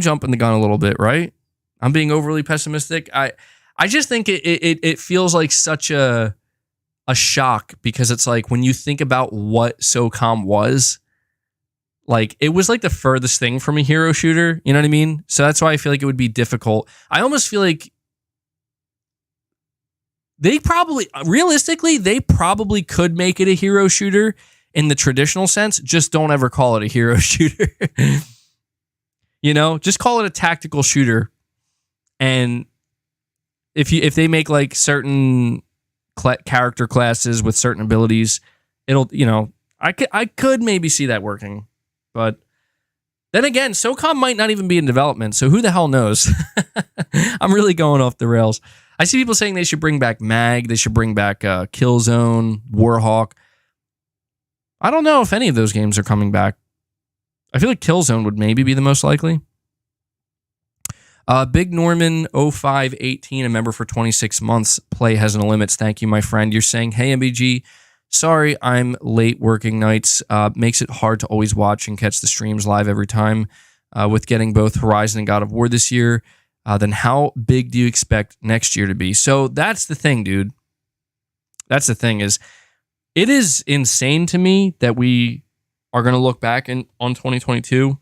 jumping the gun a little bit, right? I'm being overly pessimistic. I just think it feels like such a shock, because it's like, when you think about what SOCOM was, like, it was like the furthest thing from a hero shooter. You know what I mean? So that's why I feel like it would be difficult. I almost feel like realistically, they probably could make it a hero shooter in the traditional sense. Just don't ever call it a hero shooter. Just call it a tactical shooter. And if they make like certain character classes with certain abilities, it'll, I could maybe see that working. But then again, SOCOM might not even be in development, so who the hell knows? I'm really going off the rails. I see people saying they should bring back MAG, they should bring back Killzone, Warhawk. I don't know if any of those games are coming back. I feel like Killzone would maybe be the most likely. Big Norman 0518, a member for 26 months. Play has no limits. Thank you, my friend. You're saying, hey, MBG, sorry I'm late working nights. Makes it hard to always watch and catch the streams live every time. With getting both Horizon and God of War this year, then how big do you expect next year to be? So that's the thing, dude. That's the thing is, it is insane to me that we are going to look back on 2022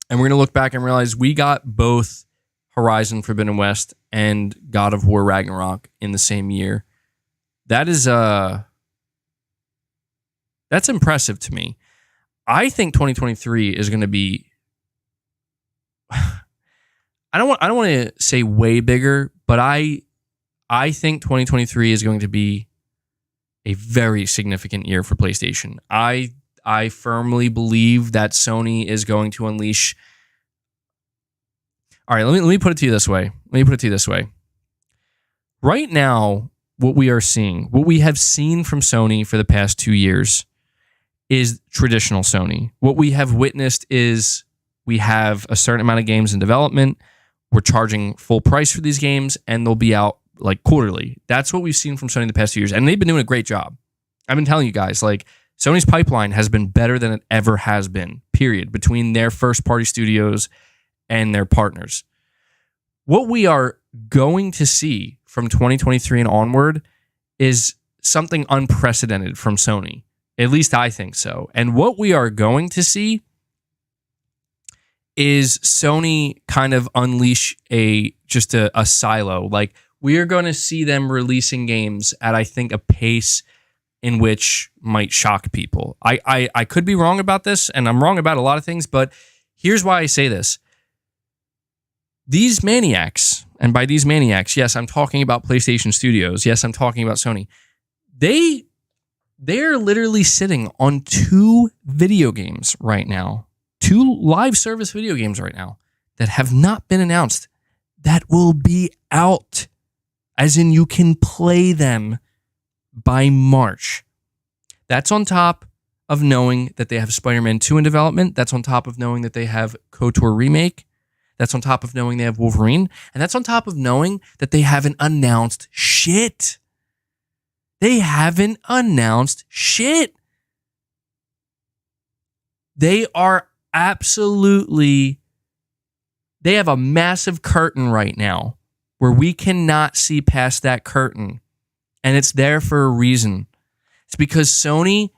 and we're going to look back and realize we got both Horizon Forbidden West and God of War Ragnarok in the same year. That is that's impressive to me. I think 2023 is going to be I don't want to say way bigger, but I think 2023 is going to be a very significant year for PlayStation. I firmly believe that Sony is going to unleash. All right, let me put it to you this way. Right now, what we are seeing, what we have seen from Sony for the past 2 years is traditional Sony. What we have witnessed is we have a certain amount of games in development. We're charging full price for these games, and they'll be out like quarterly. That's what we've seen from Sony the past 2 years, and they've been doing a great job. I've been telling you guys, like, Sony's pipeline has been better than it ever has been, period, between their first-party studios and their partners. What we are going to see from 2023 and onward is something unprecedented from Sony. At least I think so. And what we are going to see is Sony kind of unleash a silo. Like, we are going to see them releasing games at, I think, a pace in which might shock people. I could be wrong about this, and I'm wrong about a lot of things, but here's why I say this. These maniacs, and by these maniacs, yes, I'm talking about PlayStation Studios. Yes, I'm talking about Sony. They're literally sitting on 2 video games right now, 2 live service video games right now that have not been announced, that will be out, as in you can play them by March. That's on top of knowing that they have Spider-Man 2 in development. That's on top of knowing that they have KOTOR Remake. That's on top of knowing they have Wolverine. And that's on top of knowing that they haven't announced shit. They haven't announced shit. They are absolutely... They have a massive curtain right now where we cannot see past that curtain. And it's there for a reason. It's because Sony...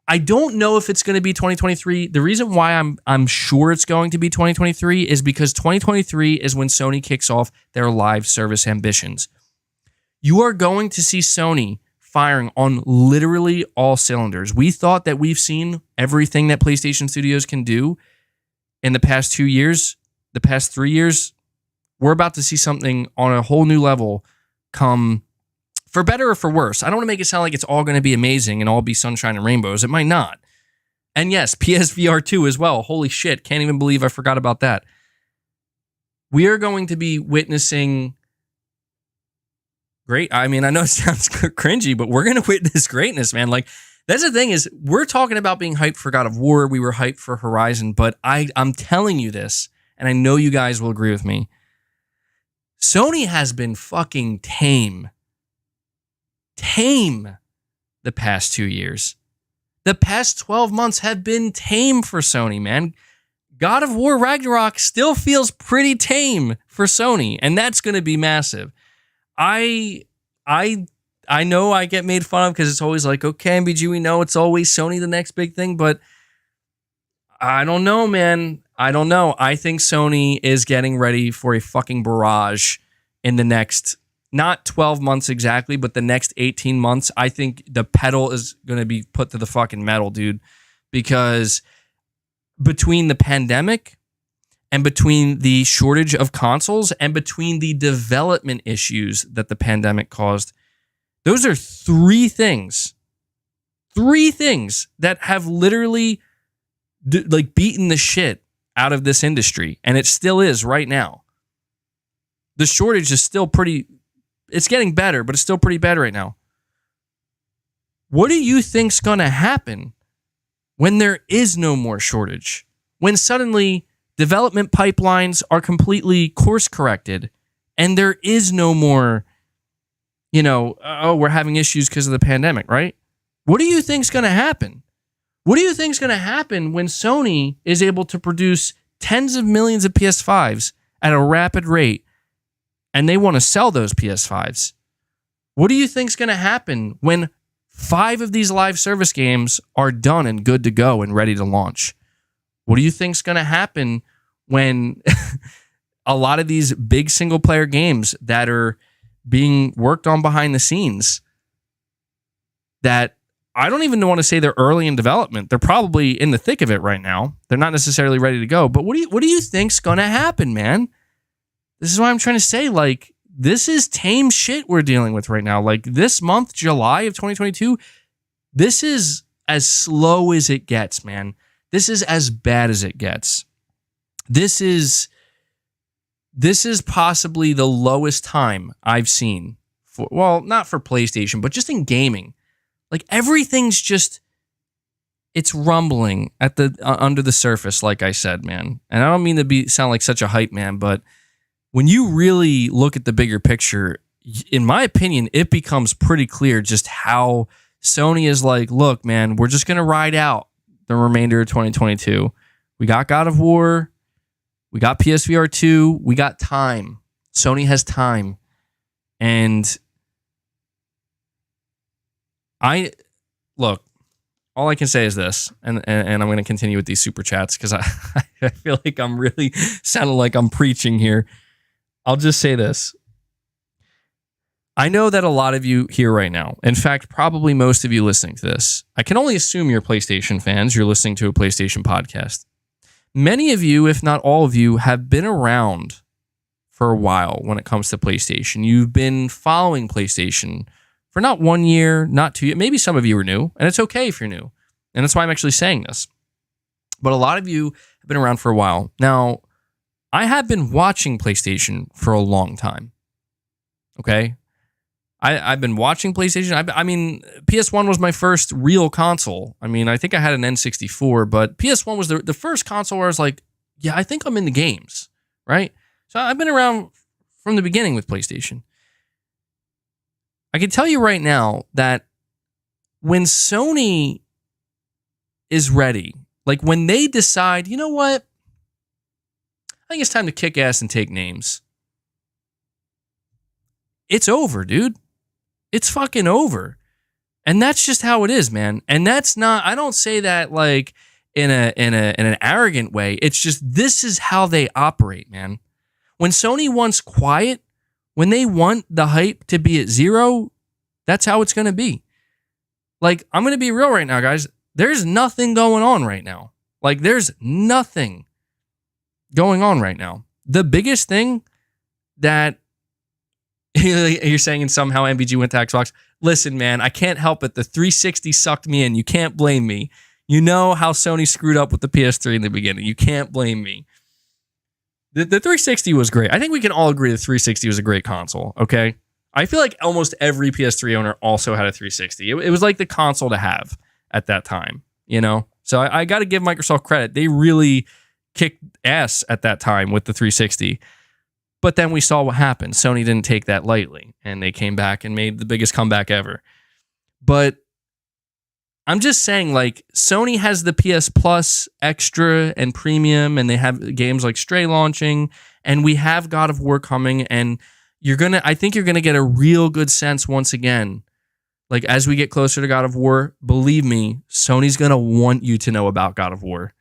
I don't know if it's going to be 2023. The reason why I'm sure it's going to be 2023 is because 2023 is when Sony kicks off their live service ambitions. You are going to see Sony firing on literally all cylinders. We thought that we've seen everything that PlayStation Studios can do in the past 2 years, the past 3 years. We're about to see something on a whole new level come. For better or for worse. I don't want to make it sound like it's all going to be amazing and all be sunshine and rainbows. It might not. And yes, PSVR 2 as well. Holy shit. Can't even believe I forgot about that. We are going to be witnessing great. I mean, I know it sounds cringy, but we're going to witness greatness, man. Like, that's the thing is, we're talking about being hyped for God of War. We were hyped for Horizon, but I'm telling you this, and I know you guys will agree with me. Sony has been fucking tame the past 2 years. The past 12 months have been tame for Sony, man. God of War Ragnarok still feels pretty tame for Sony, and that's going to be massive. I know I get made fun of because it's always like, okay, MBG, we know it's always Sony the next big thing, but I don't know, man. I don't know. I think Sony is getting ready for a fucking barrage in the next... Not 12 months exactly, but the next 18 months, I think the pedal is going to be put to the fucking metal, dude. Because between the pandemic and between the shortage of consoles and between the development issues that the pandemic caused. Those are three things that have literally beaten the shit out of this industry, and it still is right now. The shortage is still it's getting better, but it's still pretty bad right now. What do you think's going to happen when there is no more shortage? When suddenly development pipelines are completely course corrected and there is no more, we're having issues because of the pandemic, right? What do you think's going to happen? What do you think's going to happen when Sony is able to produce tens of millions of PS5s at a rapid rate and they want to sell those PS5s? What do you think's going to happen when 5 of these live service games are done and good to go and ready to launch? What do you think's going to happen when a lot of these big single player games that are being worked on behind the scenes, that I don't even want to say they're early in development. They're probably in the thick of it right now. They're not necessarily ready to go. But what do you think's going to happen, man? This is what I'm trying to say. This is tame shit we're dealing with right now. This month, July of 2022, this is as slow as it gets, man. This is as bad as it gets. This is possibly the lowest time I've seen not for PlayStation, but just in gaming. Everything's just, it's rumbling at the under the surface, like I said, man. And I don't mean to sound like such a hype man, but when you really look at the bigger picture, in my opinion, it becomes pretty clear just how Sony is look, man, we're just going to ride out the remainder of 2022. We got God of War. We got PSVR 2. We got time. Sony has time. And all I can say is this, and I'm going to continue with these super chats because I feel like I'm really sounding like I'm preaching here. I'll just say this. I know that a lot of you here right now, in fact, probably most of you listening to this, I can only assume you're PlayStation fans. You're listening to a PlayStation podcast. Many of you, if not all of you, have been around for a while when it comes to PlayStation. You've been following PlayStation for not 1 year, not 2 years. Maybe some of you are new, and it's okay if you're new. And that's why I'm actually saying this. But a lot of you have been around for a while. Now, I have been watching PlayStation for a long time. Okay? I've been watching PlayStation. I mean, PS1 was my first real console. I mean, I think I had an N64, but PS1 was the first console where I was like, yeah, I think I'm in the games, right? So I've been around from the beginning with PlayStation. I can tell you right now that when Sony is ready, when they decide, you know what? I think it's time to kick ass and take names. It's over, dude. It's fucking over. And that's just how it is, man. And that's not, I don't say that in an arrogant way. It's just, this is how they operate, man. When Sony wants quiet, when they want the hype to be at zero, that's how it's going to be. I'm going to be real right now, guys. There's nothing going on right now. There's nothing going on right now. The biggest thing that you're saying, and somehow MBG went to Xbox. Listen, man, I can't help it. The 360 sucked me in. You can't blame me. You know how Sony screwed up with the PS3 in the beginning. You can't blame me. The 360 was great. I think we can all agree the 360 was a great console, okay? I feel like almost every PS3 owner also had a 360. It was like the console to have at that time, So I got to give Microsoft credit. They really kicked ass at that time with the 360. But then we saw what happened. Sony didn't take that lightly, and they came back and made the biggest comeback ever. But I'm just saying, Sony has the PS Plus Extra and Premium, and they have games like Stray launching, and we have God of War coming, and I think you're gonna get a real good sense once again. As we get closer to God of War, believe me, Sony's gonna want you to know about God of War.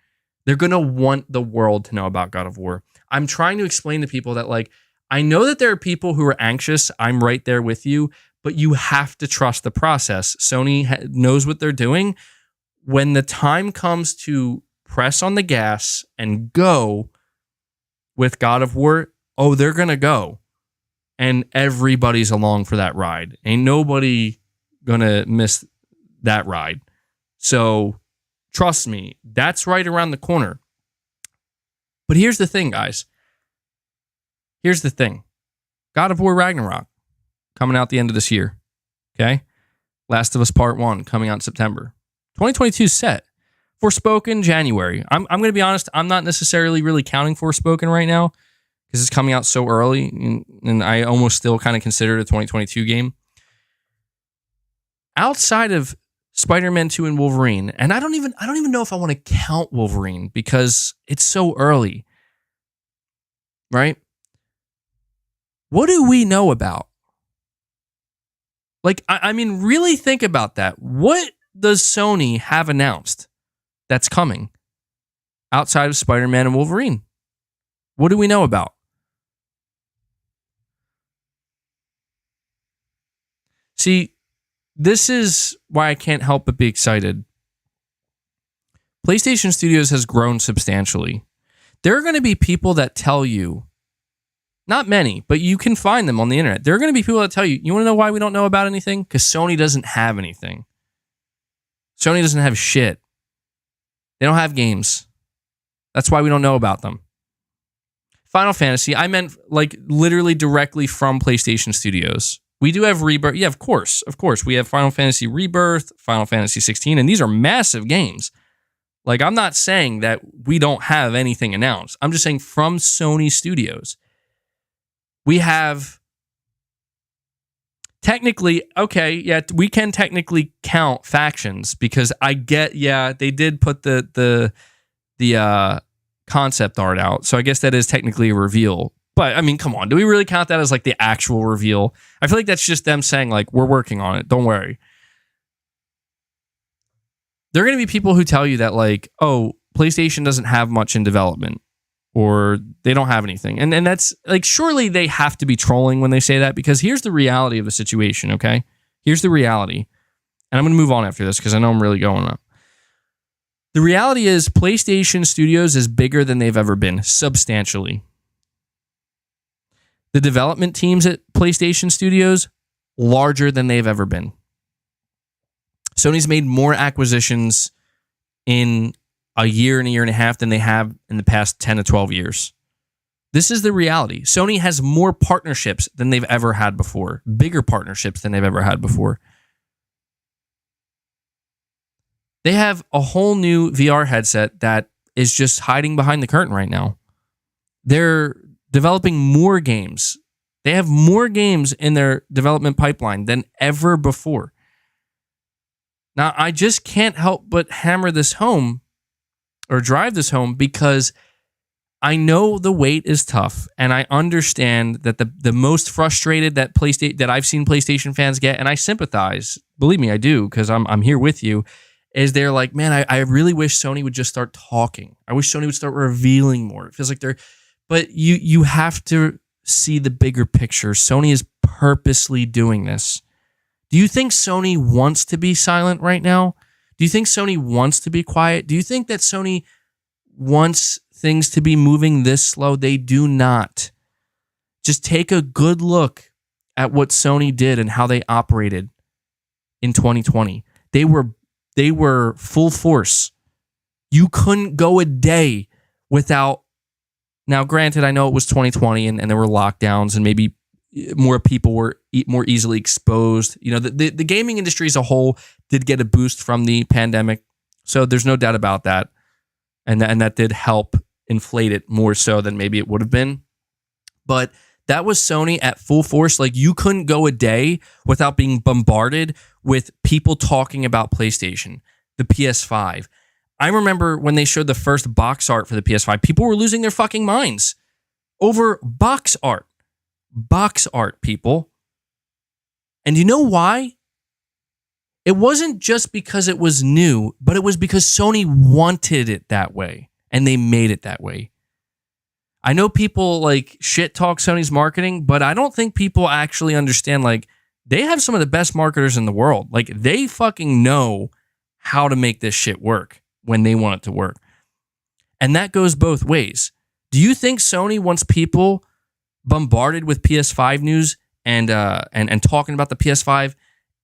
They're gonna want the world to know about God of War. I'm trying to explain to people that I know that there are people who are anxious. I'm right there with you, but you have to trust the process. Sony knows what they're doing. When the time comes to press on the gas and go, with God of War, oh, they're going to go. And everybody's along for that ride. Ain't nobody going to miss that ride. So trust me, that's right around the corner. But here's the thing, guys. Here's the thing. God of War Ragnarok coming out the end of this year. Okay? Last of Us Part 1 coming out in September. 2022 set. Forspoken, January. I'm going to be honest, I'm not necessarily really counting Forspoken right now because it's coming out so early, and I almost still kind of consider it a 2022 game. Outside of Spider-Man 2 and Wolverine, and I don't even know if I want to count Wolverine because it's so early. Right? What do we know about? Like, I mean, really think about that. What does Sony have announced that's coming outside of Spider-Man and Wolverine? What do we know about? See, this is why I can't help but be excited. PlayStation Studios has grown substantially. There are going to be people that tell you, not many, but you can find them on the internet. There are going to be people that tell you, you want to know why we don't know about anything? Because Sony doesn't have anything. Sony doesn't have shit. They don't have games. That's why we don't know about them. Final Fantasy, I meant like literally directly from PlayStation Studios. We do have Rebirth. Yeah, of course. Of course. We have Final Fantasy Rebirth, Final Fantasy 16, and these are massive games. Like, I'm not saying that we don't have anything announced. I'm just saying from Sony Studios. We have technically, okay, yeah, we can technically count factions because I get, yeah, they did put the concept art out. So I guess that is technically a reveal. But I mean, come on, do we really count that as like the actual reveal? I feel like that's just them saying like, we're working on it. Don't worry. There are going to be people who tell you that like, oh, PlayStation doesn't have much in development. Or they don't have anything. And that's like, surely they have to be trolling when they say that, because here's the reality of the situation, okay? Here's the reality. And I'm going to move on after this because I know I'm really going up. The reality is PlayStation Studios is bigger than they've ever been, substantially. The development teams at PlayStation Studios, larger than they've ever been. Sony's made more acquisitions in a year and a half than they have in the past 10 to 12 years. This is the reality. Sony has more partnerships than they've ever had before. Bigger partnerships than they've ever had before. They have a whole new VR headset that is just hiding behind the curtain right now. They're developing more games. They have more games in their development pipeline than ever before. Now, I just can't help but hammer this home or drive this home because I know the wait is tough, and I understand that the most frustrated that I've seen PlayStation fans get, and I sympathize, believe me, I do, because I'm here with you, is they're like, man, I really wish Sony would just start talking. I wish Sony would start revealing more. It feels like but you have to see the bigger picture. Sony is purposely doing this. Do you think Sony wants to be silent right now? Do you think Sony wants to be quiet? Do you think that Sony wants things to be moving this slow? They do not. Just take a good look at what Sony did and how they operated in 2020. They were full force. You couldn't go a day without. Now, granted, I know it was 2020 and there were lockdowns and maybe more people were more easily exposed. You know, the gaming industry as a whole did get a boost from the pandemic. So there's no doubt about that. And that did help inflate it more so than maybe it would have been. But that was Sony at full force. Like, you couldn't go a day without being bombarded with people talking about PlayStation, the PS5. I remember when they showed the first box art for the PS5, people were losing their fucking minds over box art. Box art, people. And you know why? It wasn't just because it was new, but it was because Sony wanted it that way, and they made it that way. I know people like shit talk Sony's marketing, but I don't think people actually understand, like, they have some of the best marketers in the world. Like, they fucking know how to make this shit work when they want it to work. And that goes both ways. Do you think Sony wants people bombarded with PS5 news and talking about the PS5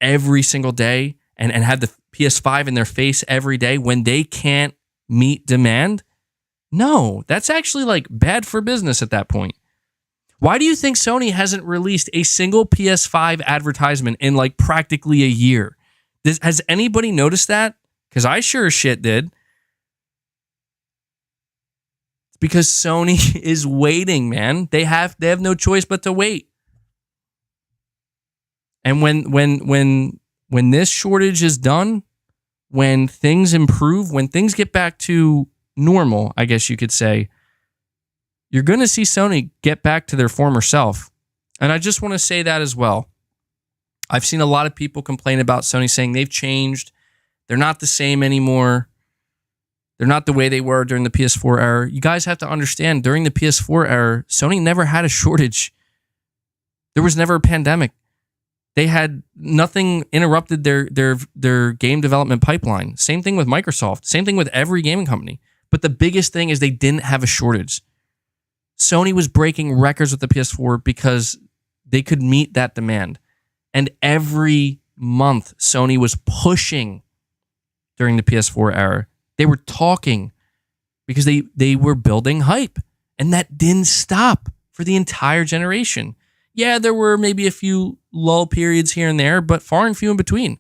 every single day and have the PS5 in their face every day when they can't meet demand? No, that's actually like bad for business at that point. Why do you think Sony hasn't released a single PS5 advertisement in like practically a year? Has anybody noticed that? Because I sure as shit did. It's because Sony is waiting, man. They have no choice but to wait. And when this shortage is done, when things improve, when things get back to normal, I guess you could say, you're going to see Sony get back to their former self. And I just want to say that as well. I've seen a lot of people complain about Sony saying they've changed. They're not the same anymore. They're not the way they were during the PS4 era. You guys have to understand, during the PS4 era, Sony never had a shortage. There was never a pandemic. They had nothing interrupted their game development pipeline. Same thing with Microsoft. Same thing with every gaming company. But the biggest thing is they didn't have a shortage. Sony was breaking records with the PS4 because they could meet that demand. And every month, Sony was pushing during the PS4 era. They were talking because they were building hype. And that didn't stop for the entire generation. Yeah, there were maybe a few lull periods here and there, but far and few in between.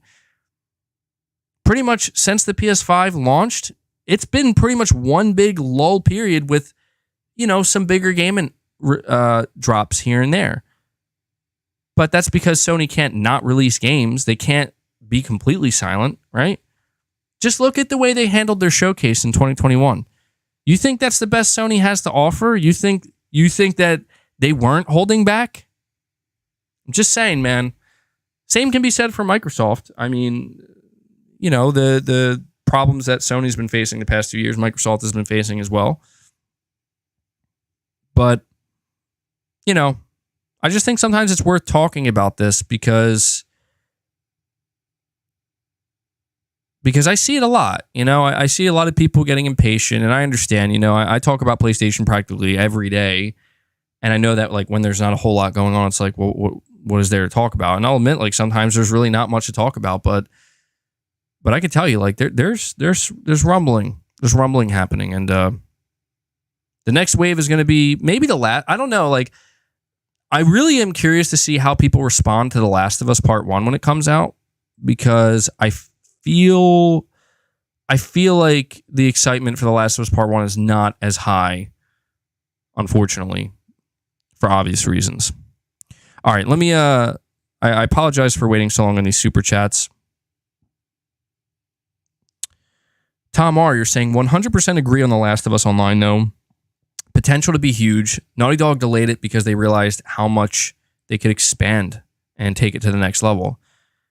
Pretty much since the PS5 launched, it's been pretty much one big lull period with, some bigger game drops here and there. But that's because Sony can't not release games. They can't be completely silent, right? Just look at the way they handled their showcase in 2021. You think that's the best Sony has to offer? You think that they weren't holding back? I'm just saying, man. Same can be said for Microsoft. I mean, the problems that Sony's been facing the past 2 years, Microsoft has been facing as well. But, I just think sometimes it's worth talking about this because I see it a lot. I see a lot of people getting impatient, and I understand. I talk about PlayStation practically every day, and I know that like when there's not a whole lot going on, it's like, well, what is there to talk about? And I'll admit, like sometimes there's really not much to talk about, but I can tell you, like there's rumbling, happening, and the next wave is going to be maybe the last. I don't know, like. I really am curious to see how people respond to The Last of Us Part 1 when it comes out, because I feel like the excitement for The Last of Us Part 1 is not as high, unfortunately, for obvious reasons. All right, let me I apologize for waiting so long on these super chats. Tom R, you're saying 100% agree on The Last of Us Online, though. Potential to be huge. Naughty Dog delayed it because they realized how much they could expand and take it to the next level.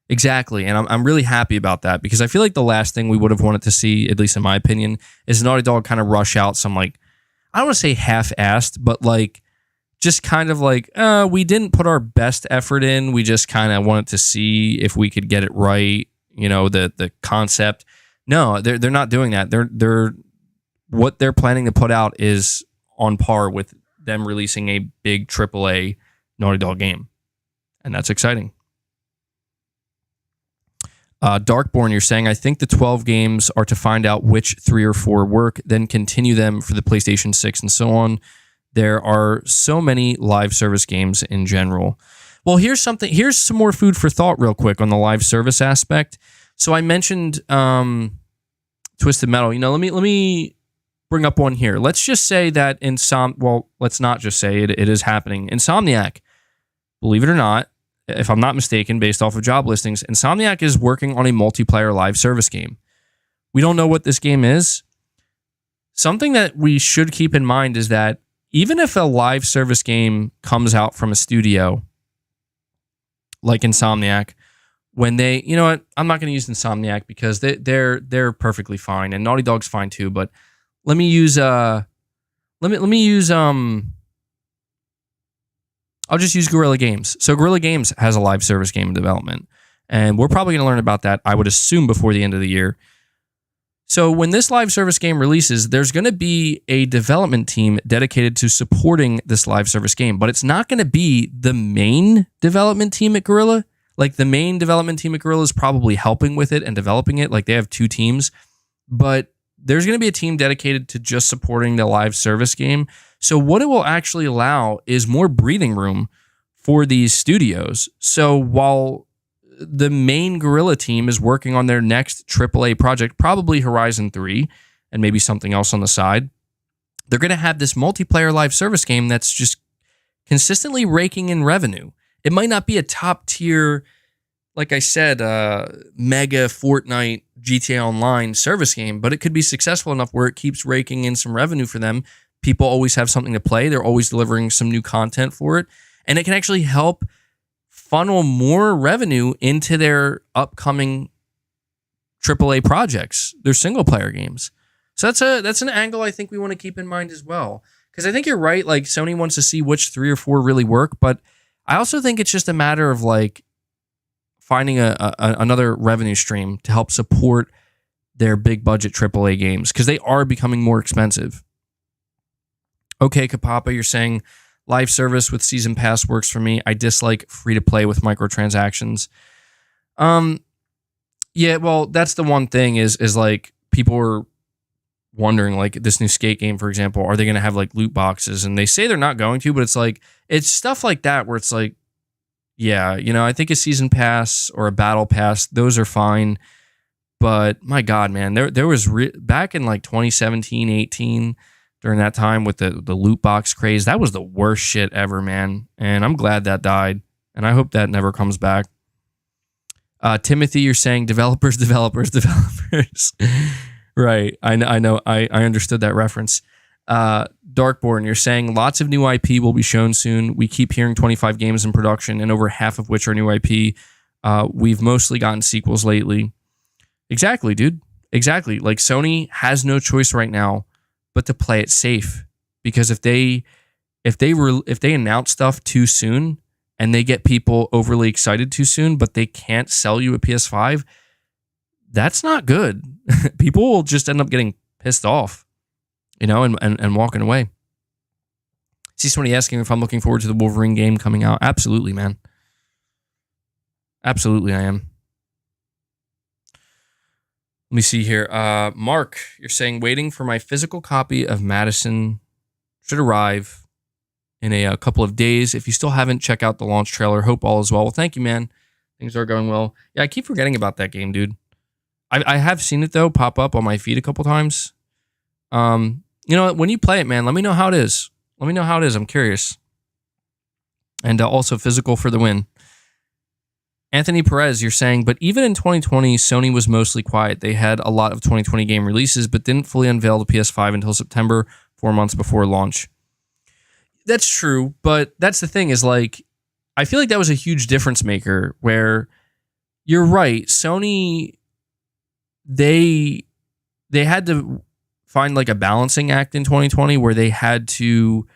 Exactly, and I'm really happy about that, because I feel like the last thing we would have wanted to see, at least in my opinion, is Naughty Dog kind of rush out some, like, I don't want to say half-assed, but like just kind of like, we didn't put our best effort in. We just kind of wanted to see if we could get it right. The concept. No, they're not doing that. They're what they're planning to put out is on par with them releasing a big AAA Naughty Dog game. And that's exciting. Darkborn, you're saying, I think the 12 games are to find out which 3 or 4 work, then continue them for the PlayStation 6 and so on. There are so many live service games in general. Well, here's some more food for thought real quick on the live service aspect. So I mentioned Twisted Metal. Let me bring up one here. Let's just say that let's not just say it is happening. Insomniac, believe it or not, if I'm not mistaken, based off of job listings, Insomniac is working on a multiplayer live service game. We don't know what this game is. Something that we should keep in mind is that even if a live service game comes out from a studio like Insomniac, when they, I'm not going to use Insomniac because they're perfectly fine, and Naughty Dog's fine too, but let me use I'll just use Guerrilla Games. So Guerrilla Games has a live service game in development, and we're probably going to learn about that, I would assume, before the end of the year. So when this live service game releases, there's going to be a development team dedicated to supporting this live service game, but it's not going to be the main development team at Guerrilla. Like the main development team at Guerrilla is probably helping with it and developing it. Like they have 2 teams, but there's going to be a team dedicated to just supporting the live service game. So what it will actually allow is more breathing room for these studios. So while the main Guerrilla team is working on their next AAA project, probably Horizon 3, and maybe something else on the side, they're going to have this multiplayer live service game that's just consistently raking in revenue. It might not be a top tier, like I said, mega Fortnite GTA Online service game, but it could be successful enough where it keeps raking in some revenue for them. People always have something to play. They're always delivering some new content for it. And it can actually help funnel more revenue into their upcoming AAA projects, their single player games. So that's an angle I think we want to keep in mind as well. Because I think you're right, like Sony wants to see which 3 or 4 really work, but I also think it's just a matter of like finding another revenue stream to help support their big budget AAA games, because they are becoming more expensive. Okay, Kapapa, you're saying live service with season pass works for me. I dislike free to play with microtransactions. Yeah, well, that's the one thing is like people are wondering, like this new skate game, for example, are they going to have like loot boxes? And they say they're not going to, but it's like, it's stuff like that where it's like, yeah, you know, I think a season pass or a battle pass, those are fine. But my God, man, there was back in like 2017, 18, during that time with the loot box craze, that was the worst shit ever, man. And I'm glad that died. And I hope that never comes back. Timothy, you're saying developers. Right. I know. I understood that reference. Darkborn, you're saying lots of new IP will be shown soon. We keep hearing 25 games in production, and over half of which are new IP. We've mostly gotten sequels lately. Exactly, dude. Exactly. Like Sony has no choice right now but to play it safe, because if they announce stuff too soon and they get people overly excited too soon, but they can't sell you a PS5, that's not good. People will just end up getting pissed off, you know, and walking away. See somebody asking if I'm looking forward to the Wolverine game coming out. Absolutely, man. Absolutely, I am. Let me see here. Mark, you're saying waiting for my physical copy of Madison should arrive in a couple of days. If you still haven't, check out the launch trailer. Hope all is well. Well, thank you, man. Things are going well. Yeah, I keep forgetting about that game, dude. I have seen it, though, pop up on my feed a couple times. You know, when you play it, man, let me know how it is. Let me know how it is. I'm curious. And also physical for the win. Anthony Perez, you're saying, but even in 2020, Sony was mostly quiet. They had a lot of 2020 game releases, but didn't fully unveil the PS5 until September, 4 months before launch. That's true, but that's the thing is like, I feel like that was a huge difference maker where you're right. Sony, they had to find like a balancing act in 2020 where they had to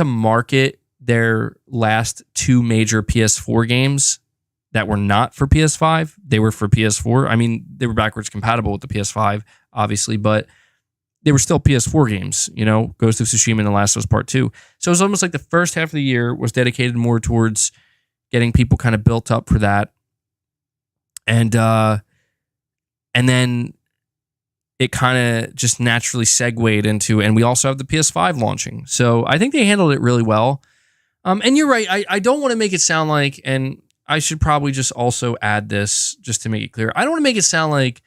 market their last 2 major PS4 games that were not for PS5. They were for PS4. I mean, they were backwards compatible with the PS5, obviously, but they were still PS4 games, you know, Ghost of Tsushima and The Last of Us Part 2. So it was almost like the first half of the year was dedicated more towards getting people kind of built up for that. And then it kind of just naturally segued into, and we also have the PS5 launching. So I think they handled it really well. And you're right. I don't want to make it sound like, and I should probably just also add this just to make it clear. I don't want to make it sound like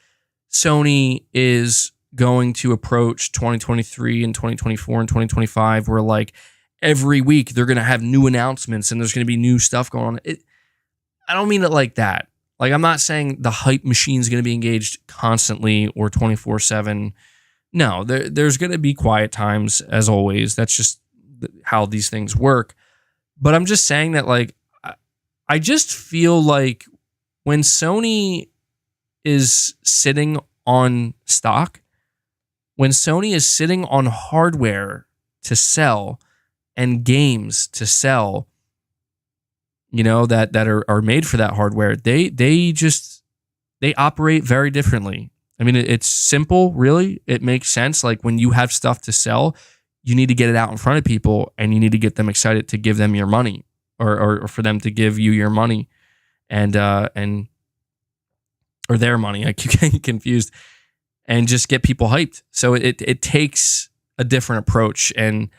Sony is going to approach 2023 and 2024 and 2025 where like every week they're going to have new announcements and there's going to be new stuff going on. I don't mean it like that. Like, I'm not saying the hype machine is going to be engaged constantly or 24/7. No, there's going to be quiet times as always. That's just how these things work. But I'm just saying that, like, I just feel like when Sony is sitting on stock, when Sony is sitting on hardware to sell and games to sell, you know, that are made for that hardware, they operate very differently. I mean, it's simple, really. It makes sense. Like when you have stuff to sell, you need to get it out in front of people and you need to get them excited to give them your money or for them to give you your money and or their money. I keep getting confused, and just get people hyped. So it takes a different approach. And,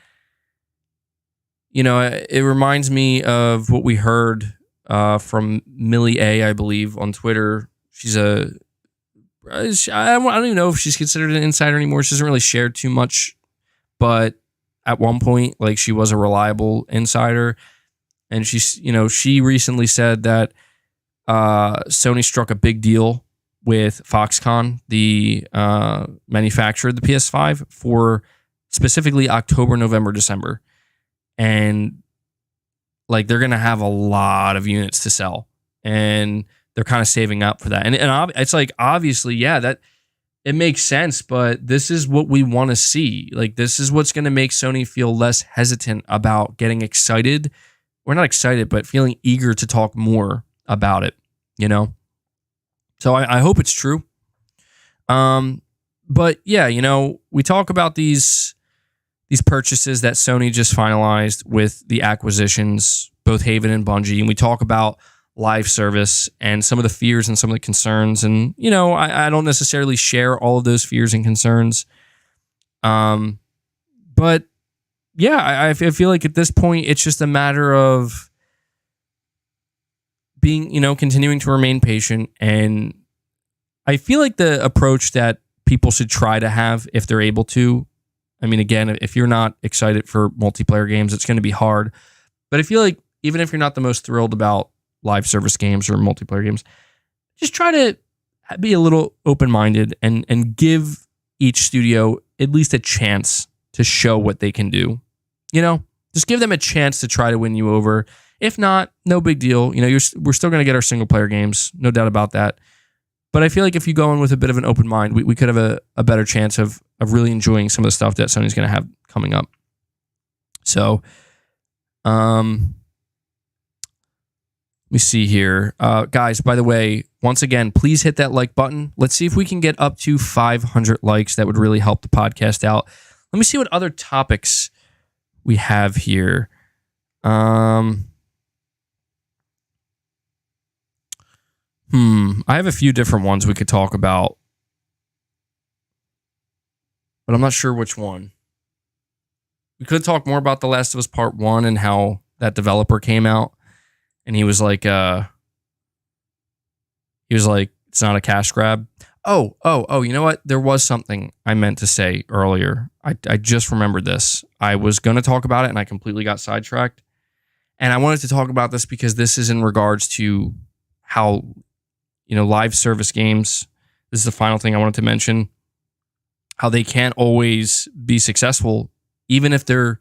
you know, it reminds me of what we heard from Millie A, I believe, on Twitter. She's I don't even know if she's considered an insider anymore. She doesn't really share too much, but at one point, like, she was a reliable insider. And she recently said that Sony struck a big deal with Foxconn, the manufacturer of the PS5, for specifically October, November, December. And like, they're going to have a lot of units to sell, and they're kind of saving up for that. And it's like, obviously, yeah, that it makes sense, but this is what we want to see. Like, this is what's going to make Sony feel less hesitant about getting excited. We're not excited, but feeling eager to talk more about it, you know? So I hope it's true. But yeah, you know, we talk about these purchases that Sony just finalized with the acquisitions, both Haven and Bungie, and we talk about live service and some of the fears and some of the concerns. And, you know, I don't necessarily share all of those fears and concerns. But yeah, I feel like at this point, it's just a matter of being, you know, continuing to remain patient. And I feel like the approach that people should try to have, if they're able to, I mean, again, if you're not excited for multiplayer games, it's going to be hard. But I feel like even if you're not the most thrilled about live service games or multiplayer games, just try to be a little open-minded and give each studio at least a chance to show what they can do. You know, just give them a chance to try to win you over. If not, no big deal. You know, we're still going to get our single-player games, no doubt about that. But I feel like if you go in with a bit of an open mind, we could have a better chance of really enjoying some of the stuff that Sony's going to have coming up. So, let me see here. Guys, by the way, once again, please hit that like button. Let's see if we can get up to 500 likes. That would really help the podcast out. Let me see what other topics we have here. I have a few different ones we could talk about, but I'm not sure which one. We could talk more about The Last of Us Part 1 and how that developer came out and he was like, it's not a cash grab. Oh, you know what? There was something I meant to say earlier. I just remembered this. I was going to talk about it and I completely got sidetracked. And I wanted to talk about this because this is in regards to how, you know, live service games, this is the final thing I wanted to mention, how they can't always be successful, even if they're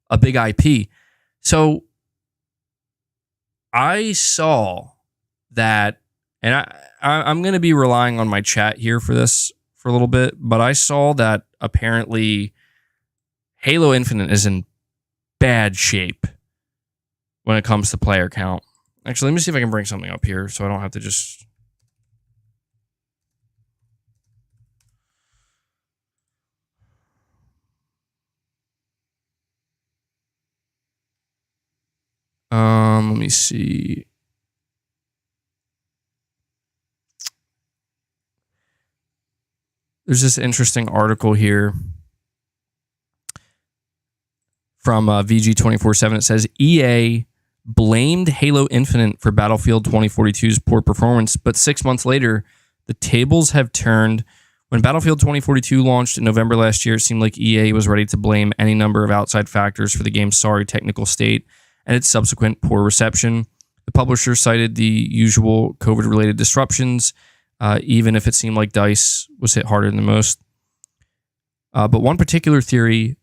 a big IP. So I saw that, and I'm going to be relying on my chat here for this for a little bit, but I saw that apparently Halo Infinite is in bad shape when it comes to player count. Actually, let me see if I can bring something up here so I don't have to just... let me see. There's this interesting article here from VG247. It says EA blamed Halo Infinite for Battlefield 2042's poor performance, but 6 months later, the tables have turned. When Battlefield 2042 launched in November last year, it seemed like EA was ready to blame any number of outside factors for the game's sorry technical state and its subsequent poor reception. The publisher cited the usual COVID-related disruptions, even if it seemed like DICE was hit harder than most. But one particular theory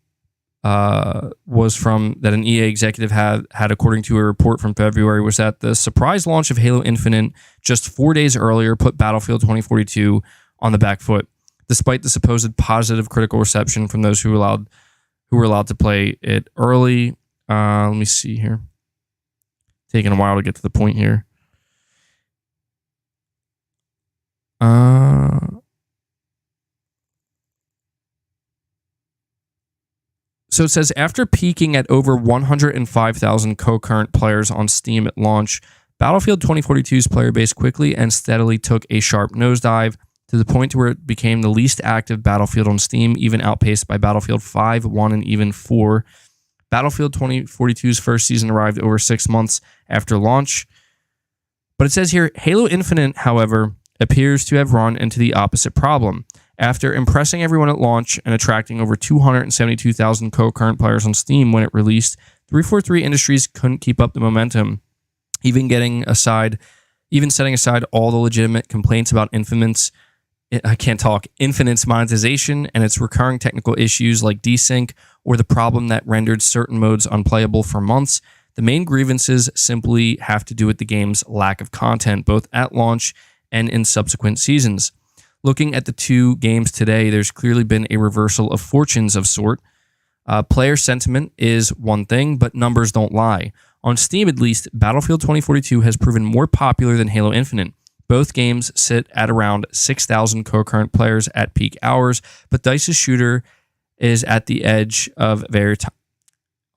was from that an EA executive had, according to a report from February, was that the surprise launch of Halo Infinite just 4 days earlier put Battlefield 2042 on the back foot, despite the supposed positive critical reception from those who were allowed to play it early. Let me see here. Taking a while to get to the point here. So it says, after peaking at over 105,000 concurrent players on Steam at launch, Battlefield 2042's player base quickly and steadily took a sharp nosedive to the point where it became the least active Battlefield on Steam, even outpaced by Battlefield 5, 1, and even 4. Battlefield 2042's first season arrived over 6 months after launch. But it says here, Halo Infinite, however, appears to have run into the opposite problem. After impressing everyone at launch and attracting over 272,000 concurrent players on Steam when it released, 343 Industries couldn't keep up the momentum, even setting aside all the legitimate complaints about Infinite's monetization and its recurring technical issues like desync or the problem that rendered certain modes unplayable for months. The main grievances simply have to do with the game's lack of content, both at launch and in subsequent seasons. Looking at the two games today, there's clearly been a reversal of fortunes of sort. Player sentiment is one thing, but numbers don't lie. On Steam, at least, Battlefield 2042 has proven more popular than Halo Infinite. Both games sit at around 6,000 concurrent players at peak hours, but DICE's shooter is at the edge of various times.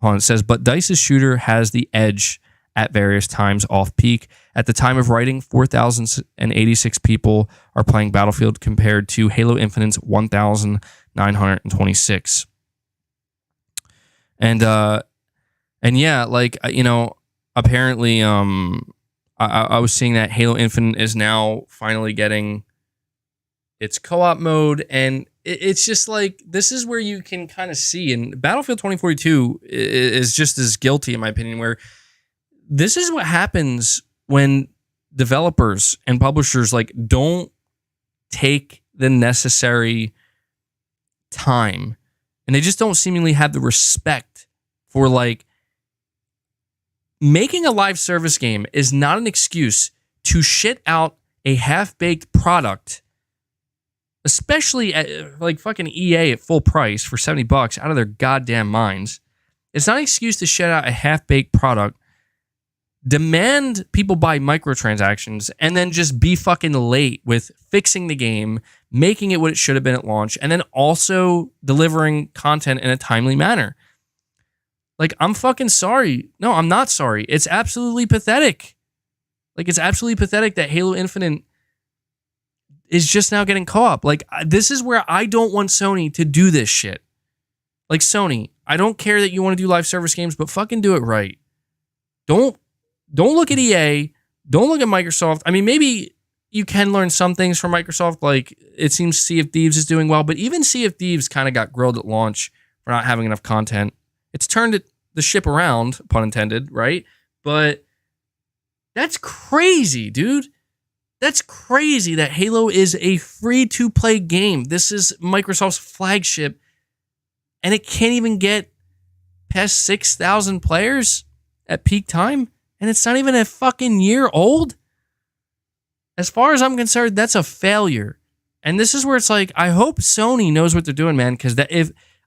It says, but DICE's shooter has the edge at various times off peak. At the time of writing, 4,086 people are playing Battlefield compared to Halo Infinite's 1,926. And yeah, like, apparently, I was seeing that Halo Infinite is now finally getting its co-op mode, and it's just like, this is where you can kind of see, and Battlefield 2042 is just as guilty, in my opinion, where this is what happens when developers and publishers like don't take the necessary time, and they just don't seemingly have the respect for, like, making a live service game is not an excuse to shit out a half-baked product, especially at like fucking EA at full price for $70 out of their goddamn minds. It's not an excuse to shit out a half-baked product, demand people buy microtransactions, and then just be fucking late with fixing the game, making it what it should have been at launch, and then also delivering content in a timely manner. Like, I'm fucking sorry. No, I'm not sorry. It's absolutely pathetic. Like, it's absolutely pathetic that Halo Infinite is just now getting co-op. Like, this is where I don't want Sony to do this shit. Like, Sony, I don't care that you want to do live service games, but fucking do it right. Don't look at EA. Don't look at Microsoft. I mean, maybe you can learn some things from Microsoft. Like, it seems Sea of Thieves is doing well, but even Sea of Thieves kind of got grilled at launch for not having enough content. It's turned the ship around, pun intended, right? But that's crazy, dude. That's crazy that Halo is a free-to-play game. This is Microsoft's flagship, and it can't even get past 6,000 players at peak time, and it's not even a fucking year old. As far as I'm concerned, that's a failure. And this is where it's like, I hope Sony knows what they're doing, man, because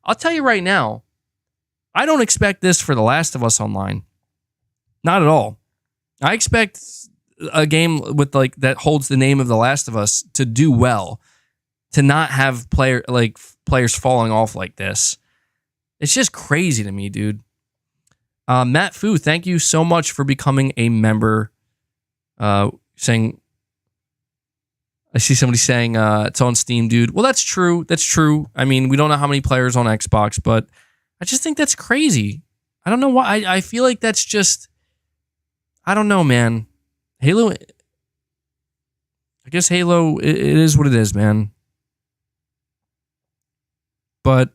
I'll tell you right now, I don't expect this for The Last of Us Online. Not at all. I expect a game with like that holds the name of The Last of Us to do well, to not have players falling off like this. It's just crazy to me, dude. Matt Fu, thank you so much for becoming a member. Saying, I see somebody saying it's on Steam, dude. Well, that's true. That's true. I mean, we don't know how many players on Xbox, but I just think that's crazy. I don't know why. I feel like that's just, I don't know, man. Halo, I guess Halo, it is what it is, man. But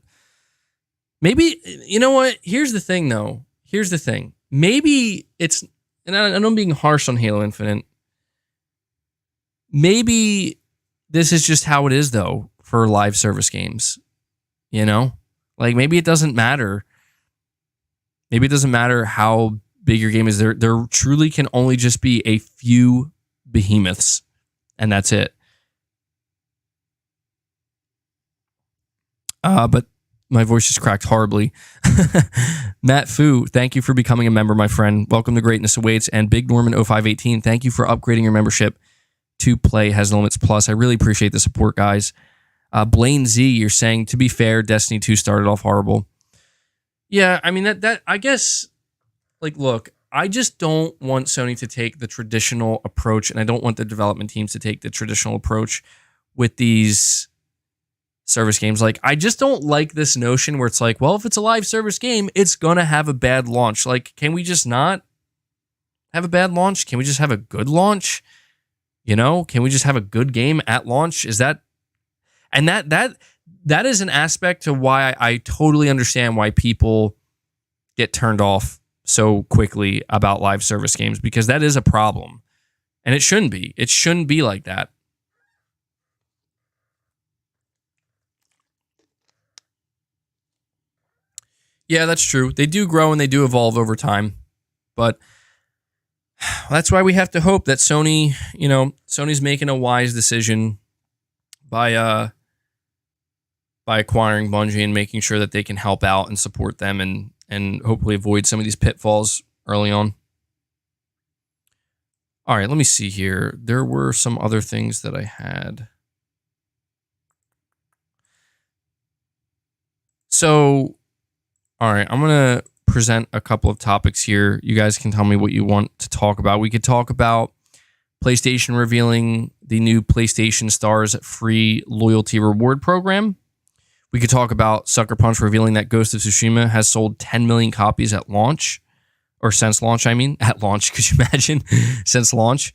maybe, you know what? Here's the thing, though. Here's the thing. Maybe it's, and I know I'm being harsh on Halo Infinite. Maybe this is just how it is, though, for live service games. You know? Like, maybe it doesn't matter. Maybe it doesn't matter how big your game is. There truly can only just be a few behemoths, and that's it. But my voice just cracked horribly. Matt Fu, thank you for becoming a member, my friend. Welcome to Greatness Awaits. And Big Norman 0518, thank you for upgrading your membership to Play Has No Limits Plus. I really appreciate the support, guys. Blaine Z, you're saying, to be fair, Destiny 2 started off horrible. Yeah, I mean that I guess, like, look, I just don't want Sony to take the traditional approach, and I don't want the development teams to take the traditional approach with these service games. Like, I just don't like this notion where it's like, well, if it's a live service game, it's gonna have a bad launch. Like, can we just not have a bad launch? Can we just have a good launch? You know, can we just have a good game at launch? Is that, and that is an aspect to why I totally understand why people get turned off so quickly about live service games, because that is a problem. And it shouldn't be. It shouldn't be like that. Yeah, that's true. They do grow and they do evolve over time. But that's why we have to hope that Sony, Sony's making a wise decision by acquiring Bungie and making sure that they can help out and support them and hopefully avoid some of these pitfalls early on. All right, let me see here. There were some other things that I had. So, all right, I'm going to present a couple of topics here. You guys can tell me what you want to talk about. We could talk about PlayStation revealing the new PlayStation Stars free loyalty reward program. We could talk about Sucker Punch revealing that Ghost of Tsushima has sold 10 million copies at launch. Or since launch, I mean. At launch, could you imagine? Since launch.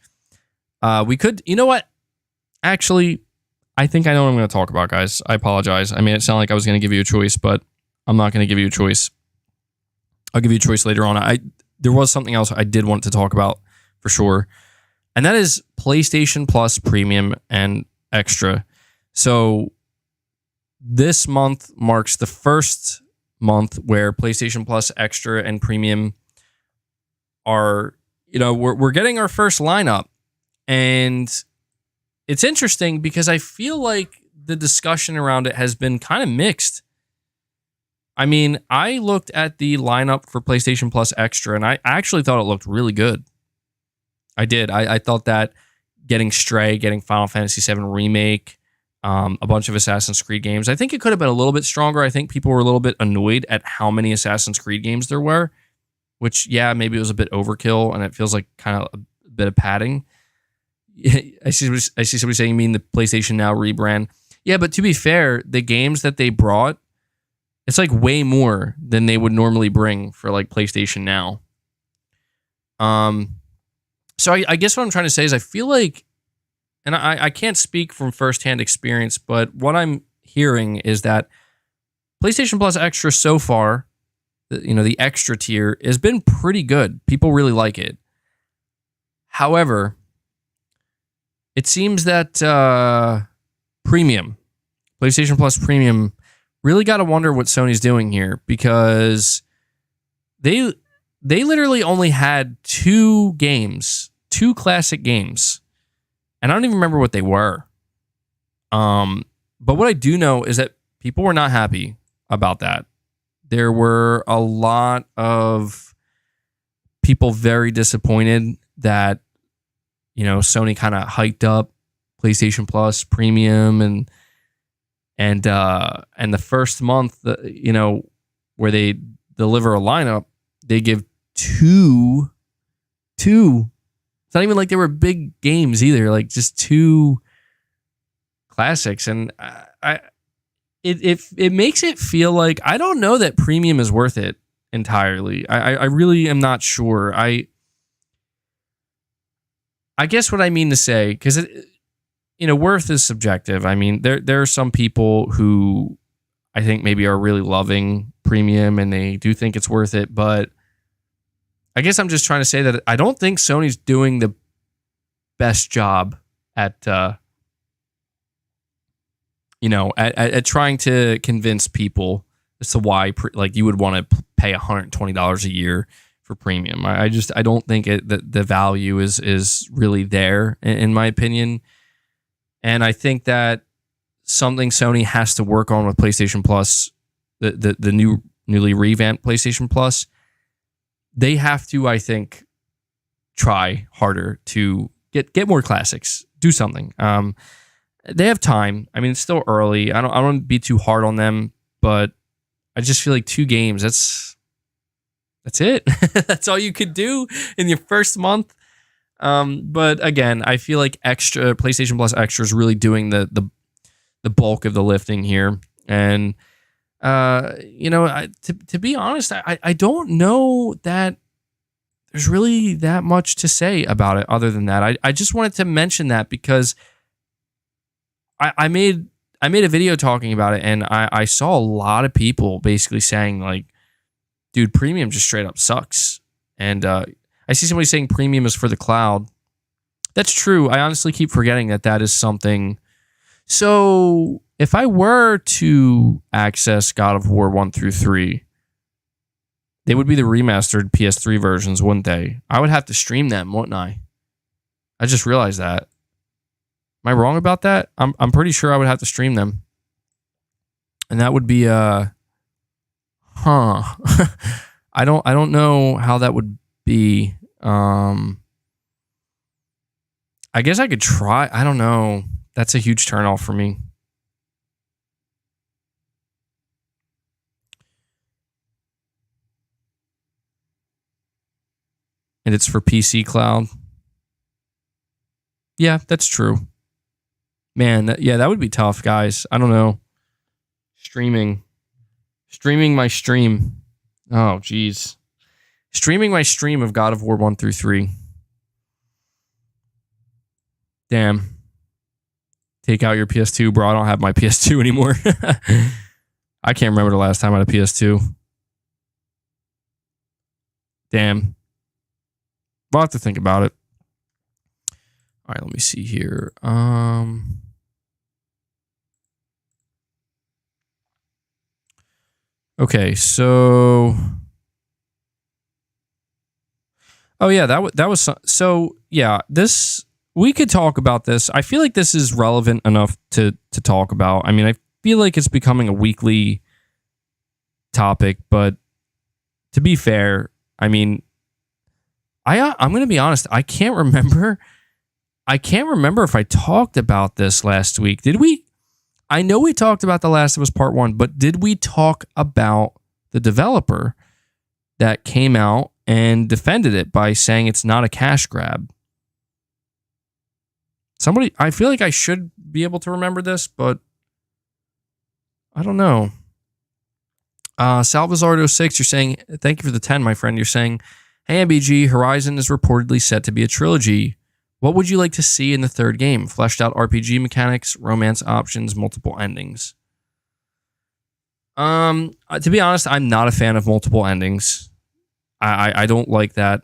We could, you know what? Actually, I think I know what I'm going to talk about, guys. I apologize. I made it sound like I was going to give you a choice, but I'm not going to give you a choice. I'll give you a choice later on. There was something else I did want to talk about for sure. And that is PlayStation Plus Premium and Extra. So this month marks the first month where PlayStation Plus Extra and Premium are, we're getting our first lineup. And it's interesting because I feel like the discussion around it has been kind of mixed. I mean, I looked at the lineup for PlayStation Plus Extra, and I actually thought it looked really good. I did. I thought that getting Stray, getting Final Fantasy VII Remake, a bunch of Assassin's Creed games, I think it could have been a little bit stronger. I think people were a little bit annoyed at how many Assassin's Creed games there were, which, yeah, maybe it was a bit overkill, and it feels like kind of a bit of padding. I see somebody saying, you mean the PlayStation Now rebrand? Yeah, but to be fair, the games that they brought, it's like way more than they would normally bring for like PlayStation Now. So I guess what I'm trying to say is I feel like, and I can't speak from firsthand experience, but what I'm hearing is that PlayStation Plus Extra so far, the extra tier, has been pretty good. People really like it. However, it seems that PlayStation Plus Premium, really got to wonder what Sony's doing here, because they literally only had two classic games, and I don't even remember what they were. But what I do know is that people were not happy about that. There were a lot of people very disappointed that, Sony kind of hyped up PlayStation Plus Premium and the first month, where they deliver a lineup, they give two. It's not even like they were big games either, like just two classics, and it makes it feel like I don't know that Premium is worth it entirely. I really am not sure. I guess what I mean to say, because worth is subjective. I mean, there are some people who I think maybe are really loving Premium and they do think it's worth it, but I guess I'm just trying to say that I don't think Sony's doing the best job at trying to convince people as to why you would want to pay $120 a year for Premium. I don't think that the value is really there in my opinion. And I think that something Sony has to work on with PlayStation Plus, the newly revamped PlayStation Plus, they have to, I think, try harder to get more classics. Do something. They have time. I mean, it's still early. I don't want to be too hard on them, but I just feel like 2 games. That's it. That's all you could do in your first month. But again, I feel like PlayStation Plus Extra is really doing the bulk of the lifting here. And to be honest, I don't know that there's really that much to say about it other than that. I just wanted to mention that because I made a video talking about it, and I saw a lot of people basically saying like, dude, premium just straight up sucks. And I see somebody saying premium is for the cloud. That's true. I honestly keep forgetting that is something. So if I were to access God of War 1 through 3, they would be the remastered PS3 versions, wouldn't they? I would have to stream them, wouldn't I? I just realized that. Am I wrong about that? I'm pretty sure I would have to stream them. And that would be I don't know how that would be. I guess I could try. I don't know. That's a huge turnoff for me. And it's for PC cloud. Yeah, that's true. Man, that would be tough, guys. I don't know. Streaming my stream. Oh, geez. Streaming my stream of God of War 1 through 3. Damn. Take out your PS2, bro. I don't have my PS2 anymore. I can't remember the last time I had a PS2. Damn. We'll have to think about it. All right, let me see here. Okay, so oh yeah, that was so yeah, this we could talk about this. I feel like this is relevant enough to talk about. I mean, I feel like it's becoming a weekly topic, but to be fair, I mean, I'm going to be honest, I can't remember if I talked about this last week. Did we? I know we talked about The Last of Us Part 1, but did we talk about the developer that came out and defended it by saying it's not a cash grab? I feel like I should be able to remember this, but I don't know. Salvazardo6, you're saying, thank you for the 10, my friend. You're saying, hey, MBG, Horizon is reportedly set to be a trilogy. What would you like to see in the third game? Fleshed out RPG mechanics, romance options, multiple endings. To be honest, I'm not a fan of multiple endings. I don't like that.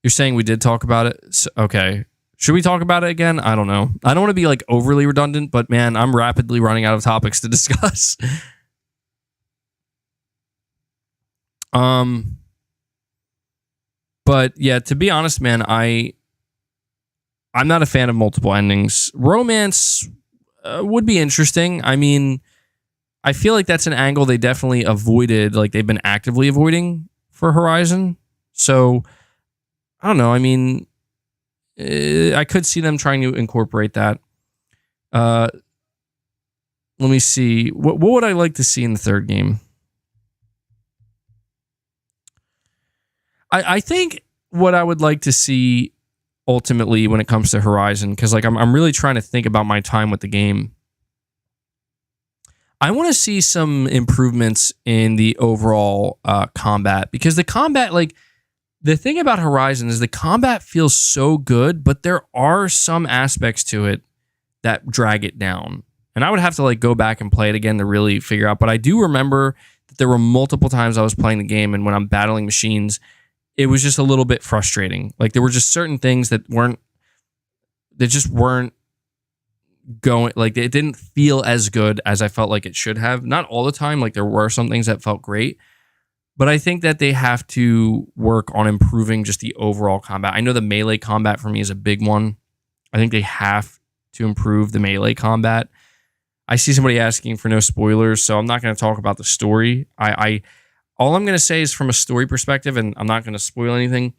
You're saying we did talk about it? So, okay. Should we talk about it again? I don't know. I don't want to be like overly redundant, but man, I'm rapidly running out of topics to discuss. But yeah, to be honest, man, I'm not a fan of multiple endings. Romance would be interesting. I mean, I feel like that's an angle they definitely avoided, like they've been actively avoiding for Horizon. So, I don't know. I mean, I could see them trying to incorporate that. Let me see. What would I like to see in the third game? I think what I would like to see ultimately when it comes to Horizon, because like I'm really trying to think about my time with the game. I want to see some improvements in the overall combat, because the combat, like the thing about Horizon is the combat feels so good, but there are some aspects to it that drag it down. And I would have to like go back and play it again to really figure out. But I do remember that there were multiple times I was playing the game, and when I'm battling machines, it was just a little bit frustrating. Like there were just certain things that just weren't going, like it didn't feel as good as I felt like it should have. Not all the time, like there were some things that felt great, but I think that they have to work on improving just the overall combat. I know the melee combat for me is a big one. I think they have to improve the melee combat. I see somebody asking for no spoilers, so I'm not going to talk about the story. All I'm going to say is from a story perspective, and I'm not going to spoil anything.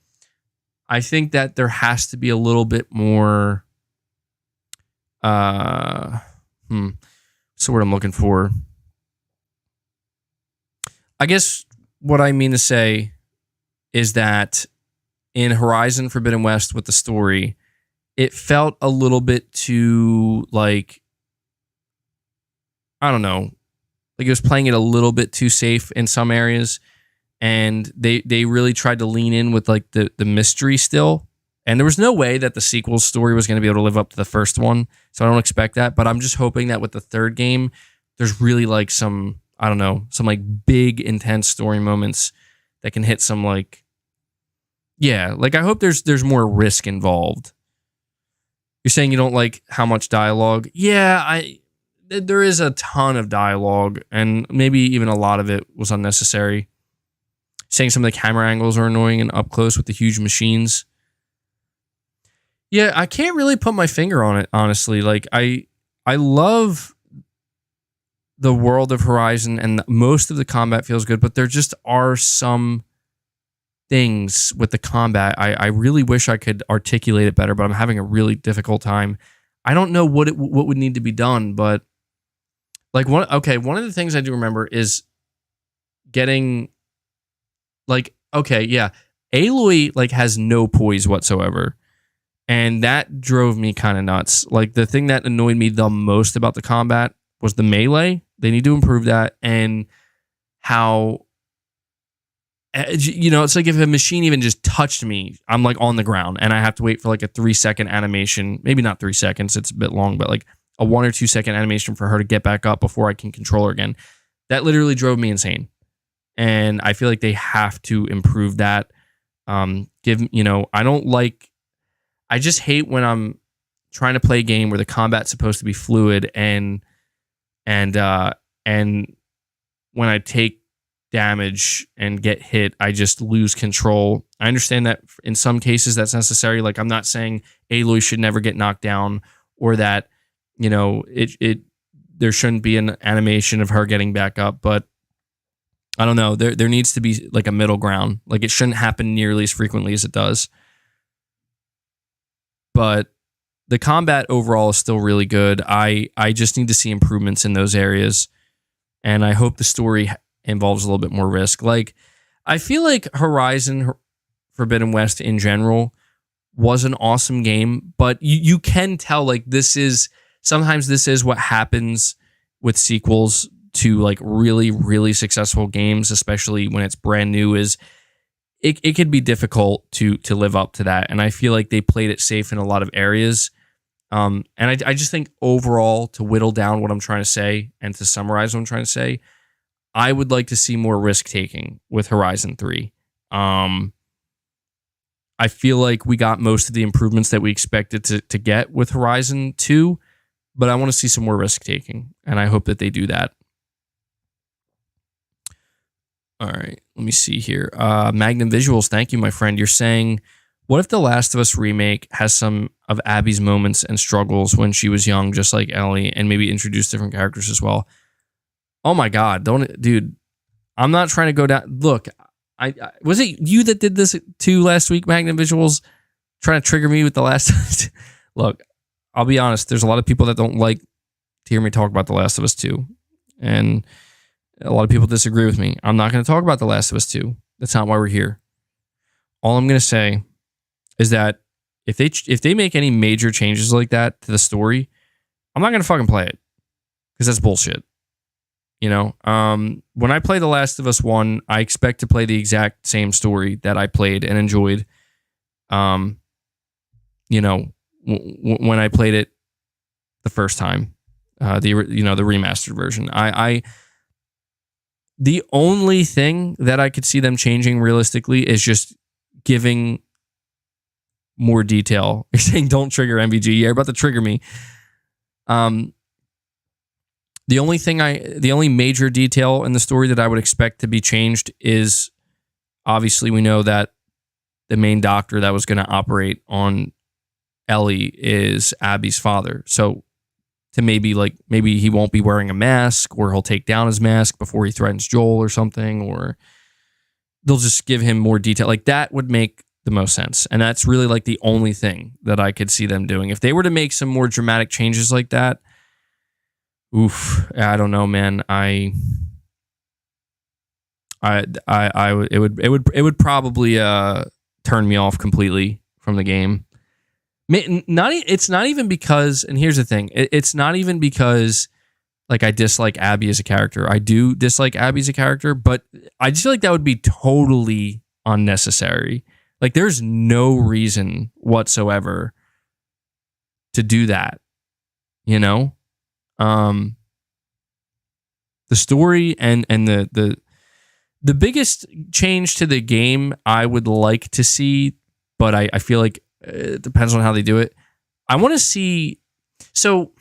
I think that there has to be a little bit more. What's the word I'm looking for? I guess what I mean to say is that in Horizon Forbidden West with the story, it felt a little bit too, like, I don't know, like it was playing it a little bit too safe in some areas. And they really tried to lean in with like the mystery still. And there was no way that the sequel story was going to be able to live up to the first one. So I don't expect that. But I'm just hoping that with the third game, there's really like some, I don't know, some like big intense story moments that can hit some like, yeah, like I hope there's more risk involved. You're saying you don't like how much dialogue? Yeah, there is a ton of dialogue, and maybe even a lot of it was unnecessary. Saying some of the camera angles are annoying and up close with the huge machines. Yeah, I can't really put my finger on it, honestly. Like, I love the world of Horizon, and most of the combat feels good, but there just are some things with the combat. I really wish I could articulate it better, but I'm having a really difficult time. I don't know what would need to be done, but like one of the things I do remember is getting like, okay, yeah, Aloy like has no poise whatsoever. And that drove me kind of nuts. Like the thing that annoyed me the most about the combat was the melee. They need to improve that, and how, you know, it's like if a machine even just touched me, I'm like on the ground and I have to wait for like a 3-second animation. Maybe not 3 seconds, it's a bit long, but like a 1 or 2 second animation for her to get back up before I can control her again. That literally drove me insane. And I feel like they have to improve that. I just hate when I'm trying to play a game where the combat's supposed to be fluid and when I take damage and get hit, I just lose control. I understand that in some cases that's necessary. Like I'm not saying Aloy should never get knocked down, or that, you know, there shouldn't be an animation of her getting back up, but I don't know. There needs to be like a middle ground. Like it shouldn't happen nearly as frequently as it does. But the combat overall is still really good. I just need to see improvements in those areas. And I hope the story involves a little bit more risk. Like I feel like Horizon Forbidden West in general was an awesome game, but you can tell like sometimes this is what happens with sequels to like really, really successful games, especially when it's brand new, is it could be difficult to live up to that. And I feel like they played it safe in a lot of areas. And I just think overall, to whittle down what I'm trying to say and to summarize what I'm trying to say, I would like to see more risk taking with Horizon 3. I feel like we got most of the improvements that we expected to get with Horizon 2, but I want to see some more risk taking, and I hope that they do that. All right, let me see here. Magnum Visuals, thank you, my friend. You're saying, what if The Last of Us Remake has some of Abby's moments and struggles when she was young, just like Ellie, and maybe introduce different characters as well? Oh my God, dude, I'm not trying to go down. Look, I was it you that did this too last week, Magnum Visuals? Trying to trigger me with The Last. Look, I'll be honest, there's a lot of people that don't like to hear me talk about The Last of Us 2. And a lot of people disagree with me. I'm not going to talk about The Last of Us 2. That's not why we're here. All I'm going to say is that if they make any major changes like that to the story, I'm not going to fucking play it, because that's bullshit. You know, when I play The Last of Us 1, I expect to play the exact same story that I played and enjoyed. When I played it the first time, the remastered version. The only thing that I could see them changing realistically is just giving more detail. You're saying don't trigger MVG. You're about to trigger me. The only major detail in the story that I would expect to be changed is, obviously we know that the main doctor that was going to operate on Ellie is Abby's father. So to maybe he won't be wearing a mask, or he'll take down his mask before he threatens Joel or something, or they'll just give him more detail. Like that would make the most sense. And that's really like the only thing that I could see them doing. If they were to make some more dramatic changes like that, I don't know, man. I It would probably turn me off completely from the game. It's not even because, and here's the thing, it's not even because like I dislike Abby as a character. I do dislike Abby as a character, but I just feel like that would be totally unnecessary. Like there's no reason whatsoever to do that, you know? The story and the biggest change to the game I would like to see, but I feel like it depends on how they do it. I want to see. So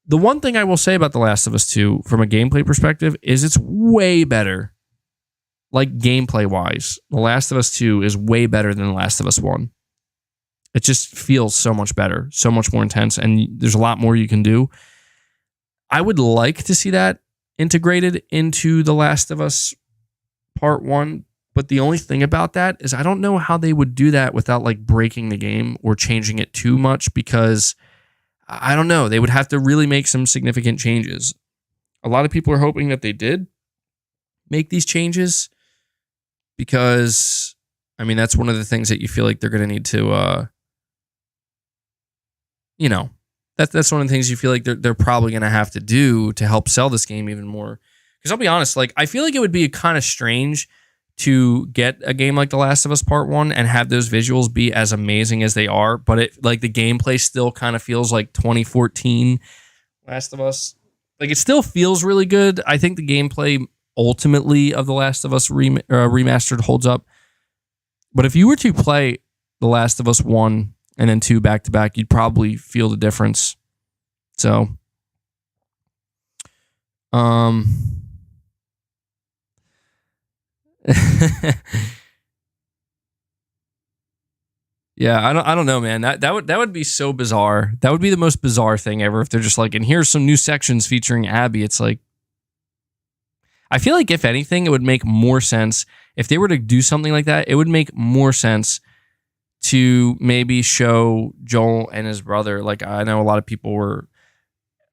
the one thing I will say about The Last of Us 2 from a gameplay perspective is it's way better. Like gameplay wise, The Last of Us 2 is way better than The Last of Us 1. It just feels so much better, so much more intense, and there's a lot more you can do. I would like to see that integrated into The Last of Us Part 1, but the only thing about that is I don't know how they would do that without like breaking the game or changing it too much, because I don't know, they would have to really make some significant changes. A lot of people are hoping that they did make these changes because, I mean, that's one of the things that you feel like they're going to need to, you know, that's one of the things you feel like they're probably going to have to do to help sell this game even more. Because I'll be honest, like I feel like it would be kind of strange to get a game like The Last of Us Part 1 and have those visuals be as amazing as they are, but it like the gameplay still kind of feels like 2014 Last of Us. Like it still feels really good. I think the gameplay ultimately of The Last of Us remastered holds up. But if you were to play The Last of Us 1 and then 2 back to back, you'd probably feel the difference. So, yeah, I don't know, man. That would be so bizarre. That would be the most bizarre thing ever if they're just like, and here's some new sections featuring Abby. It's like, I feel like if anything, it would make more sense if they were to do something like that. It would make more sense to maybe show Joel and his brother. Like I know a lot of people were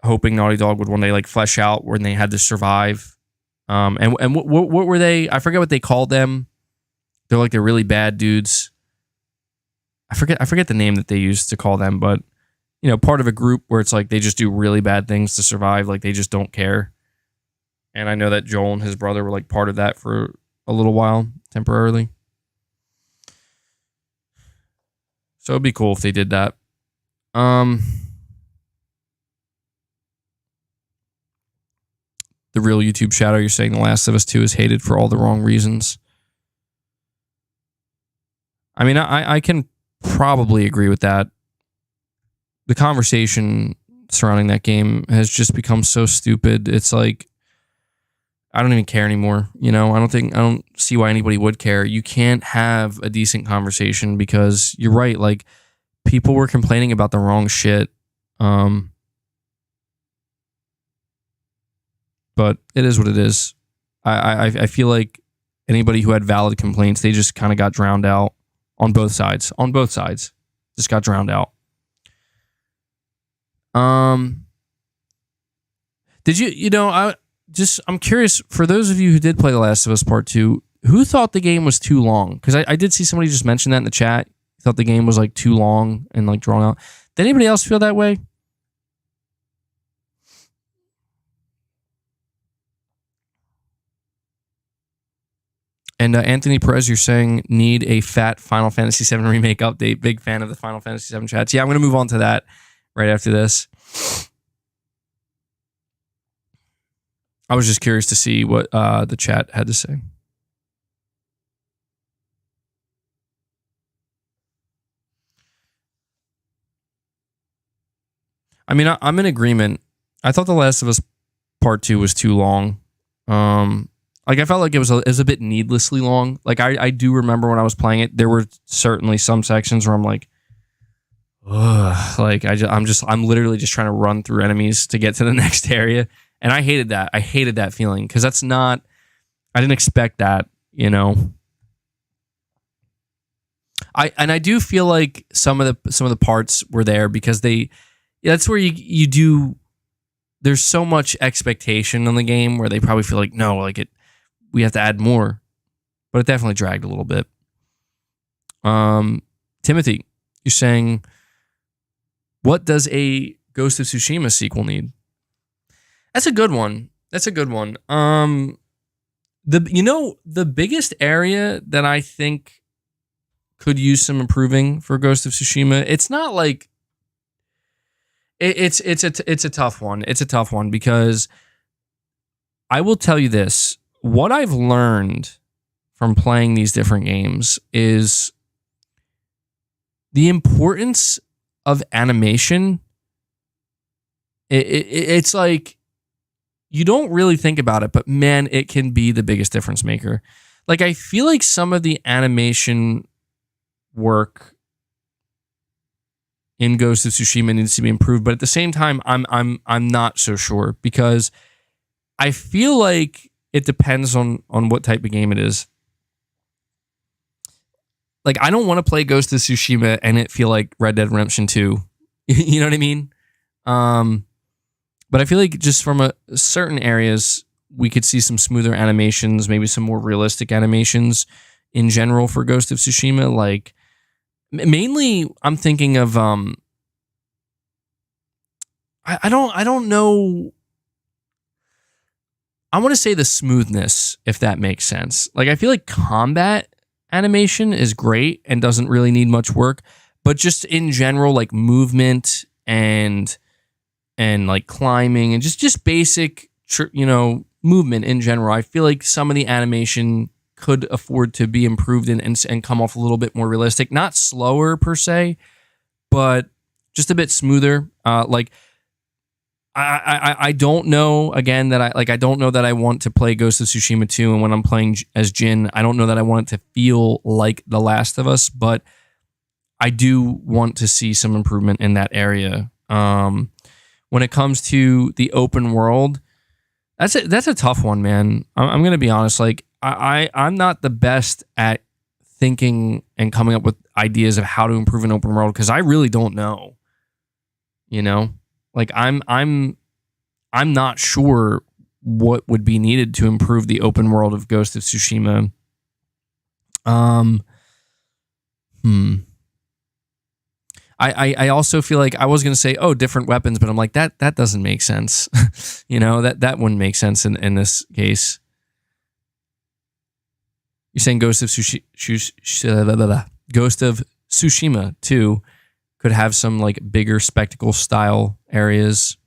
hoping Naughty Dog would one day like flesh out when they had to survive. And what were they? I forget what they called them. They're really bad dudes. I forget the name that they used to call them, but you know, part of a group where it's like they just do really bad things to survive. Like they just don't care. And I know that Joel and his brother were like part of that for a little while temporarily. So it'd be cool if they did that. The real YouTube shadow, you're saying The Last of Us 2 is hated for all the wrong reasons. I mean, I can probably agree with that. The conversation surrounding that game has just become so stupid. It's like, I don't even care anymore. You know, I don't see why anybody would care. You can't have a decent conversation because you're right. Like people were complaining about the wrong shit. But it is what it is. I feel like anybody who had valid complaints, they just kind of got drowned out on both sides. On both sides, just got drowned out. Did you know? I'm curious, for those of you who did play The Last of Us Part 2, who thought the game was too long? Because I did see somebody just mention that in the chat. Thought the game was like too long and like drawn out. Did anybody else feel that way? And Anthony Perez, you're saying need a fat Final Fantasy 7 Remake update. Big fan of the Final Fantasy 7 chats. Yeah, I'm going to move on to that right after this. I was just curious to see what the chat had to say. I mean, I'm in agreement. I thought The Last of Us Part 2 was too long. Like I felt like it was a bit needlessly long. Like I do remember when I was playing it, there were certainly some sections where I'm like, ugh, like I'm literally just trying to run through enemies to get to the next area. And I hated that. I hated that feeling because I didn't expect that, you know. I do feel like some of the parts were there because that's where you do there's so much expectation on the game where they probably feel like, no, like we have to add more. But it definitely dragged a little bit. Timothy, you're saying, what does a Ghost of Tsushima sequel need? That's a good one. The biggest area that I think could use some improving for Ghost of Tsushima, it's not like it's a tough one. It's a tough one because I will tell you this. What I've learned from playing these different games is the importance of animation. It's like, you don't really think about it, but man, it can be the biggest difference maker. Like, I feel like some of the animation work in Ghost of Tsushima needs to be improved, but at the same time, I'm not so sure because I feel like it depends on what type of game it is. Like, I don't want to play Ghost of Tsushima and it feel like Red Dead Redemption 2. You know what I mean? But I feel like just from certain areas, we could see some smoother animations, maybe some more realistic animations in general for Ghost of Tsushima. Like, mainly, I'm thinking of I don't know. I want to say the smoothness, if that makes sense. Like, I feel like combat animation is great and doesn't really need much work, but just in general, like movement and like climbing and just basic, movement in general, I feel like some of the animation could afford to be improved and come off a little bit more realistic. Not slower per se, but just a bit smoother. Like, I don't know, again, that I don't know that I want to play Ghost of Tsushima 2, and when I'm playing as Jin, I don't know that I want it to feel like The Last of Us, but I do want to see some improvement in that area. When it comes to the open world, that's a tough one, man. I'm going to be honest. Like, I'm not the best at thinking and coming up with ideas of how to improve an open world because I really don't know. Like, I'm not sure what would be needed to improve the open world of Ghost of Tsushima. I also feel like I was going to say, different weapons, but I'm like, that doesn't make sense. That wouldn't make sense in this case. You're saying Ghost of Tsushima 2 could have some like bigger spectacle style areas,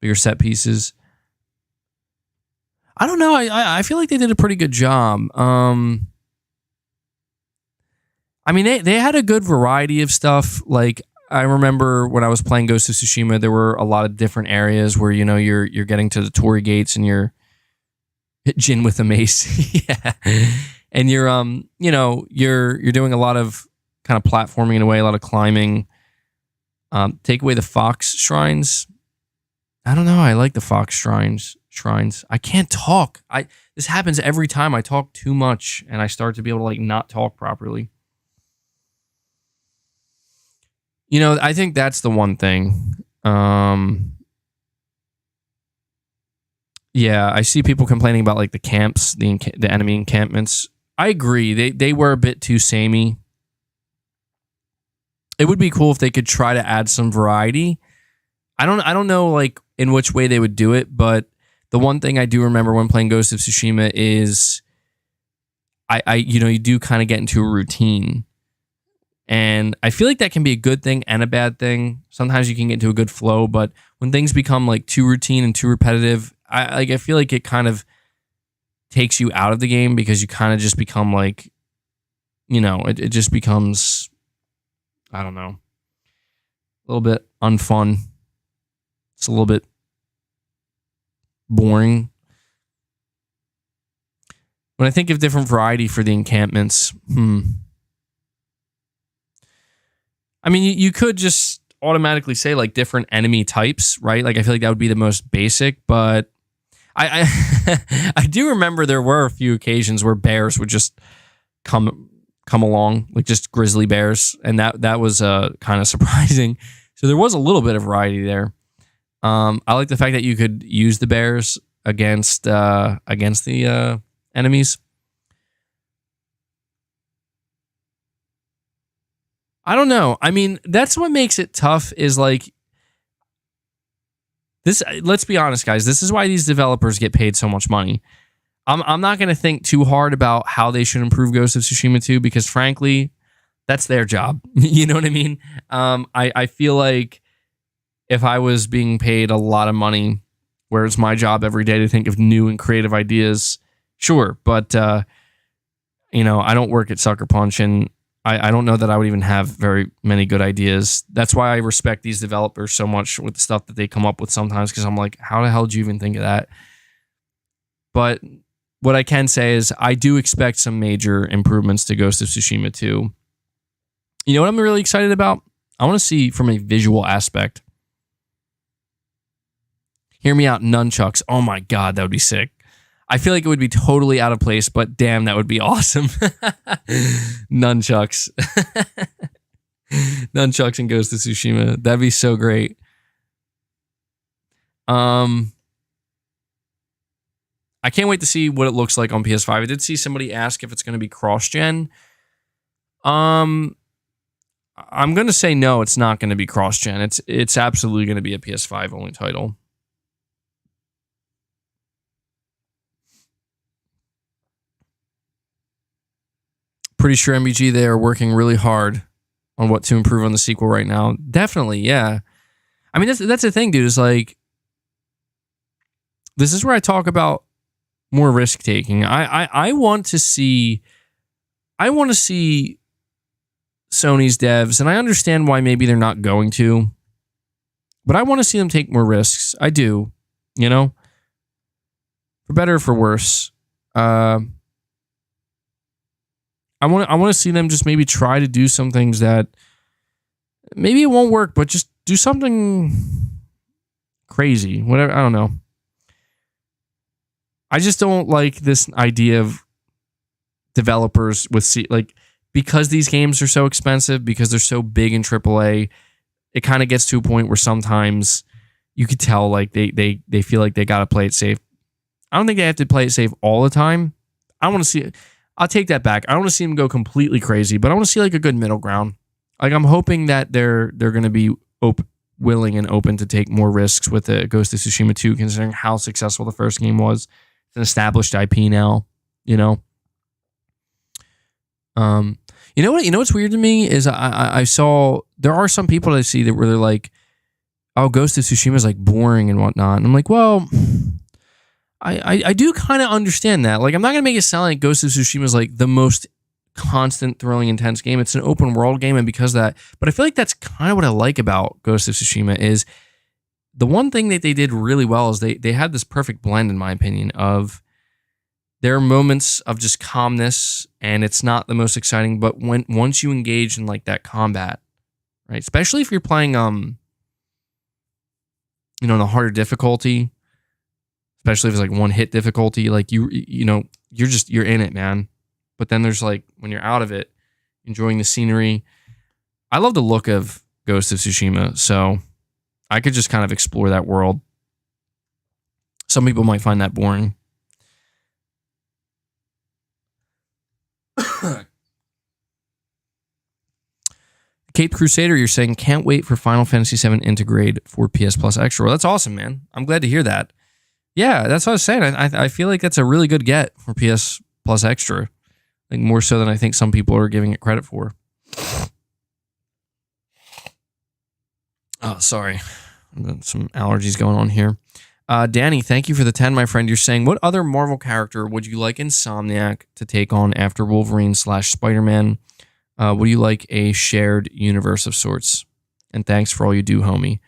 bigger set pieces. I don't know. I feel like they did a pretty good job. I mean, they had a good variety of stuff. Like, I remember when I was playing Ghost of Tsushima, there were a lot of different areas where, you're getting to the Torii gates and you're Jin with a mace. Yeah. And you're doing a lot of kind of platforming in a way, a lot of climbing. Take away the fox shrines. I don't know. I like the fox shrines. I can't talk. This happens every time I talk too much and I start to be able to like not talk properly. I think that's the one thing. Yeah, I see people complaining about like the camps, the enemy encampments. I agree. They were a bit too samey. It would be cool if they could try to add some variety. I don't know like in which way they would do it, but the one thing I do remember when playing Ghost of Tsushima is you do kind of get into a routine. And I feel like that can be a good thing and a bad thing. Sometimes you can get into a good flow, but when things become like too routine and too repetitive, I feel like it kind of takes you out of the game because you kind of just become like, it just becomes, I don't know, a little bit unfun. It's a little bit boring. When I think of different variety for the encampments, I mean, you could just automatically say like different enemy types, right? Like, I feel like that would be the most basic, but I I do remember there were a few occasions where bears would just come along, like just grizzly bears, and that was kind of surprising. So there was a little bit of variety there. I like the fact that you could use the bears against the enemies. I don't know. I mean, that's what makes it tough is like this. Let's be honest, guys. This is why these developers get paid so much money. I'm not going to think too hard about how they should improve Ghost of Tsushima 2 because frankly, that's their job. You know what I mean? I feel like if I was being paid a lot of money, where it's my job every day to think of new and creative ideas, sure. But, I don't work at Sucker Punch and I don't know that I would even have very many good ideas. That's why I respect these developers so much with the stuff that they come up with sometimes because I'm like, how the hell did you even think of that? But what I can say is I do expect some major improvements to Ghost of Tsushima 2. You know what I'm really excited about? I want to see from a visual aspect. Hear me out, nunchucks. Oh my God, that would be sick. I feel like it would be totally out of place, but damn, that would be awesome. Nunchucks. Nunchucks and Ghost of Tsushima. That'd be so great. I can't wait to see what it looks like on PS5. I did see somebody ask if it's going to be cross-gen. I'm going to say no, it's not going to be cross-gen. It's absolutely going to be a PS5 only title. Pretty sure MBG, they are working really hard on what to improve on the sequel right now. Definitely, yeah. I mean, that's the thing, dude, is like, this is where I talk about more risk taking. I want to see Sony's devs, and I understand why maybe they're not going to, but I want to see them take more risks. I do, for better or for worse. I want to see them just maybe try to do some things that maybe it won't work, but just do something crazy. Whatever, I don't know. I just don't like this idea of developers with because these games are so expensive, because they're so big in AAA, it kind of gets to a point where sometimes you could tell like they feel like they got to play it safe. I don't think they have to play it safe all the time. I want to see it. I'll take that back. I don't want to see them go completely crazy, but I want to see like a good middle ground. Like I'm hoping that they're going to be willing and open to take more risks with the Ghost of Tsushima 2, considering how successful the first game was. It's an established IP now, You know what's weird to me is I saw there are some people that I see that where they're like, oh, Ghost of Tsushima is like boring and whatnot. And I'm like, well, I do kind of understand that. Like, I'm not going to make it sound like Ghost of Tsushima is like the most constant, thrilling, intense game. It's an open world game, and because of that, but I feel like that's kind of what I like about Ghost of Tsushima is the one thing that they did really well is they had this perfect blend, in my opinion, of there are moments of just calmness, and it's not the most exciting, but once you engage in like that combat, right? Especially if you're playing the harder difficulty, especially if it's like one hit difficulty, like you're in it, man. But then there's like when you're out of it, enjoying the scenery. I love the look of Ghost of Tsushima, so I could just kind of explore that world. Some people might find that boring. Cape Crusader, you're saying, can't wait for Final Fantasy VII Integrate for PS Plus Extra. Well, that's awesome, man. I'm glad to hear that. Yeah, that's what I was saying. I feel like that's a really good get for PS Plus Extra. Like more so than I think some people are giving it credit for. Oh, sorry. Some allergies going on here. Danny, thank you for the 10, my friend. You're saying, what other Marvel character would you like Insomniac to take on after Wolverine/Spider-Man? Would you like a shared universe of sorts? And thanks for all you do, homie.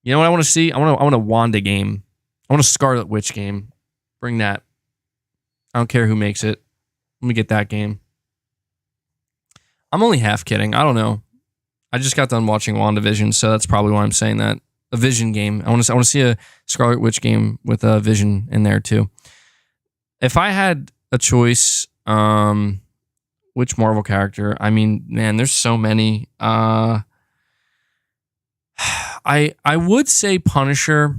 You know what I want to see? I want a Wanda game. I want a Scarlet Witch game. Bring that. I don't care who makes it. Let me get that game. I'm only half kidding. I don't know. I just got done watching WandaVision, so that's probably why I'm saying that. A Vision game. I want to see a Scarlet Witch game with a Vision in there too. If I had a choice, which Marvel character? I mean, man, there's so many. I would say Punisher,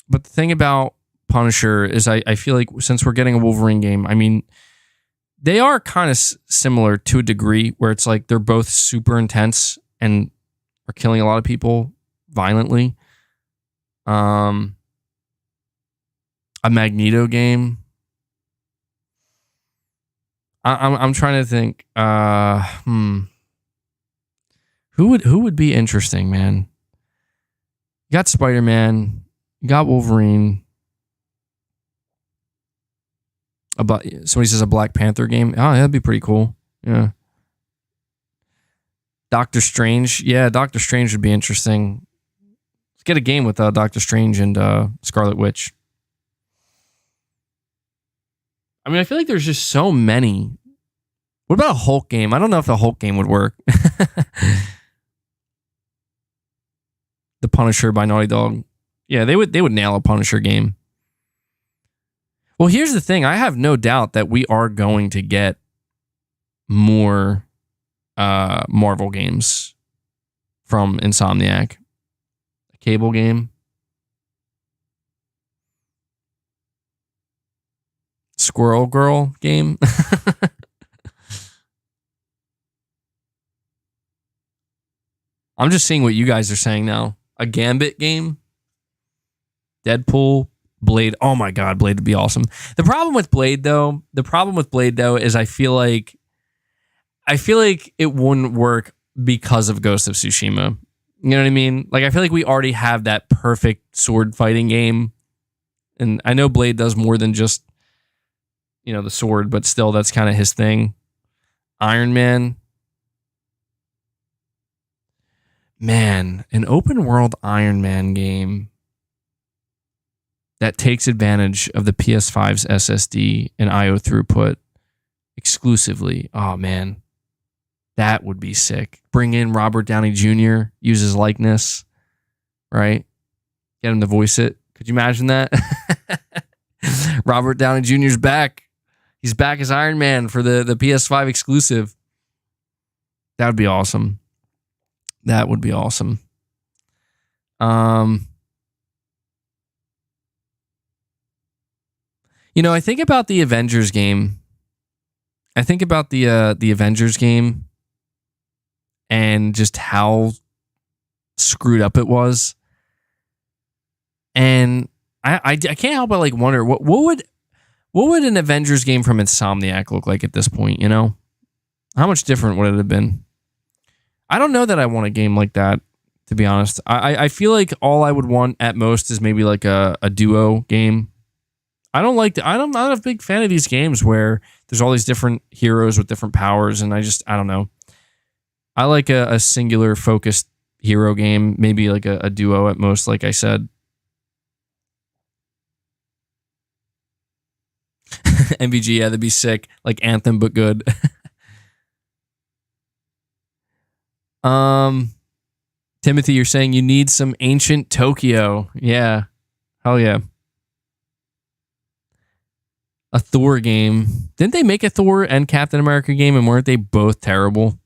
but the thing about Punisher is I feel like since we're getting a Wolverine game, I mean, they are kind of similar to a degree where it's like they're both super intense and are killing a lot of people violently. A Magneto game. I'm trying to think. Who would be interesting, man? You got Spider-Man. You got Wolverine. Somebody says a Black Panther game. Oh, that'd be pretty cool. Yeah. Doctor Strange. Yeah, Doctor Strange would be interesting. Let's get a game with Doctor Strange and Scarlet Witch. I mean, I feel like there's just so many. What about a Hulk game? I don't know if the Hulk game would work. The Punisher by Naughty Dog. Yeah, they would nail a Punisher game. Well, here's the thing. I have no doubt that we are going to get more Marvel games from Insomniac. A Cable game. Squirrel Girl game. I'm just seeing what you guys are saying now. A Gambit game. Deadpool. Blade. Oh my God, Blade would be awesome. The problem with Blade though is I feel like it wouldn't work because of Ghost of Tsushima. You know what I mean? Like I feel like we already have that perfect sword fighting game. And I know Blade does more than just, you know, the sword, but still that's kind of his thing. Iron Man. Man, an open world Iron Man game that takes advantage of the PS5's SSD and IO throughput exclusively. Oh, man. That would be sick. Bring in Robert Downey Jr., use his likeness, right? Get him to voice it. Could you imagine that? Robert Downey Jr.'s back. He's back as Iron Man for the PS5 exclusive. That would be awesome. That would be awesome. You know, I think about the Avengers game. I think about the Avengers game and just how screwed up it was. And I can't help but like wonder what would an Avengers game from Insomniac look like at this point, you know? How much different would it have been? I don't know that I want a game like that, to be honest. I feel like all I would want at most is maybe like a duo game. I'm not a big fan of these games where there's all these different heroes with different powers, and I don't know. I like a singular focused hero game, maybe like a duo at most, like I said. MVG, yeah, that'd be sick. Like Anthem, but good. Timothy, you're saying you need some ancient Tokyo. Yeah. Hell yeah. A Thor game. Didn't they make a Thor and Captain America game, and weren't they both terrible?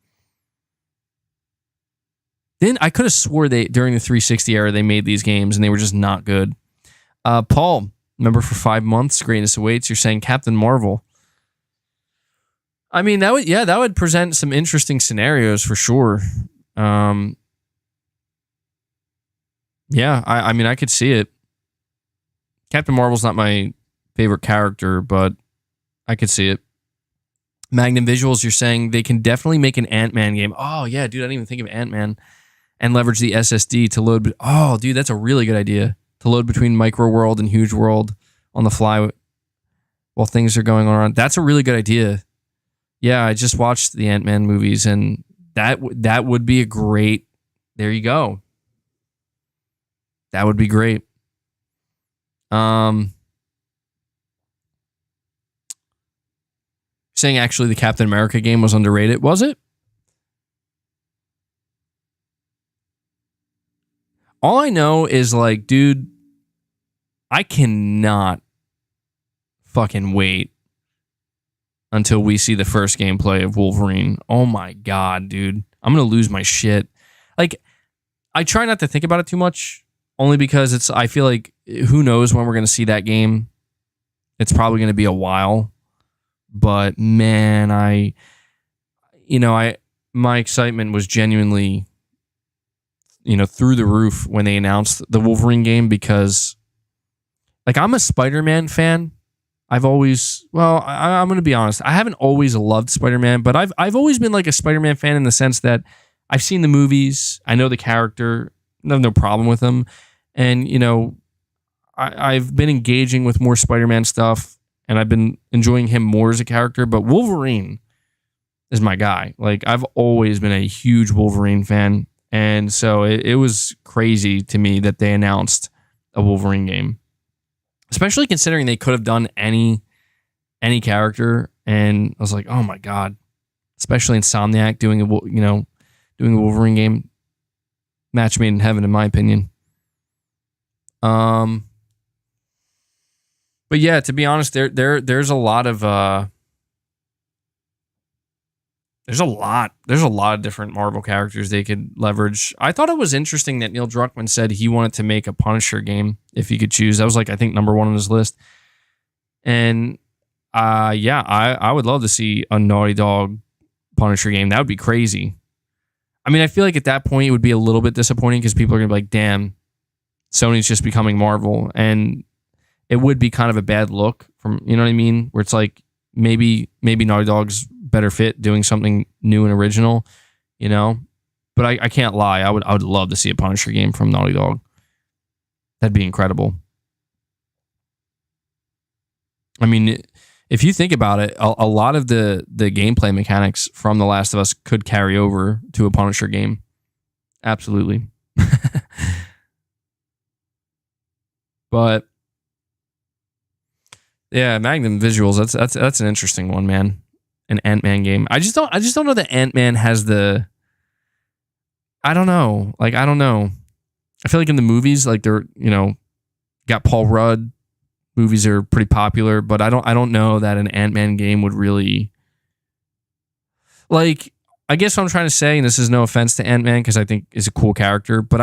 Then I could have swore during the 360 era they made these games and they were just not good. Paul, remember for 5 months, greatness awaits. You're saying Captain Marvel. I mean, that would present some interesting scenarios for sure. Yeah, I mean, I could see it. Captain Marvel's not my favorite character, but I could see it. Magnum Visuals, you're saying they can definitely make an Ant-Man game. Oh, yeah, dude, I didn't even think of Ant-Man. And leverage the SSD to load. Oh, dude, that's a really good idea. To load between Micro World and Huge World on the fly while things are going on. That's a really good idea. Yeah, I just watched the Ant-Man movies, and that would be a great... There you go. That would be great. Saying actually the Captain America game was underrated. Was it? All I know is like, dude, I cannot fucking wait until we see the first gameplay of Wolverine. Oh my God, dude. I'm going to lose my shit. Like, I try not to think about it too much, only because I feel like who knows when we're going to see that game. It's probably going to be a while, but man, my excitement was genuinely, through the roof when they announced the Wolverine game, because like I'm a Spider-Man fan. I'm going to be honest. I haven't always loved Spider-Man, but I've always been like a Spider-Man fan in the sense that I've seen the movies. I know the character. I have no problem with him. And, I've been engaging with more Spider-Man stuff, and I've been enjoying him more as a character. But Wolverine is my guy. Like, I've always been a huge Wolverine fan. And so it was crazy to me that they announced a Wolverine game. Especially considering they could have done any character, and I was like, oh my god! Especially Insomniac doing a Wolverine game, match made in heaven, in my opinion. But yeah, to be honest, there's a lot of there's a lot of different Marvel characters they could leverage. I thought it was interesting that Neil Druckmann said he wanted to make a Punisher game if he could choose. That was like, I think, number one on his list. And I would love to see a Naughty Dog Punisher game. That would be crazy. I mean, I feel like at that point it would be a little bit disappointing because people are going to be like, damn, Sony's just becoming Marvel. And it would be kind of a bad look from, you know what I mean? Where it's like, maybe Naughty Dog's better fit doing something new and original, but I can't lie. I would love to see a Punisher game from Naughty Dog. That'd be incredible. I mean, if you think about it, a lot of the gameplay mechanics from The Last of Us could carry over to a Punisher game. Absolutely. But yeah, Magnum Visuals, that's an interesting one, man. An Ant-Man game. I just don't know that Ant-Man has the, I don't know. Like, I don't know. I feel like in the movies, like they're, got Paul Rudd. Movies are pretty popular, but I don't know that an Ant-Man game would really, like, I guess what I'm trying to say, and this is no offense to Ant-Man because I think is a cool character, but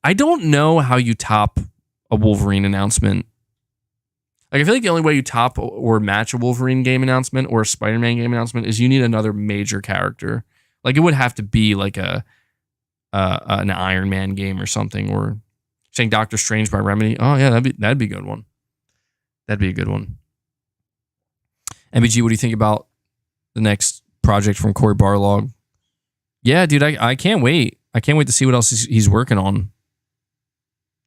I don't know how you top a Wolverine announcement. Like, I feel like the only way you top or match a Wolverine game announcement or a Spider-Man game announcement is you need another major character. Like, it would have to be like an Iron Man game or something, or saying Doctor Strange by Remedy. Oh yeah, that'd be a good one. That'd be a good one. MBG, what do you think about the next project from Cory Barlog? Yeah, dude, I can't wait. I can't wait to see what else he's working on.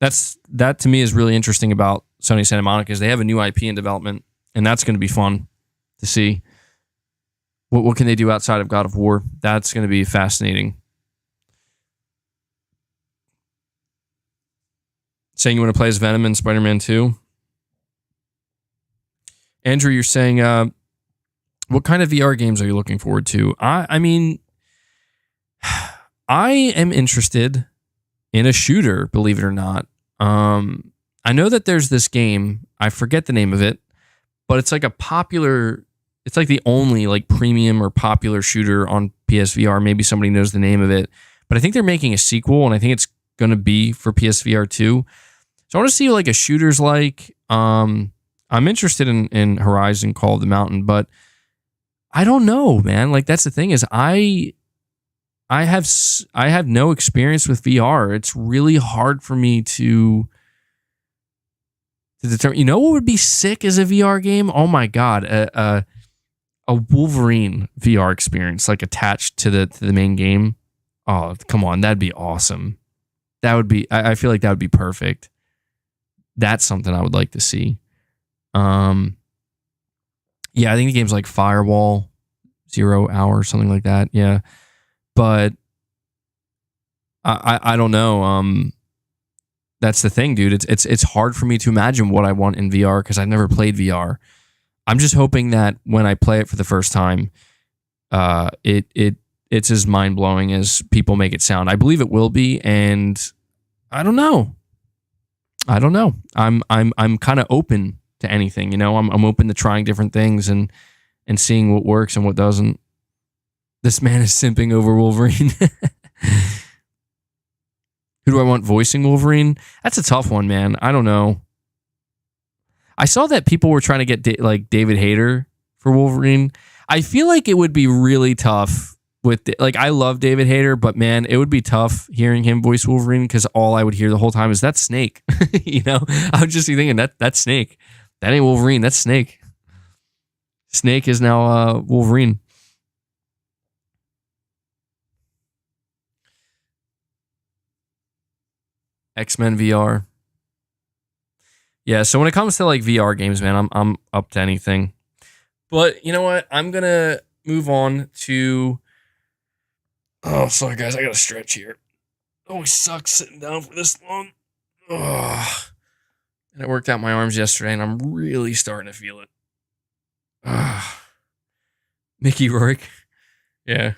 That to me is really interesting about Sony Santa Monica, is they have a new IP in development, and that's going to be fun to see. What can they do outside of God of War? That's going to be fascinating. Saying you want to play as Venom in Spider-Man 2? Andrew, you're saying, what kind of VR games are you looking forward to? I mean, I am interested in a shooter, believe it or not. I know that there's this game, I forget the name of it, but it's like it's like the only like premium or popular shooter on PSVR. Maybe somebody knows the name of it, but I think they're making a sequel, and I think it's going to be for PSVR 2. So I want to see like a shooter's like. I'm interested in Horizon Call of the Mountain, but I don't know, man. Like, that's the thing, is I have no experience with VR. It's really hard for me to determine. You know what would be sick as a VR game? Oh my god, a Wolverine VR experience, like attached to the main game. Oh, come on, that'd be awesome. That would be. I feel like that would be perfect. That's something I would like to see. Yeah, I think the game's like Firewall, 0 Hour, something like that. Yeah, but I don't know. That's the thing, dude. It's hard for me to imagine what I want in VR because I've never played VR. I'm just hoping that when I play it for the first time, it's as mind blowing as people make it sound. I believe it will be, and I don't know. I'm kind of open to anything, I'm open to trying different things and seeing what works and what doesn't. This man is simping over Wolverine. Who do I want voicing Wolverine? That's a tough one, man. I don't know. I saw that people were trying to get like David Hayter for Wolverine. I feel like it would be really tough with like I love David Hayter, but man, it would be tough hearing him voice Wolverine because all I would hear the whole time is that Snake. You know, I would just be thinking that's Snake. That ain't Wolverine. That's Snake. Snake is now Wolverine. X-Men VR. Yeah, so when it comes to like VR games, man, I'm up to anything. But you know what? I'm gonna move on to. Oh, sorry guys, I gotta stretch here. It always sucks sitting down for this long. Ugh. And I worked out my arms yesterday, and I'm really starting to feel it. Ugh. Mickey Rourke. Yeah.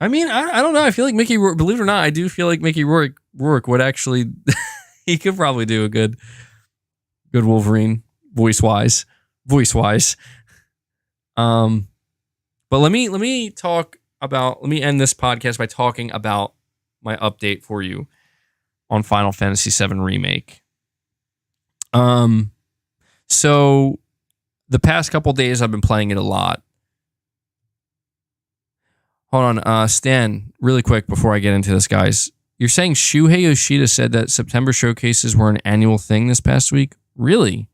I mean, I don't know. I feel like Mickey Rourke, believe it or not, I do feel like Mickey Rourke would actually, he could probably do a good Wolverine voice-wise. But let me end this podcast by talking about my update for you on Final Fantasy VII Remake. So the past couple days I've been playing it a lot. Hold on, Stan, really quick before I get into this, guys. You're saying Shuhei Yoshida said that September showcases were an annual thing this past week? Really?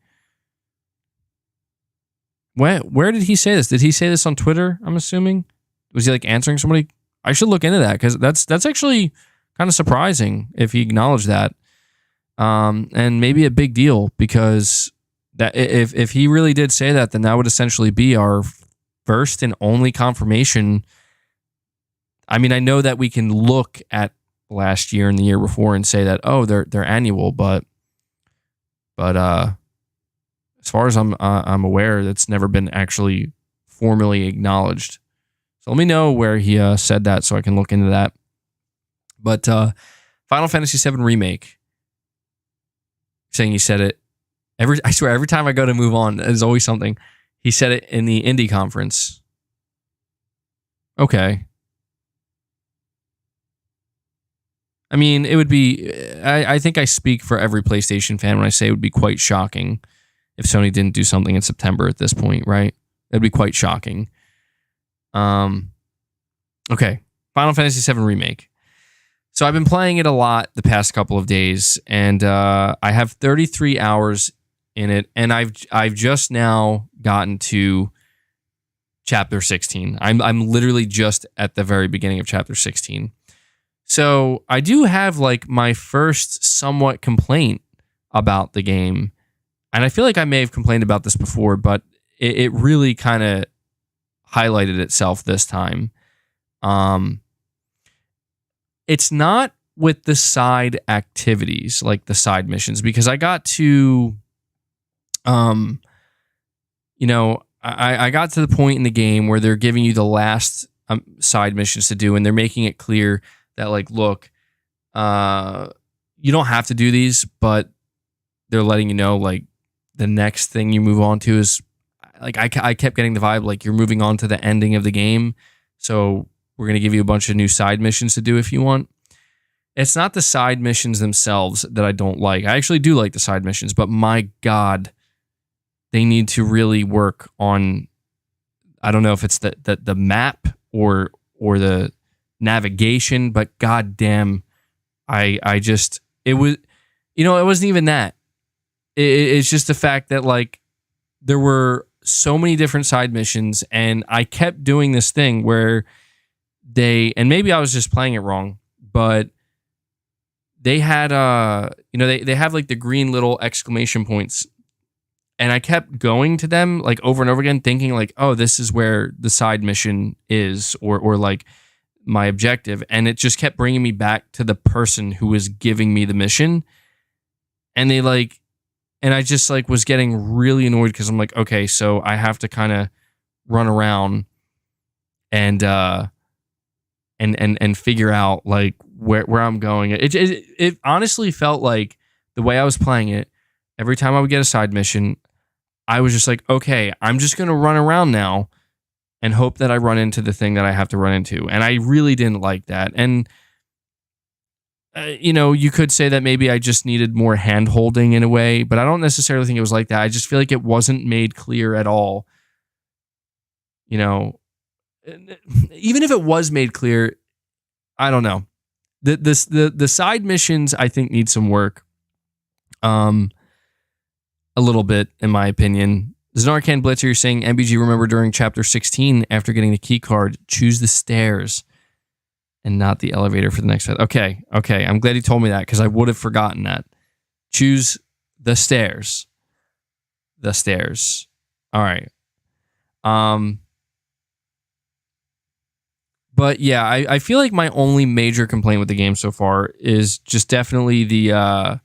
Where did he say this? Did he say this on Twitter, I'm assuming? Was he like answering somebody? I should look into that because that's actually kind of surprising if he acknowledged that. And maybe a big deal because that if he really did say that, then that would essentially be our first and only confirmation. I mean, I know that we can look at last year and the year before and say that, oh, they're annual, but as far as I'm aware, that's never been actually formally acknowledged. So let me know where he said that so I can look into that. But Final Fantasy VII Remake, saying he said it I swear every time I go to move on, there's always something. He said it in the indie conference. Okay. I mean, it would be, I think I speak for every PlayStation fan when I say it would be quite shocking if Sony didn't do something in September at this point, right? It'd be quite shocking. Okay, Final Fantasy VII Remake. So I've been playing it a lot the past couple of days, and I have 33 hours in it, and I've just now gotten to Chapter 16. I'm literally just at the very beginning of Chapter 16. So I do have like my first somewhat complaint about the game. And I feel like I may have complained about this before, but it really kind of highlighted itself this time. It's not with the side activities, like the side missions, because I got to, I got to the point in the game where they're giving you the last side missions to do, and they're making it clear that, like, look, you don't have to do these, but they're letting you know, like, the next thing you move on to is, like, I kept getting the vibe, like, you're moving on to the ending of the game, so we're going to give you a bunch of new side missions to do if you want. It's not the side missions themselves that I don't like. I actually do like the side missions, but my God, they need to really work on, I don't know if it's the map or the navigation, but goddamn, it wasn't even that. It's just the fact that, like, there were so many different side missions, and I kept doing this thing where and maybe I was just playing it wrong, but they had they have like the green little exclamation points, and I kept going to them like over and over again, thinking like, oh, this is where the side mission is, or like my objective, and it just kept bringing me back to the person who was giving me the mission, and I just like was getting really annoyed because I'm like, okay, so I have to kind of run around and figure out like where I'm going. It honestly felt like the way I was playing it, every time I would get a side mission, I was just like, okay, I'm just going to run around now and hope that I run into the thing that I have to run into. And I really didn't like that. And you could say that maybe I just needed more hand holding in a way, but I don't necessarily think it was like that. I just feel like it wasn't made clear at all. Even if it was made clear, I don't know. The side missions I think need some work. A little bit, in my opinion. Znarkan Blitzer, you're saying MBG, remember during chapter 16, after getting the key card, choose the stairs and not the elevator for the next set. Okay. I'm glad he told me that because I would have forgotten that. Choose the stairs. The stairs. All right. But yeah, I feel like my only major complaint with the game so far is just definitely the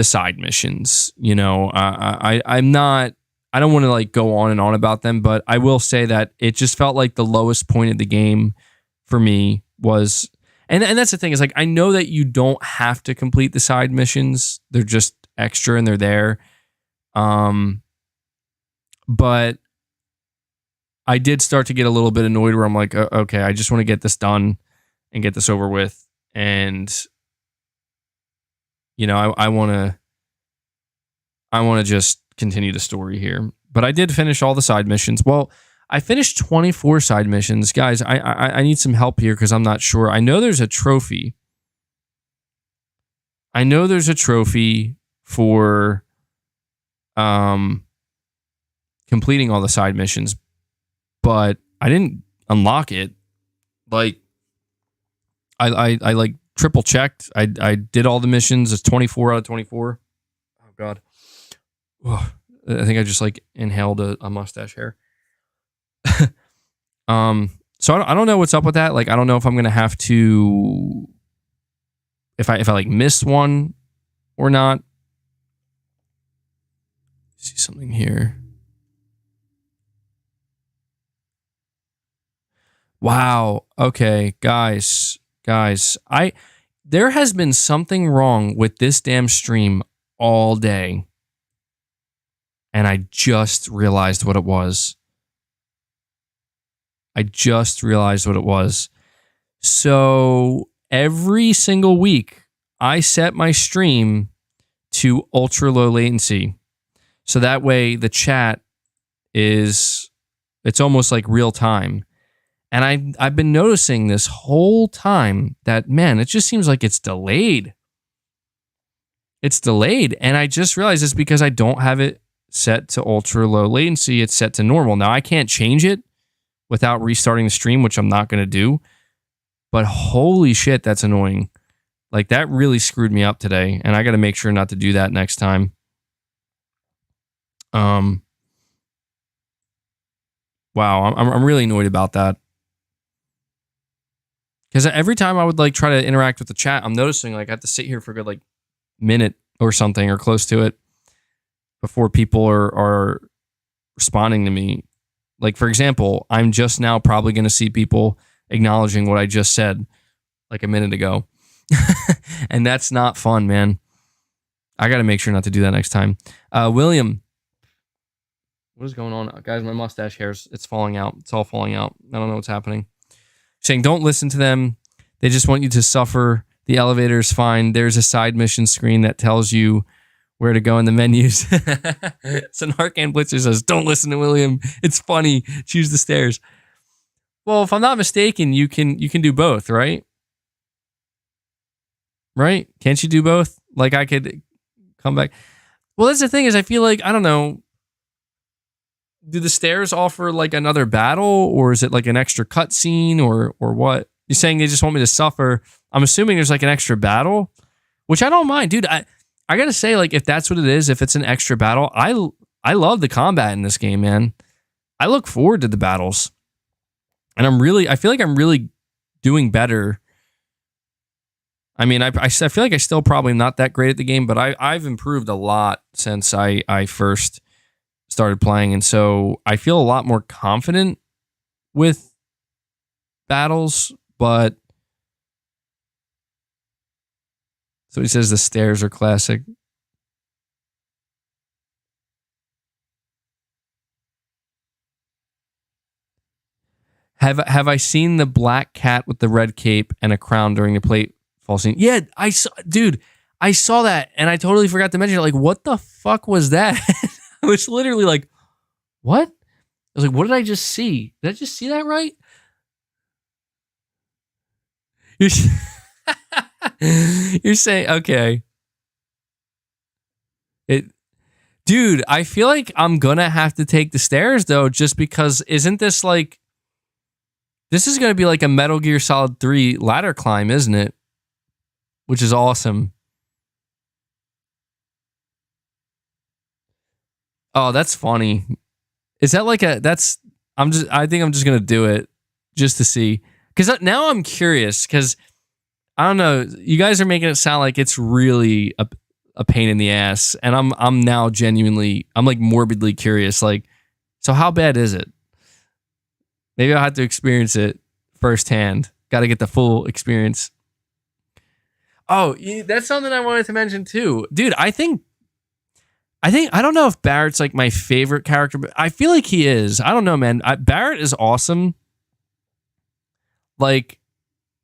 side missions. I'm not. I don't want to like go on and on about them, but I will say that it just felt like the lowest point of the game for me was, and that's the thing is like I know that you don't have to complete the side missions; they're just extra and they're there. But I did start to get a little bit annoyed where I'm like, okay, I just want to get this done and get this over with, and I want to just continue the story here. But I did finish all the side missions. Well, I finished 24 side missions. Guys, I need some help here because I'm not sure. I know there's a trophy. For completing all the side missions, but I didn't unlock it. Like I like triple checked. I did all the missions. It's 24 out of 24. Oh God. Ugh. I think I just like inhaled a mustache hair. So I don't know what's up with that. Like I don't know if I'm gonna have to if I like missed one or not. See something here. Wow. Okay, guys. There has been something wrong with this damn stream all day. And I just realized what it was. So every single week, I set my stream to ultra low latency. So that way the chat it's almost like real time. And I've been noticing this whole time that, man, it just seems like it's delayed. And I just realized it's because I don't have it set to ultra low latency. It's set to normal. Now, I can't change it without restarting the stream, which I'm not going to do. But holy shit, that's annoying. Like, that really screwed me up today. And I got to make sure not to do that next time. Wow, I'm really annoyed about that. Because every time I would like try to interact with the chat, I'm noticing like I have to sit here for a good like minute or something or close to it before people are responding to me. Like, for example, I'm just now probably going to see people acknowledging what I just said like a minute ago. And that's not fun, man. I got to make sure not to do that next time. William, what is going on? Guys, my mustache hairs, it's falling out. It's all falling out. I don't know what's happening. Saying, don't listen to them. They just want you to suffer. The elevator is fine. There's a side mission screen that tells you where to go in the menus. So Narcan Blitzer says, don't listen to William. It's funny. Choose the stairs. Well, if I'm not mistaken, you can do both, right? Right? Can't you do both? Like I could come back. Well, that's the thing is I feel like, I don't know, do the stairs offer like another battle, or is it like an extra cutscene, or what? You're saying they just want me to suffer. I'm assuming there's like an extra battle, which I don't mind, dude. I gotta say, like, if that's what it is, if it's an extra battle, I love the combat in this game, man. I look forward to the battles, and I feel like I'm really doing better. I mean, I feel like I still probably not that great at the game, but I've improved a lot since I first started playing, and so I feel a lot more confident with battles. But so he says the stairs are classic. Have I seen the black cat with the red cape and a crown during the fall scene. Yeah, I saw, dude. I saw that and I totally forgot to mention it. Like, what the fuck was that? I was literally like, what? I was like, what did I just see? Did I just see that right? You're saying, okay. Dude, I feel like I'm gonna have to take the stairs though, just because isn't this like, this is gonna be like a Metal Gear Solid 3 ladder climb, isn't it? Which is awesome. Oh, that's funny. Is that like I think I'm just gonna do it just to see. Because now I'm curious, because I don't know, you guys are making it sound like it's really a pain in the ass, and I'm now genuinely, I'm like morbidly curious. Like, so how bad is it? Maybe I'll have to experience it firsthand. Got to get the full experience. Oh, that's something I wanted to mention too, dude. I don't know if Barrett's like my favorite character, but I feel like he is. I don't know, man. Barrett is awesome. Like,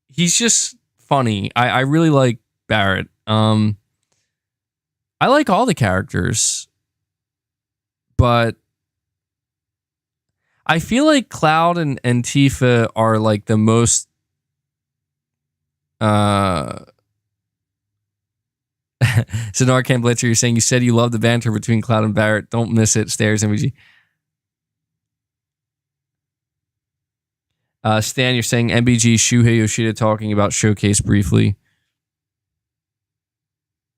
he's just funny. I really like Barrett. I like all the characters, but I feel like Cloud and Tifa are like the most so Narcan Blitzer, you're saying you said you love the banter between Cloud and Barrett. Don't miss it. Stairs MVG. Stan, you're saying MBG Shuhei Yoshida talking about Showcase briefly.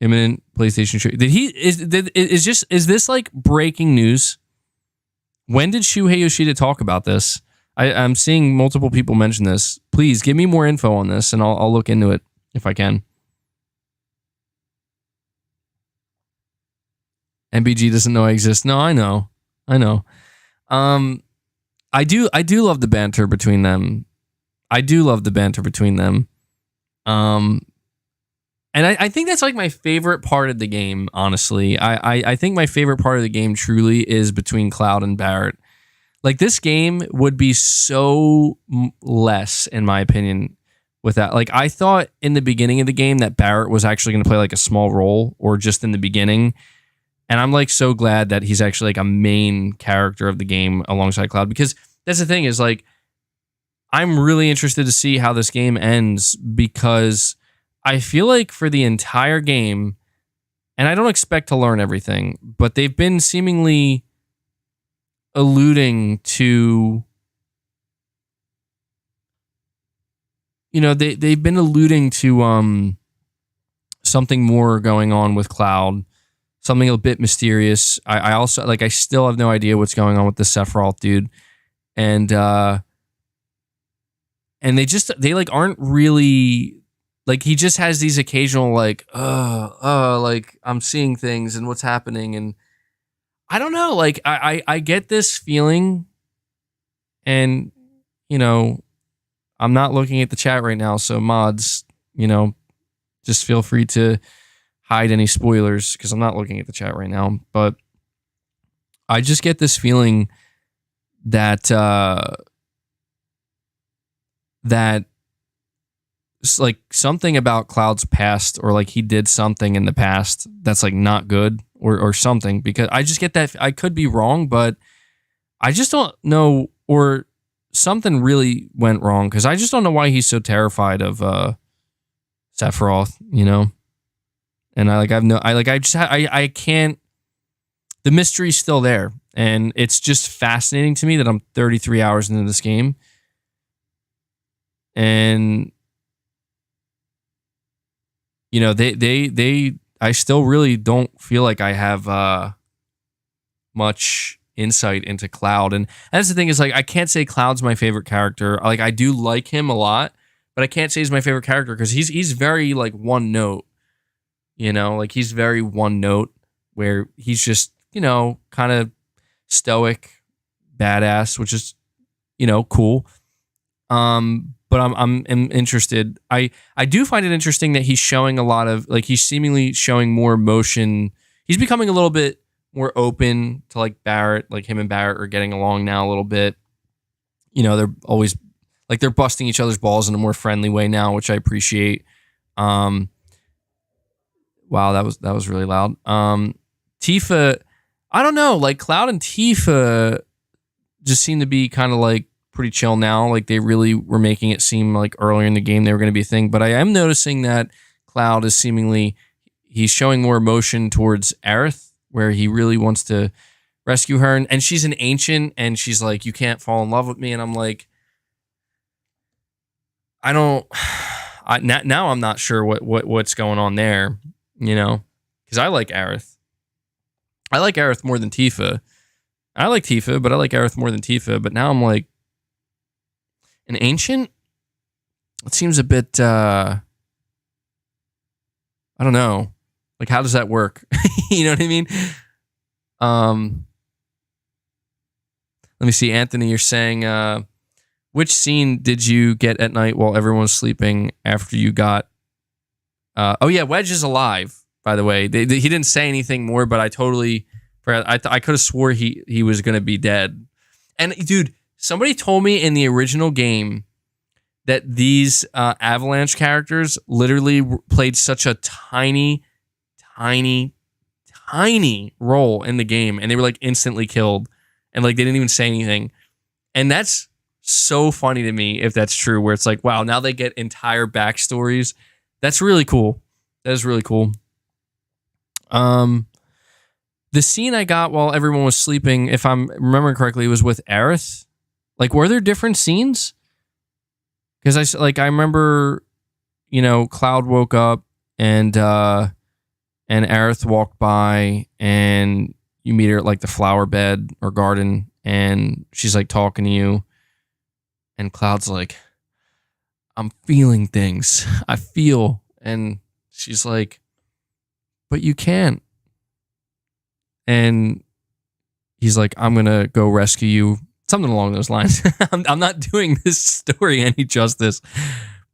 Imminent PlayStation show. Is this like breaking news? When did Shuhei Yoshida talk about this? I'm seeing multiple people mention this. Please give me more info on this, and I'll look into it if I can. MBG doesn't know I exist. No, I know. I do love the banter between them. And I think that's like my favorite part of the game, honestly. I think my favorite part of the game truly is between Cloud and Barrett. Like, this game would be so less, in my opinion, with that. Like, I thought in the beginning of the game that Barrett was actually going to play like a small role, or just in the beginning. And I'm like so glad that he's actually like a main character of the game alongside Cloud, because that's the thing is, like, I'm really interested to see how this game ends, because I feel like for the entire game, and I don't expect to learn everything, but they've been seemingly alluding to, they've been alluding to something more going on with Cloud, something a bit mysterious. I also, like, I still have no idea what's going on with the Sephiroth dude, and they like aren't really. Like, he just has these occasional, like, like, I'm seeing things and what's happening. And I don't know, like, I get this feeling, and, I'm not looking at the chat right now. So mods, just feel free to hide any spoilers, because I'm not looking at the chat right now. But I just get this feeling that, like, something about Cloud's past, or like he did something in the past that's like not good, or something, because I just get that. I could be wrong, but I just don't know, or something really went wrong, because I just don't know why he's so terrified of Sephiroth, and I can't, the mystery's still there, and it's just fascinating to me that I'm 33 hours into this game, and I still really don't feel like I have much insight into Cloud. And that's the thing, is like, I can't say Cloud's my favorite character. Like, I do like him a lot, but I can't say he's my favorite character, because he's very like one note, like, he's very one note, where he's just, kind of stoic, badass, which is, cool. But I'm interested. I do find it interesting that he's showing a lot of, like, he's seemingly showing more emotion. He's becoming a little bit more open to, like, Barrett. Like, him and Barrett are getting along now a little bit. They're always, like, they're busting each other's balls in a more friendly way now, which I appreciate. Wow, that was really loud. Tifa, I don't know, like Cloud and Tifa just seem to be kind of like pretty chill now. Like they really were making it seem like earlier in the game they were going to be a thing. But I am noticing that Cloud is seemingly, he's showing more emotion towards Aerith, where he really wants to rescue her. And she's an ancient, and she's like, you can't fall in love with me. And I'm like, now I'm not sure what's going on there, you know, because I like Aerith. I like Aerith more than Tifa. I like Tifa, but I like Aerith more than Tifa. But now I'm like, an ancient? It seems a bit, I don't know. Like, how does that work? You know what I mean? Let me see. Anthony, you're saying, which scene did you get at night while everyone was sleeping after you got... oh, yeah, Wedge is alive, by the way. He didn't say anything more, but I totally... I could have swore he was going to be dead. And, dude, somebody told me in the original game that these Avalanche characters literally played such a tiny role in the game, and they were, like, instantly killed. And, like, they didn't even say anything. And that's so funny to me if that's true, where it's like, wow, now they get entire backstories. That's really cool. That is really cool. The scene I got while everyone was sleeping, if I'm remembering correctly, was with Aerith. Like, were there different scenes? Because I remember, you know, Cloud woke up and Aerith walked by, and you meet her at like the flower bed or garden, and she's like talking to you, and Cloud's like, I'm feeling things. I feel. And she's like, but you can't. And he's like, I'm going to go rescue you. Something along those lines. I'm not doing this story any justice.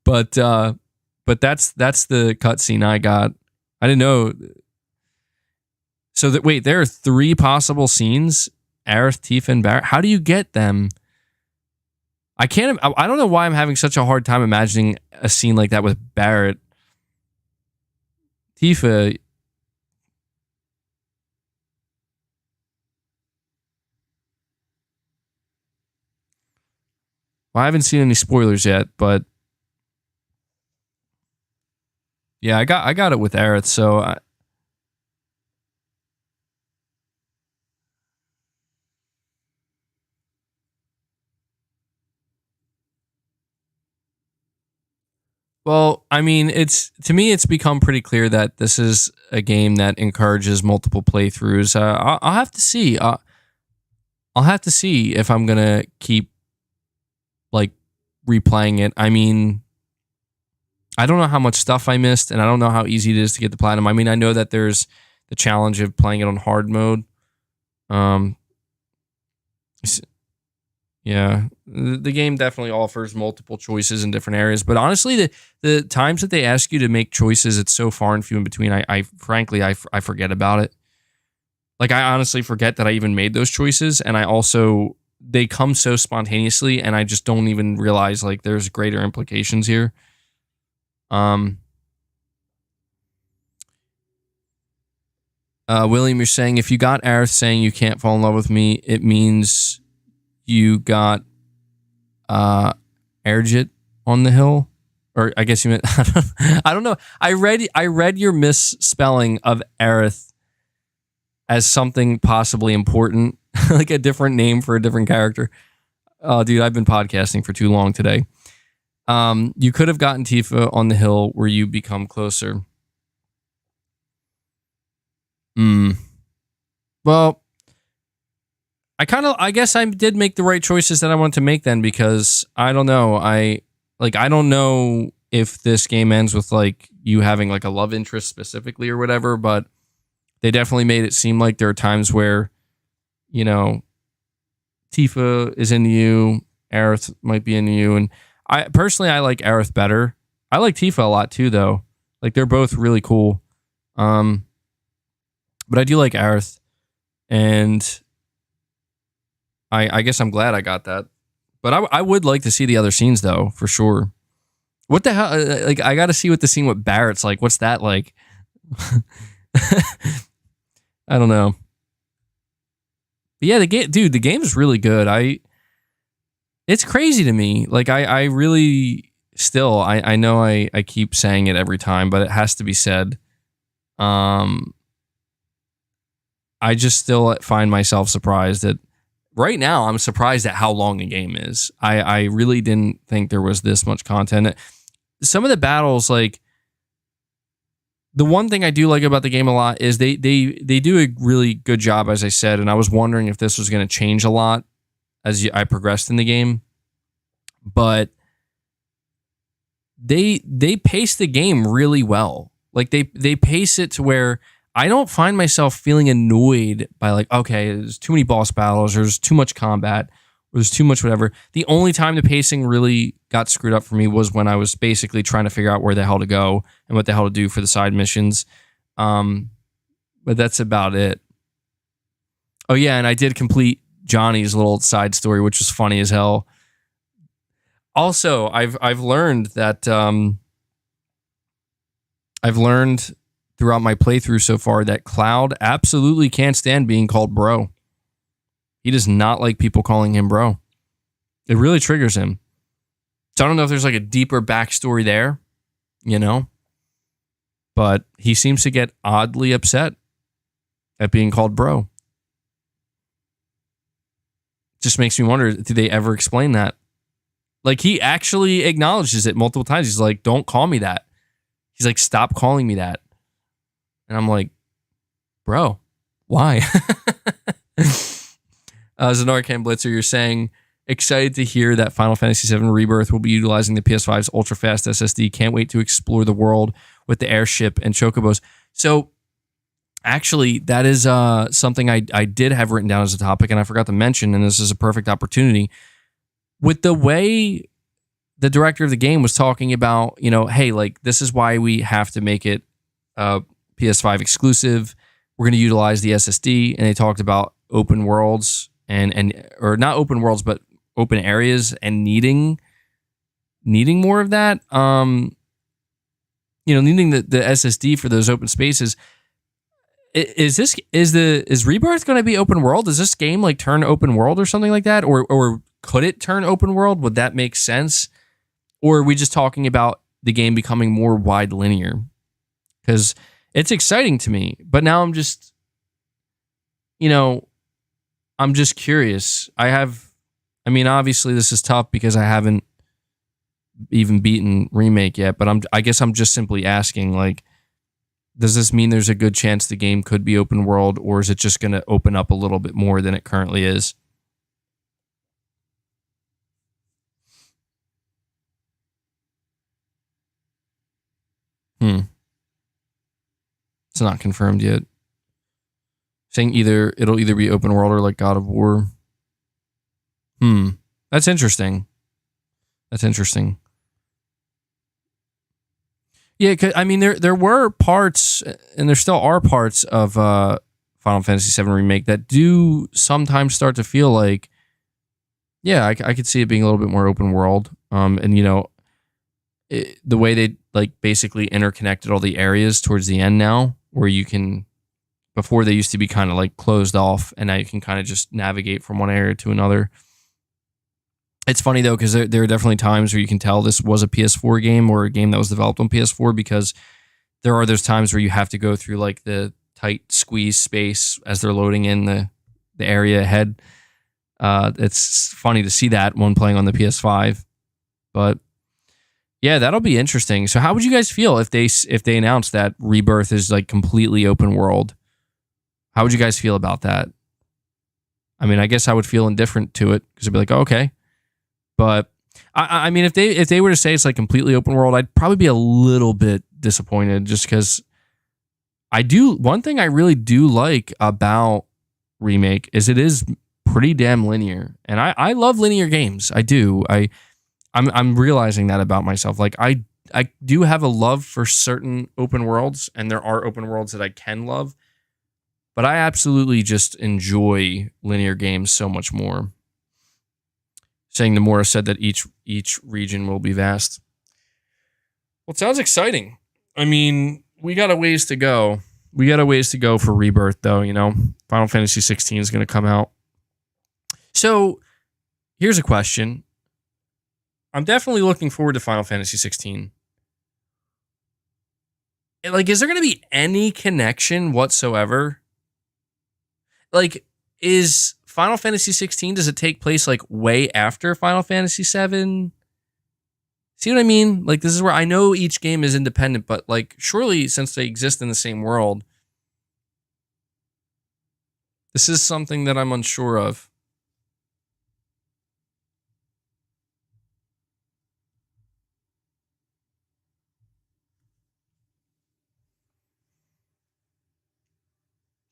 But that's the cutscene I got. I didn't know. So wait, there are 3 possible scenes. Aerith, Tifa, and Barrett. How do you get them? I don't know why I'm having such a hard time imagining a scene like that with Barrett. Tifa... Well, I haven't seen any spoilers yet, but yeah, I got it with Aerith. So well, I mean, to me, it's become pretty clear that this is a game that encourages multiple playthroughs. I'll have to see. I'll have to see if I'm gonna keep like replaying it. I mean, I don't know how much stuff I missed, and I don't know how easy it is to get the platinum. I mean, I know that there's the challenge of playing it on hard mode. Yeah, the game definitely offers multiple choices in different areas, but honestly, the times that they ask you to make choices, it's so far and few in between. I frankly forget about it. Like, I honestly forget that I even made those choices, and they come so spontaneously, and I just don't even realize like there's greater implications here. William, you're saying if you got Aerith saying you can't fall in love with me, it means you got Airjit on the hill, or I guess you meant I don't know. I read your misspelling of Aerith as something possibly important, like a different name for a different character. Oh, dude, I've been podcasting for too long today. You could have gotten Tifa on the hill where you become closer. Well, I guess I did make the right choices that I wanted to make then, because I don't know. I don't know if this game ends with like you having like a love interest specifically or whatever, but they definitely made it seem like there are times where, you know, Tifa is into you, Aerith might be into you, and I like Aerith better. I like Tifa a lot too, though. Like, they're both really cool. But I do like Aerith, and I guess I'm glad I got that. But I would like to see the other scenes, though, for sure. What the hell? Like, I got to see what the scene with Barrett's like. What's that like? I don't know. But yeah, the game is really good. It's crazy to me. Like, I really still, I know I keep saying it every time, but it has to be said. I just still find myself surprised that right now I'm surprised at how long the game is. I really didn't think there was this much content. Some of the battles, like, the one thing I do like about the game a lot is they do a really good job, as I said, and I was wondering if this was going to change a lot as I progressed in the game. But they pace the game really well. Like, they pace it to where I don't find myself feeling annoyed by, like, okay, there's too many boss battles, there's too much combat, there's too much whatever. The only time the pacing really got screwed up for me was when I was basically trying to figure out where the hell to go and what the hell to do for the side missions. But that's about it. Oh yeah, and I did complete Johnny's little side story, which was funny as hell. Also, I've learned that I've learned throughout my playthrough so far that Cloud absolutely can't stand being called bro. He does not like people calling him bro. It really triggers him. So I don't know if there's like a deeper backstory there, you know, but he seems to get oddly upset at being called bro. Just makes me wonder, do they ever explain that? Like, he actually acknowledges it multiple times. He's like, don't call me that. He's like, stop calling me that. And I'm like, bro, why? Zanarkhan Blitzer, you're saying, excited to hear that Final Fantasy VII Rebirth will be utilizing the PS5's ultra-fast SSD. Can't wait to explore the world with the airship and chocobos. So, actually, that is something I did have written down as a topic, and I forgot to mention, and this is a perfect opportunity. With the way the director of the game was talking about, you know, hey, like, this is why we have to make it PS5 exclusive. We're going to utilize the SSD, and they talked about open worlds or not open worlds, but open areas and needing more of that. Needing the SSD for those open spaces. Is Rebirth going to be open world? Does this game like turn open world or something like that, or could it turn open world? Would that make sense? Or are we just talking about the game becoming more wide linear? Because it's exciting to me, but now I'm just, I'm just curious. Obviously this is tough because I haven't even beaten Remake yet, but I guess I'm just simply asking, like, does this mean there's a good chance the game could be open world, or is it just going to open up a little bit more than it currently is? It's not confirmed yet. Saying it'll either be open world or like God of War. That's interesting. Yeah, there were parts, and there still are parts of Final Fantasy VII Remake that do sometimes start to feel like, yeah, I could see it being a little bit more open world. The way they like basically interconnected all the areas towards the end now, where you can, before they used to be kind of like closed off, and now you can kind of just navigate from one area to another. It's funny though, because there are definitely times where you can tell this was a PS4 game or a game that was developed on PS4, because there are those times where you have to go through like the tight squeeze space as they're loading in the area ahead. It's funny to see that when playing on the PS5, but yeah, that'll be interesting. So how would you guys feel if they announced that Rebirth is like completely open world? How would you guys feel about that? I mean, I guess I would feel indifferent to it because I'd be like, oh, okay. But I mean, if they were to say it's like completely open world, I'd probably be a little bit disappointed, just because one thing I really do like about Remake is it is pretty damn linear, and I love linear games. I do. I'm realizing that about myself. Like I do have a love for certain open worlds, and there are open worlds that I can love, but I absolutely just enjoy linear games so much more. Saying Nomura said that each region will be vast. Well, it sounds exciting. I mean, we got a ways to go. We got a ways to go for Rebirth, though, you know. Final Fantasy 16 is going to come out. So, here's a question. I'm definitely looking forward to Final Fantasy 16. Like, is there going to be any connection whatsoever? Like, is Final Fantasy 16, does it take place, like, way after Final Fantasy 7? See what I mean? Like, this is where I know each game is independent, but, like, surely since they exist in the same world, this is something that I'm unsure of.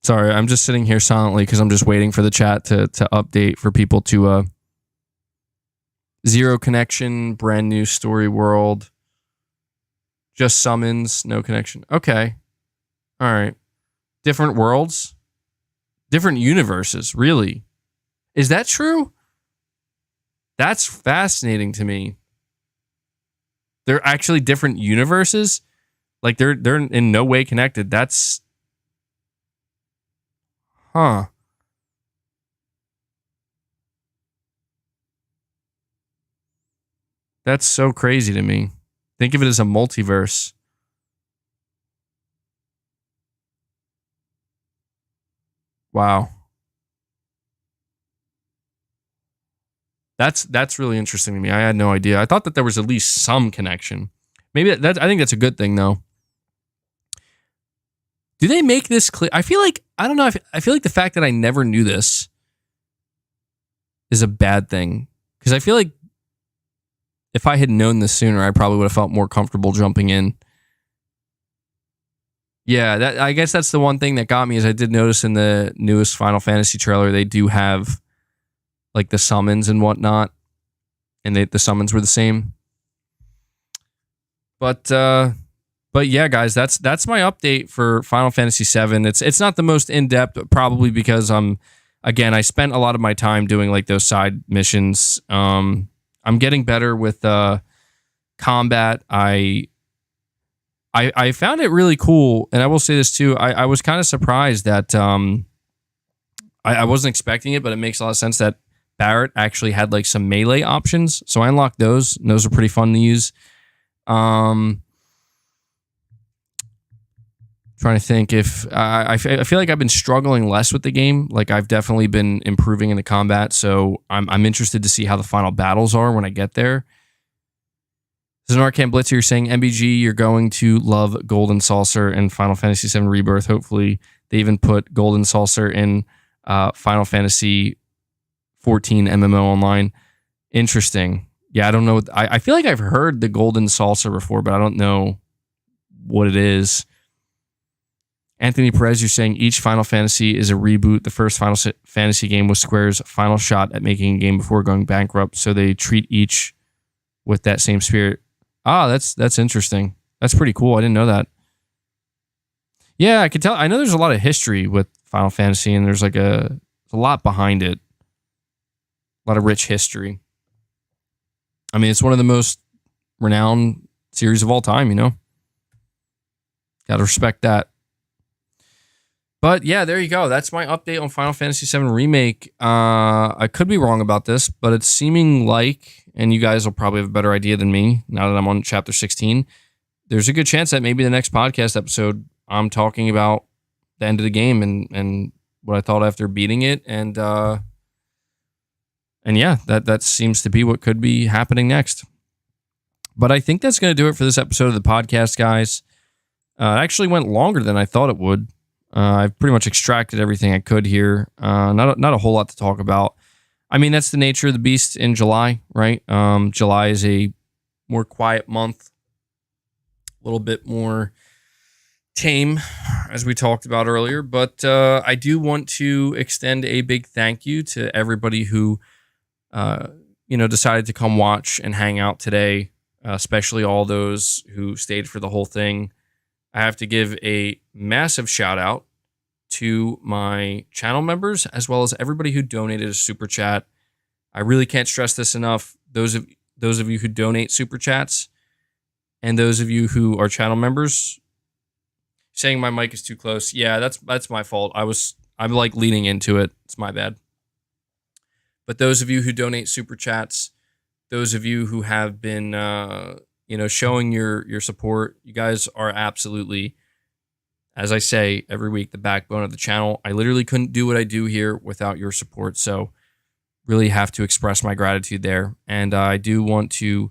Sorry, I'm just sitting here silently because I'm just waiting for the chat to update for people to zero connection, brand new story world. Just summons, no connection. Okay. All right. Different worlds? Different universes, really? Is that true? That's fascinating to me. They're actually different universes? Like they're in no way connected. That's huh. That's so crazy to me. Think of it as a multiverse. Wow. That's really interesting to me. I had no idea. I thought that there was at least some connection. Maybe I think that's a good thing though. Do they make this clear? I feel like I don't know. I feel like the fact that I never knew this is a bad thing because I feel like if I had known this sooner, I probably would have felt more comfortable jumping in. Yeah, I guess that's the one thing that got me is I did notice in the newest Final Fantasy trailer they do have like the summons and whatnot, and the summons were the same. But yeah, guys, that's my update for Final Fantasy VII. It's not the most in depth, probably because I spent a lot of my time doing like those side missions. I'm getting better with combat. I found it really cool, and I will say this too. I was kind of surprised that I wasn't expecting it, but it makes a lot of sense that Barrett actually had like some melee options. So I unlocked those, and those are pretty fun to use. Trying to think if I feel like I've been struggling less with the game. Like I've definitely been improving in the combat, so I'm interested to see how the final battles are when I get there. There's an Arcane Blitzer. You're saying MBG, you're going to love Golden Saucer and Final Fantasy VII Rebirth. Hopefully, they even put Golden Saucer in Final Fantasy 14 MMO Online. Interesting. Yeah, I don't know. I feel like I've heard the Golden Saucer before, but I don't know what it is. Anthony Perez, you're saying each Final Fantasy is a reboot. The first Final Fantasy game was Square's final shot at making a game before going bankrupt, so they treat each with that same spirit. Ah, that's interesting. That's pretty cool. I didn't know that. Yeah, I could tell. I know there's a lot of history with Final Fantasy, and there's like a lot behind it. A lot of rich history. I mean, it's one of the most renowned series of all time, you know? Gotta respect that. But yeah, there you go. That's my update on Final Fantasy VII Remake. I could be wrong about this, but it's seeming like, and you guys will probably have a better idea than me now that I'm on chapter 16, there's a good chance that maybe the next podcast episode, I'm talking about the end of the game and what I thought after beating it. And yeah, that seems to be what could be happening next. But I think that's going to do it for this episode of the podcast, guys. It actually went longer than I thought it would. I've pretty much extracted everything I could here. Not a whole lot to talk about. I mean, that's the nature of the beast in July, right? July is a more quiet month, a little bit more tame, as we talked about earlier. But I do want to extend a big thank you to everybody who, decided to come watch and hang out today, especially all those who stayed for the whole thing. I have to give a massive shout out to my channel members as well as everybody who donated a super chat. I really can't stress this enough. Those of you who donate super chats And those of you who are channel members, saying my mic is too close. Yeah, that's my fault. I'm like leaning into it. It's my bad. But those of you who donate super chats, those of you who have been showing your support, you guys are absolutely, as I say every week, the backbone of the channel. I literally couldn't do what I do here without your support. So really have to express my gratitude there. And I do want to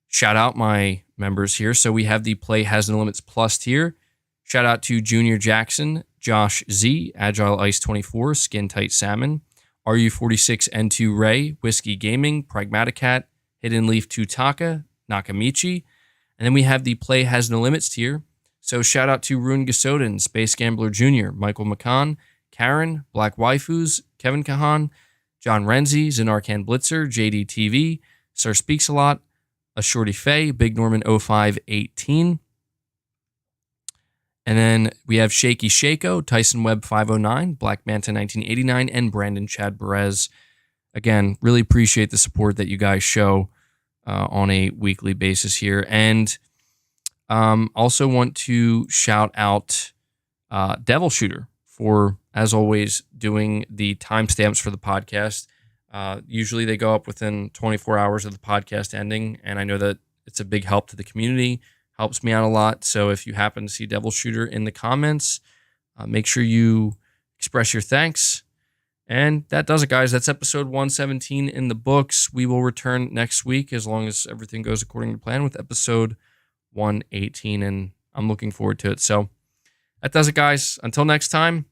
shout out my members here. So we have the Play Has No Limits Plus tier. Shout out to Junior Jackson, Josh Z, Agile Ice 24, Skin Tight Salmon, RU46 N2 Ray, Whiskey Gaming, Pragmata Cat, Hidden Leaf 2 Taka, Nakamichi. And then we have the Play Has No Limits tier. So shout out to Rune Gasoden, Space Gambler Jr., Michael McCann, Karen, Black Waifus, Kevin Kahan, John Renzi, Zenarkan Blitzer, JD TV, Sir Speaks a Lot, A Shorty Faye, Big Norman 0518. And then we have Shaky Shako, Tyson Webb 509, Black Manta 1989, and Brandon Chad Perez. Again, really appreciate the support that you guys show on a weekly basis here. And also want to shout out Devil Shooter for, as always, doing the timestamps for the podcast. Usually they go up within 24 hours of the podcast ending, and I know that it's a big help to the community, helps me out a lot. So if you happen to see Devil Shooter in the comments, make sure you express your thanks. And that does it, guys. That's episode 117 in the books. We will return next week, as long as everything goes according to plan, with episode 118, and I'm looking forward to it. So that does it, guys. Until next time.